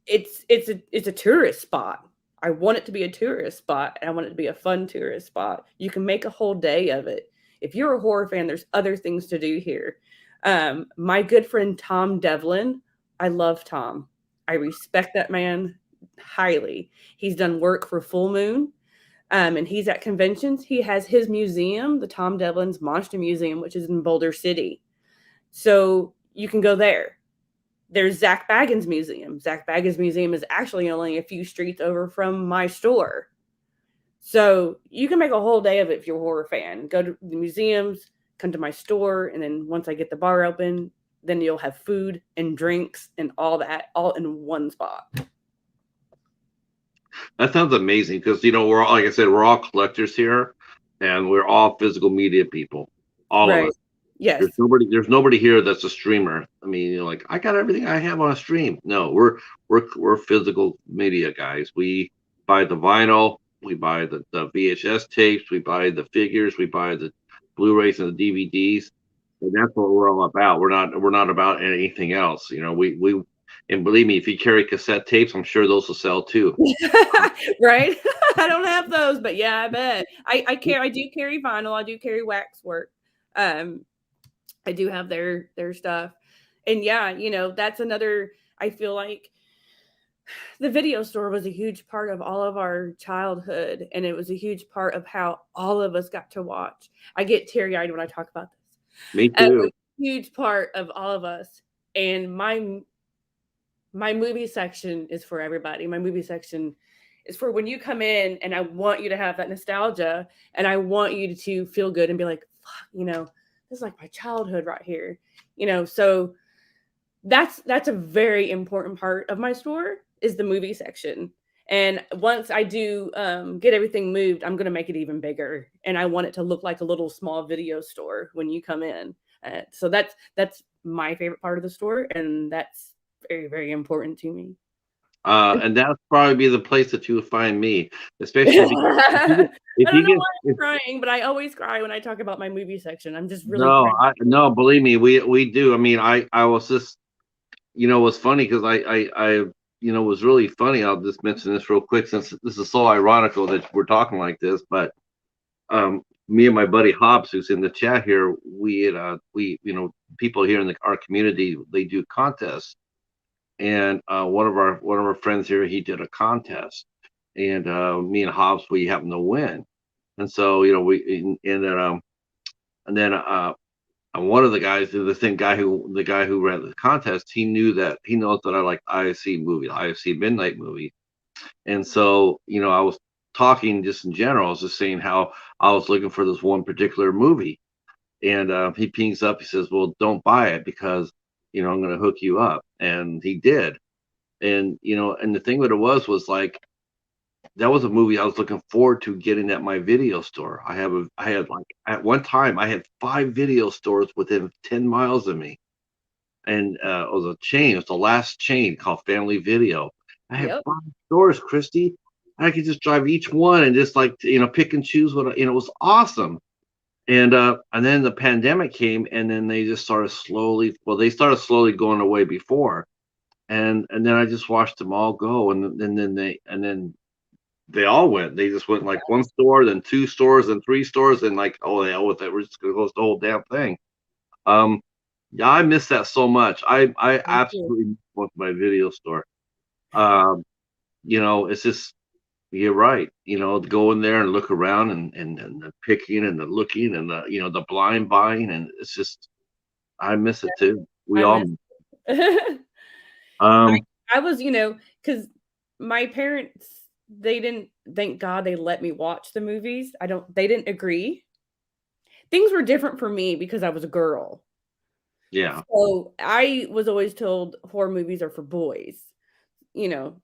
It's a tourist spot. I want it to be a tourist spot. And I want it to be a fun tourist spot. You can make a whole day of it. If you're a horror fan, there's other things to do here. My good friend Tom Devlin, I love Tom. I respect that man highly. He's done work for Full Moon, and he's at conventions. He has his museum, the Tom Devlin's Monster Museum, which is in Boulder City. So you can go there. There's Zach Baggins Museum. Zach Baggins Museum is actually only a few streets over from my store. So you can make a whole day of it if you're a horror fan. Go to the museums, come to my store, and then once I get the bar open, then you'll have food and drinks and all that all in one spot. That sounds amazing because we're all, like I said, we're all collectors here, and we're all physical media people, all of Right. us. Yes. There's nobody here that's a streamer. I mean, like I got everything I have on a stream. No, we're physical media guys. We buy the vinyl, we buy the VHS tapes, we buy the figures, we buy the Blu-rays and the DVDs, and that's what we're all about. We're not about anything else. We and believe me, if you carry cassette tapes, I'm sure those will sell too. Right. I don't have those, but yeah, I bet. I do carry vinyl, I do carry waxwork. Um I do have their stuff. And yeah, that's another. I feel like the video store was a huge part of all of our childhood, and it was a huge part of how all of us got to watch. I get teary-eyed when I talk about this. Me It was too. a huge part of all of us. And my movie section is for everybody. My movie section is for when you come in, and I want you to have that nostalgia, and I want you to feel good and be like, fuck, this is like my childhood right here. So that's a very important part of my store is the movie section. And once I do get everything moved, I'm going to make it even bigger, and I want it to look like a little small video store when you come in. So that's my favorite part of the store, and that's very, very important to me. And that's probably be the place that you would find me, especially because I if don't you know get why I'm crying, but I always cry when I talk about my movie section. I'm just really no, crazy. no, believe me, we do. I mean, I was just it was funny because was really funny. I'll just mention this real quick since this is so ironical that we're talking like this. But me and my buddy Hobbs, who's in the chat here, people here in our community, they do contests, and one of our friends here, he did a contest, and me and Hobbs, we happened to win, and so and then one of the guys, the guy who ran the contest, he knows that I like IFC movie, IFC midnight movie, and so I was talking just in general. I was just saying how I was looking for this one particular movie, and he pings up. He says, "Well, don't buy it because I'm going to hook you up," and he did. And and the thing that it was like that was a movie I was looking forward to getting at my video store. I had like at one time I had 5 video stores within 10 miles of me, and it was a chain. It was the last chain called Family Video. I had Yep. 5 stores, Christy. I could just drive each one and just like pick and choose what it was awesome. And then the pandemic came, and then they just started slowly. Well, they started slowly going away before, and then I just watched them all go, and then they all went. They just went like one store, then 2 stores, then 3 stores, and like, oh, the hell with it. We're just gonna close the whole damn thing. Um, yeah, I miss that so much. I Me too. absolutely want my video store. Um, it's just you're right. Go in there and look around and the picking and the looking and the blind buying, and it's just I miss it too. We I all miss miss. it. Um, I was, because my parents, they didn't, thank God they let me watch the movies. They didn't agree. Things were different for me because I was a girl. yeah. So I was always told horror movies are for boys.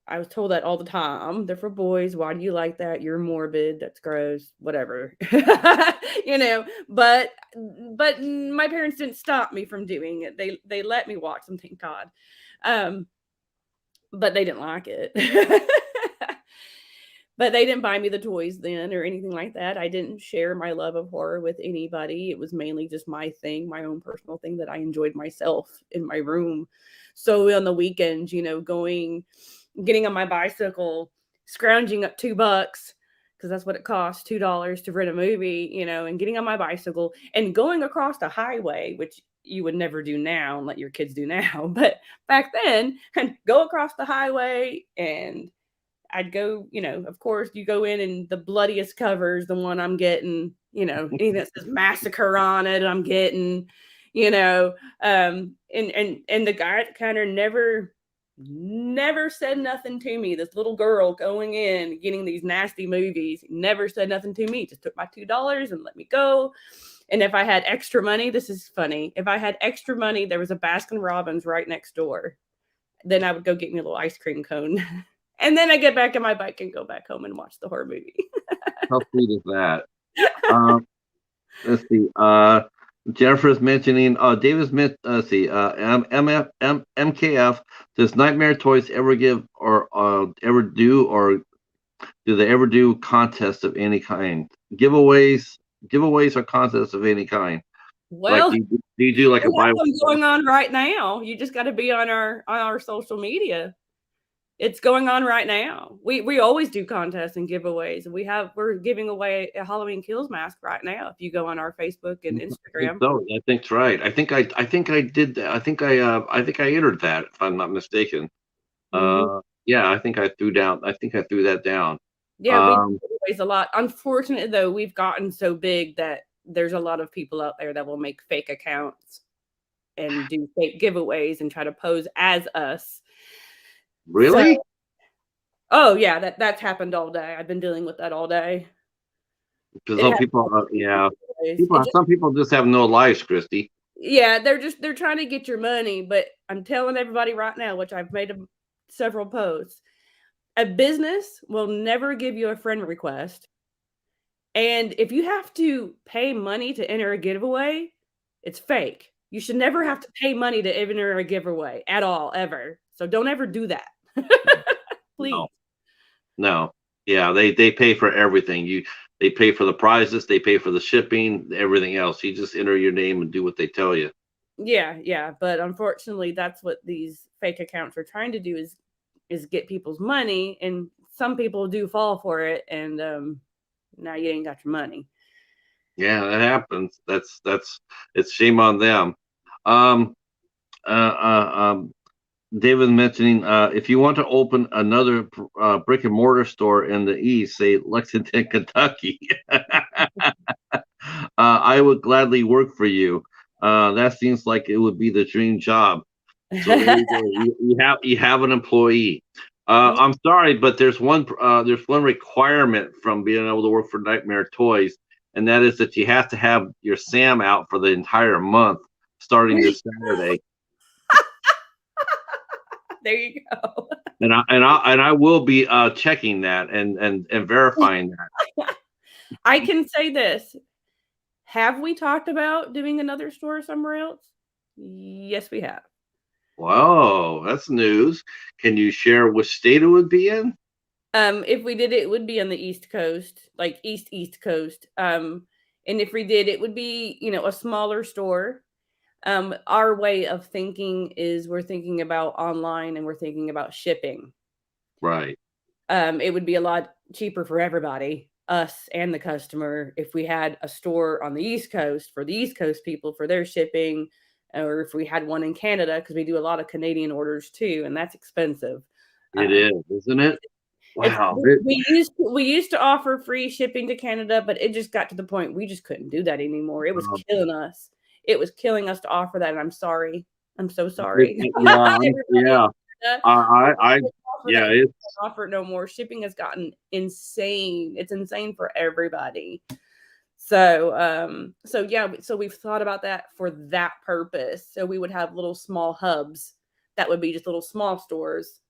I was told that all the time. They're for boys. Why do you like that? You're morbid. That's gross. Whatever. But my parents didn't stop me from doing it. They let me watch them, thank God. Um, but they didn't like it. But they didn't buy me the toys then or anything like that. I didn't share my love of horror with anybody. It was mainly just my thing, my own personal thing that I enjoyed myself in my room. So on the weekends, getting on my bicycle, scrounging up $2 because that's what it costs, $2 to rent a movie, and getting on my bicycle and going across the highway, which you would never do now and let your kids do now. But back then, and go across the highway and I'd go, of course, you go in and the bloodiest cover is the one I'm getting, anything that says massacre on it, I'm getting, and the guy kind of never said nothing to me. This little girl going in, getting these nasty movies, never said nothing to me. Just took my $2 and let me go. And if I had extra money, this is funny. If I had extra money, there was a Baskin Robbins right next door. Then I would go get me a little ice cream cone. And then I get back on my bike and go back home and watch the horror movie. How sweet is that? Um, let's see. Jennifer's mentioning. David's meant. Let's see. MKF. Does Nightmare Toys ever give or ever do or do they ever do contests of any kind? Giveaways or contests of any kind. Like, Well, do you do like a we buy? have them going on right now. You just got to be on our social media. It's going on right now. We always do contests and giveaways. We're giving away a Halloween Kills mask right now. If you go on our Facebook and I think Instagram. so. I think right. I think I did that. I think I entered that if I'm not mistaken. Mhm. Yeah, I think I threw down. I think I threw that down. Yeah, we Um, do giveaways a lot. Unfortunately, though, we've gotten so big that there's a lot of people out there that will make fake accounts and do fake giveaways and try to pose as us. So, really? oh yeah, that's happened all day. I've been dealing with that all day. Because It some happens people, yeah, always. It just some people just have no lives, Christy. Yeah, they're trying to get your money, but I'm telling everybody right now, which I've made several posts, a business will never give you a friend request. And if you have to pay money to enter a giveaway, it's fake. You should never have to pay money to enter a giveaway at all, ever. So don't ever do that. No, Please. no. Yeah, they pay for everything. They pay for the prizes, they pay for the shipping, everything else. You just enter your name and do what they tell you. Yeah, yeah. But unfortunately, that's what these fake accounts are trying to do is get people's money. And some people do fall for it. And now you ain't got your money. Yeah, that happens. That's it's shame on them. Um, uh, uh, um, David mentioning if you want to open another brick and mortar store in the east, say Lexington, Kentucky, I would gladly work for you. That seems like it would be the dream job. So there you go. You have an employee. I'm sorry, but there's one requirement from being able to work for Nightmare Toys, and that is that you have to have your Sam out for the entire month, starting this Saturday. There you go. And I will be checking that and verifying that. I can say this. Have we talked about doing another store somewhere else? Yes, we have. Whoa, that's news. Can you share which state it would be in? If we did it, it would be on the East Coast, like East Coast. And if we did, it would be, a smaller store. Our way of thinking is we're thinking about online and we're thinking about shipping. Right. It would be a lot cheaper for everybody, us and the customer, if we had a store on the East Coast for the East Coast people for their shipping, or if we had one in Canada, because we do a lot of Canadian orders too, and that's expensive. It is, isn't it? It's Wow. we used to offer free shipping to Canada, but it just got to the point we just couldn't do that anymore. It was killing us. It was killing us to offer that, and I'm sorry. I'm so sorry. Yeah, Everybody yeah. I yeah, it's offer it no more. Shipping has gotten insane. It's insane for everybody. So yeah, so we've thought about that for that purpose. So we would have little small hubs that would be just little small stores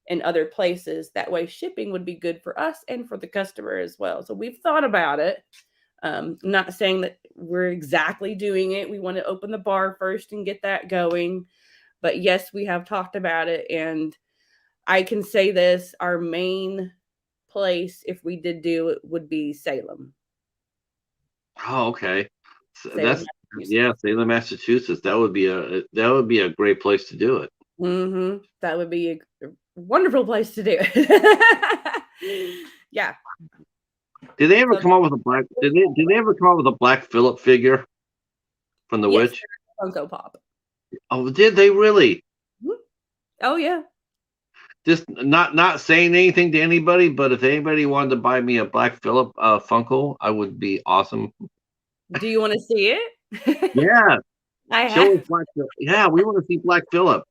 in other places. That way shipping would be good for us and for the customer as well. So we've thought about it. Not saying that we're exactly doing it. We want to open the bar first and get that going. But yes, we have talked about it. And I can say this, our main place, if we did do it, would be Salem. oh, okay. So Salem, Salem, Massachusetts. That would be a great place to do it. That would be a wonderful place to do it. Yeah. Did they ever come up with a black? Did they ever come up with a Black Phillip figure from the Yes, witch? Funko Pop. Oh, did they really? Oh yeah. Just not saying anything to anybody, but if anybody wanted to buy me a Black Phillip Funko, I would be awesome. Do you want to see it? Yeah, I show us have. Black Phillip. Yeah, we want to see Black Phillip.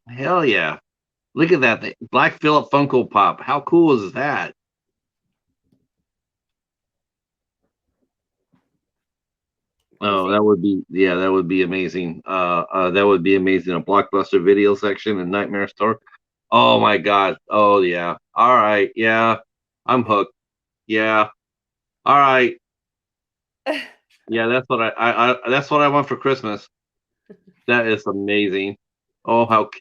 Hell yeah! Look at that, the Black Phillip Funko Pop. How cool is that? Oh, that would be amazing. That would be amazing. A Blockbuster video section and Nightmare Store. Oh my God. Oh yeah. All right. Yeah, I'm hooked. Yeah. All right. Yeah, that's what that's what I want for Christmas. That is amazing. Oh, how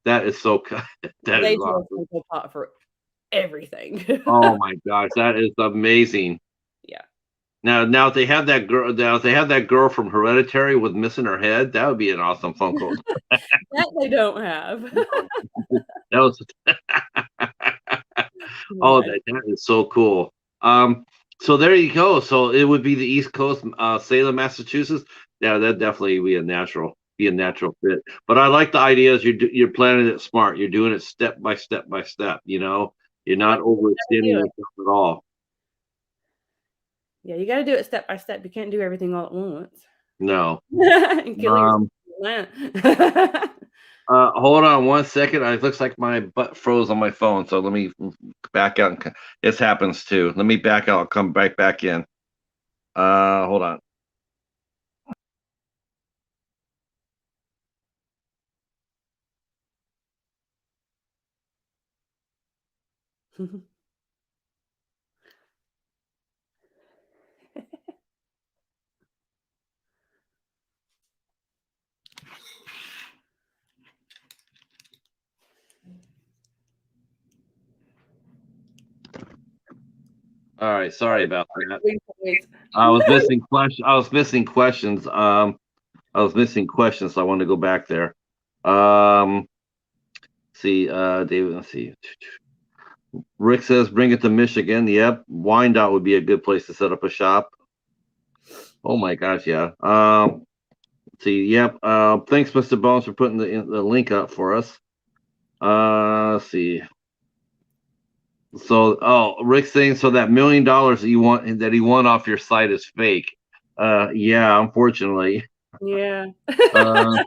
that is so that is They do a awesome. Funko Pop for everything. Oh my gosh, that is amazing. Yeah. Now if they have that girl, now if they have that girl from Hereditary with missing her head, that would be an awesome Funko. That they don't have. That was oh, that is so cool. So there you go. So it would be the East Coast, Salem, Massachusetts. Yeah, that definitely be a natural fit. But I like the ideas. You're planning it smart. You're doing it step by step by step. You're not overextending yourself at all. Yeah, you got to do it step by step. You can't do everything all at once. No. And kill yourself. Hold on one second. It looks like my butt froze on my phone. So let me back out. This happens too. Let me back out. I'll come back in. Hold on. All right, sorry about that. I was missing questions. I was missing questions, so I wanted to go back there. See, David. Let's see. Rick says, "Bring it to Michigan." Yep, Wyandotte would be a good place to set up a shop. Oh my gosh, yeah. See, yep. Thanks, Mr. Bones, for putting the link up for us. Let's see. So, Rick's saying so that $1 million that he won off your site is fake. Yeah, unfortunately. Yeah. Uh,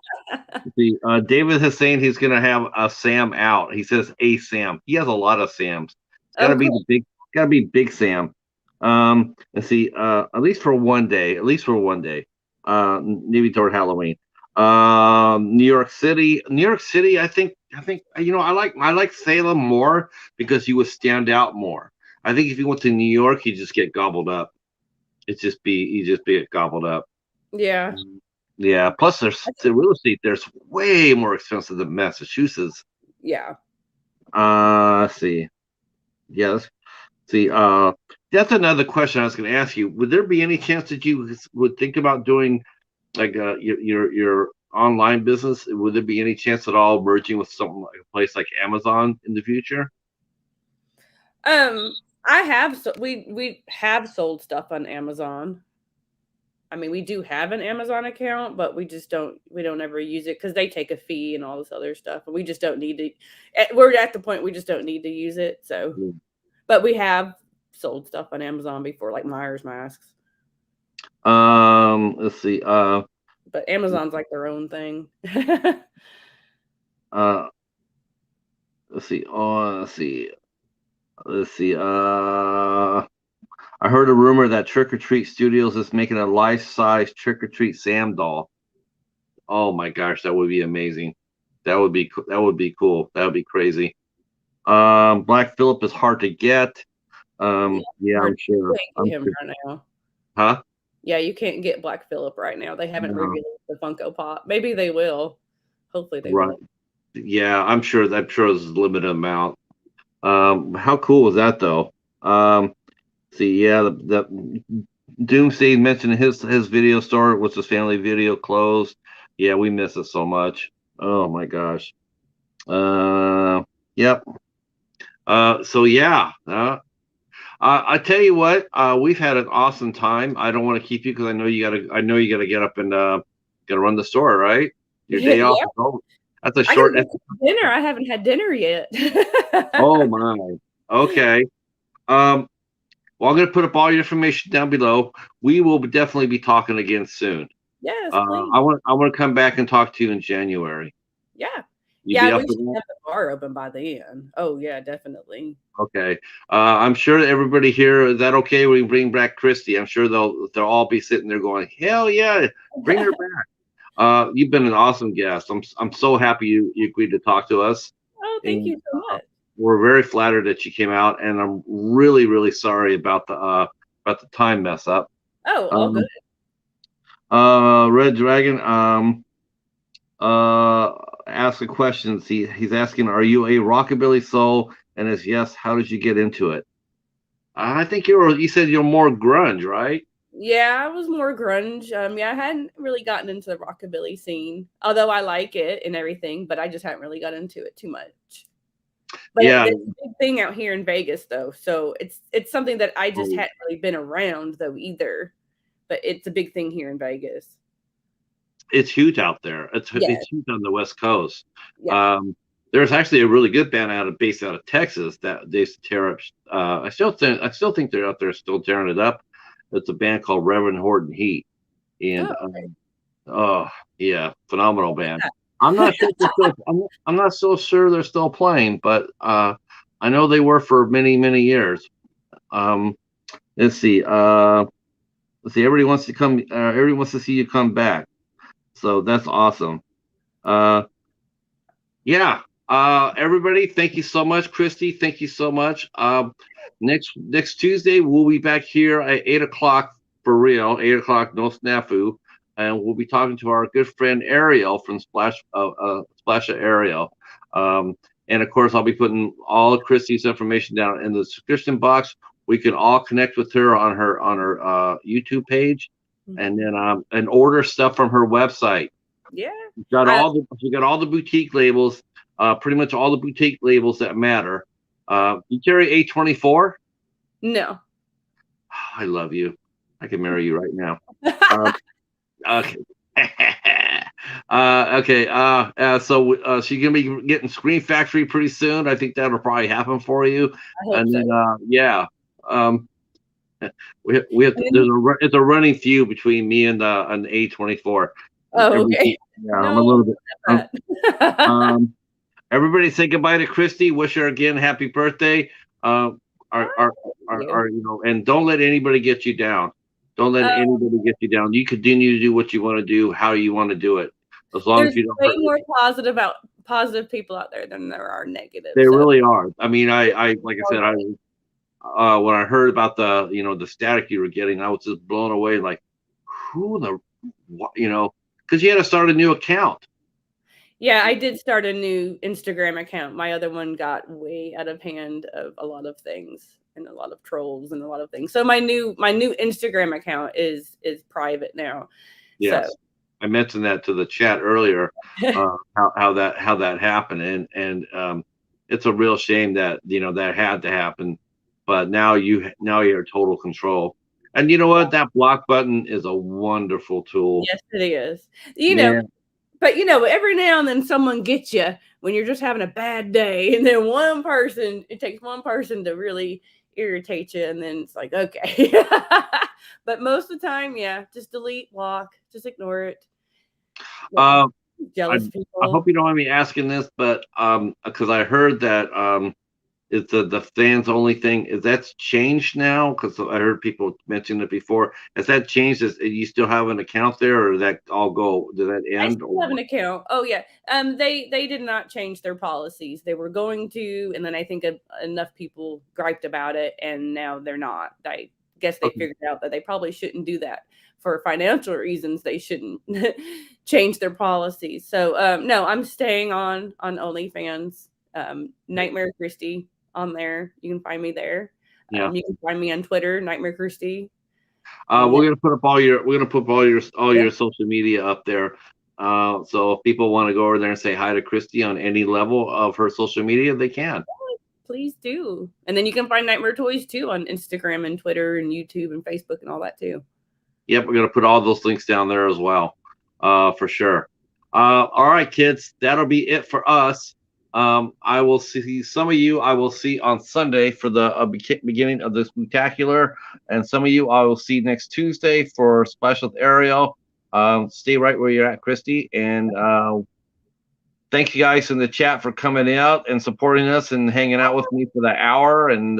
David is saying he's gonna have a Sam out. He says a Sam. He has a lot of Sams. It's gotta Oh, be cool. the big, gotta be Big Sam. Let's see. At least for one day. At least for one day. Maybe toward Halloween. New York City. New York City. I think I like Salem more because you would stand out more. I think if you went to New York, you just get gobbled up. You just be gobbled up. Yeah. Yeah. Plus, there's That's- the real estate. There's way more expensive than Massachusetts. Yeah. Let's see. Yeah. Let's see. That's another question I was going to ask you. Would there be any chance that you would think about doing like your online business? Would there be any chance at all merging with something like a place like Amazon in the future? Um, I have we have sold stuff on Amazon. I mean, we do have an Amazon account, but we don't ever use it because they take a fee and all this other stuff, and we just don't need to. We're at the point we just don't need to use it. So, but we have sold stuff on Amazon before, like Myers masks. Let's see. But Amazon's like their own thing. Uh, let's see. Oh, let's see. Let's see. I heard a rumor that Trick or Treat Studios is making a life-size Trick or Treat Sam doll. Oh my gosh, that would be amazing. That would be cool. That would be crazy. Black Phillip is hard to get. Yeah, Yeah, hard. I'm sure. You can't I'm get him sure. right now. Huh? Yeah, you can't get Black Phillip right now. They haven't No. revealed the Funko Pop. Maybe they will. Hopefully they Right. will. Yeah, I'm sure. I'm sure there's a limited amount. How cool was that though? See, yeah, the Doomsday mentioned his video store, was his family video closed. Yeah, we miss it so much. Oh my gosh. Yep. So yeah. I tell you what, we've had an awesome time. I don't want to keep you because I know you gotta get up and gotta run the store, right? Your day off Yeah, is over. That's a I gotta short. go cook dinner. I haven't had dinner yet. Oh my. Okay. Um. Well, I'm gonna put up all your information down below. We will definitely be talking again soon. Yes, please. I want to come back and talk to you in January. Yeah. You Yeah, be we up for should that? have the bar open by then. Oh, yeah, definitely. Okay. I'm sure that everybody here, is that okay? We bring back Kristy. I'm sure they'll all be sitting there going, hell yeah, bring her back. You've been an awesome guest. I'm so happy you agreed to talk to us, Oh, thank and you so much. we're very flattered that you came out. And I'm really sorry about the time mess up. Oh, all good. Um, Red Dragon uh ask a question. He's asking, are you a rockabilly soul? And as yes, how did you get into it? I think you said you're more grunge, right? Yeah, I was more grunge. Yeah, I hadn't really gotten into the rockabilly scene, although I like it and everything, but I just hadn't really got into it too much. But Yeah. it's a big thing out here in Vegas, though, so it's something that I just Oh, hadn't really been around though either. But it's a big thing here in Vegas. it's huge out there. Yeah, It's huge on the West Coast. yeah. Um, there's actually a really good band based out of Texas that they used to tear up. I still think they're out there still tearing it up. It's a band called Reverend Horton Heat, and Oh, oh yeah, phenomenal band. yeah. I'm not sure if they're still. I'm not so sure they're still playing, but I know they were for many years. Um, let's see. Let's see. Everybody wants to come. Everybody wants to see you come back. So that's awesome. Uh, yeah. Everybody, thank you so much, Kristy. Thank you so much. Next Tuesday we'll be back here at 8 o'clock for real. 8 o'clock, no snafu, and we'll be talking to our good friend Ariel from Splasha Ariel. Um, and of course, I'll be putting all of Kristy's information down in the description box. We can all connect with her on her YouTube page, and Mhm. then and order stuff from her website. Yeah. I She got all the boutique labels, pretty much all the boutique labels that matter. You carry A24? no. I love you. I can marry you right now. Uh, okay. Okay. So she's gonna be getting Screen Factory pretty soon. I think that'll probably happen for you. I hope And so. then yeah. Um, we have And then, it's a running feud between me and an A24. oh, okay. Every, yeah, I'm a No, little bit. not that. Um, Everybody say goodbye to Kristy. Wish her again happy birthday. Um, Ah, thank you. and don't let anybody get you down. Don't let Um, anybody get you down. You continue to do what you want to do, how you want to do it, as long there's as you don't way hurt. more positive people out there than there are negative. They So really are. I mean, I like I said, when I heard about the static you were getting, I was just blown away. Like, who the, what, because you had to start a new account. yeah, I did start a new Instagram account. My other one got way out of hand of a lot of things and a lot of trolls and a lot of things. So my new Instagram account is private now. So Yes, I mentioned that to the chat earlier, how that happened, and it's a real shame that that had to happen, but now you're total control. And you know what? That block button is a wonderful tool, yes, it is. You know, man. but every now and then someone gets you when you're just having a bad day, and then it takes one person to really irritate you, and then it's like, okay. But most of the time, yeah, just delete, block, just ignore it. Yeah, Uh, I jealous I hope people. you don't mind me asking this, but because I heard that it's the fans only thing. Is that's changed now? Because I heard people mention it before. Has that changed? You still have an account there, or did that all go? Did that I end? still Or have an what? account. Oh yeah. They did not change their policies. They were going to, and then I think enough people griped about it, and now they're not. I guess they Okay. figured out that they probably shouldn't do that for financial reasons. They shouldn't change their policies. So no, I'm staying on OnlyFans. Nightmare Christie on there. You can find me there. Yeah. You can find me on Twitter, Nightmare Christie. Yeah. We're gonna put all your social media up there. So if people want to go over there and say hi to Christy on any level of her social media, they can. Please do. And then you can find Nightmare Toys too on Instagram and Twitter and YouTube and Facebook and all that too. Yep, we're gonna put all those links down there as well, for sure. All right, kids, that'll be it for us. I will see some of you. I will see on Sunday for the beginning of the spectacular, and some of you I will see next Tuesday for Splash with Ariel. Stay right where you're at, Christy, and thank you guys in the chat for coming out and supporting us and hanging out with me for the hour. And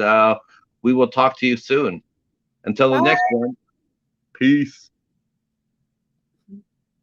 we will talk to you soon. Until the Bye. next one, peace.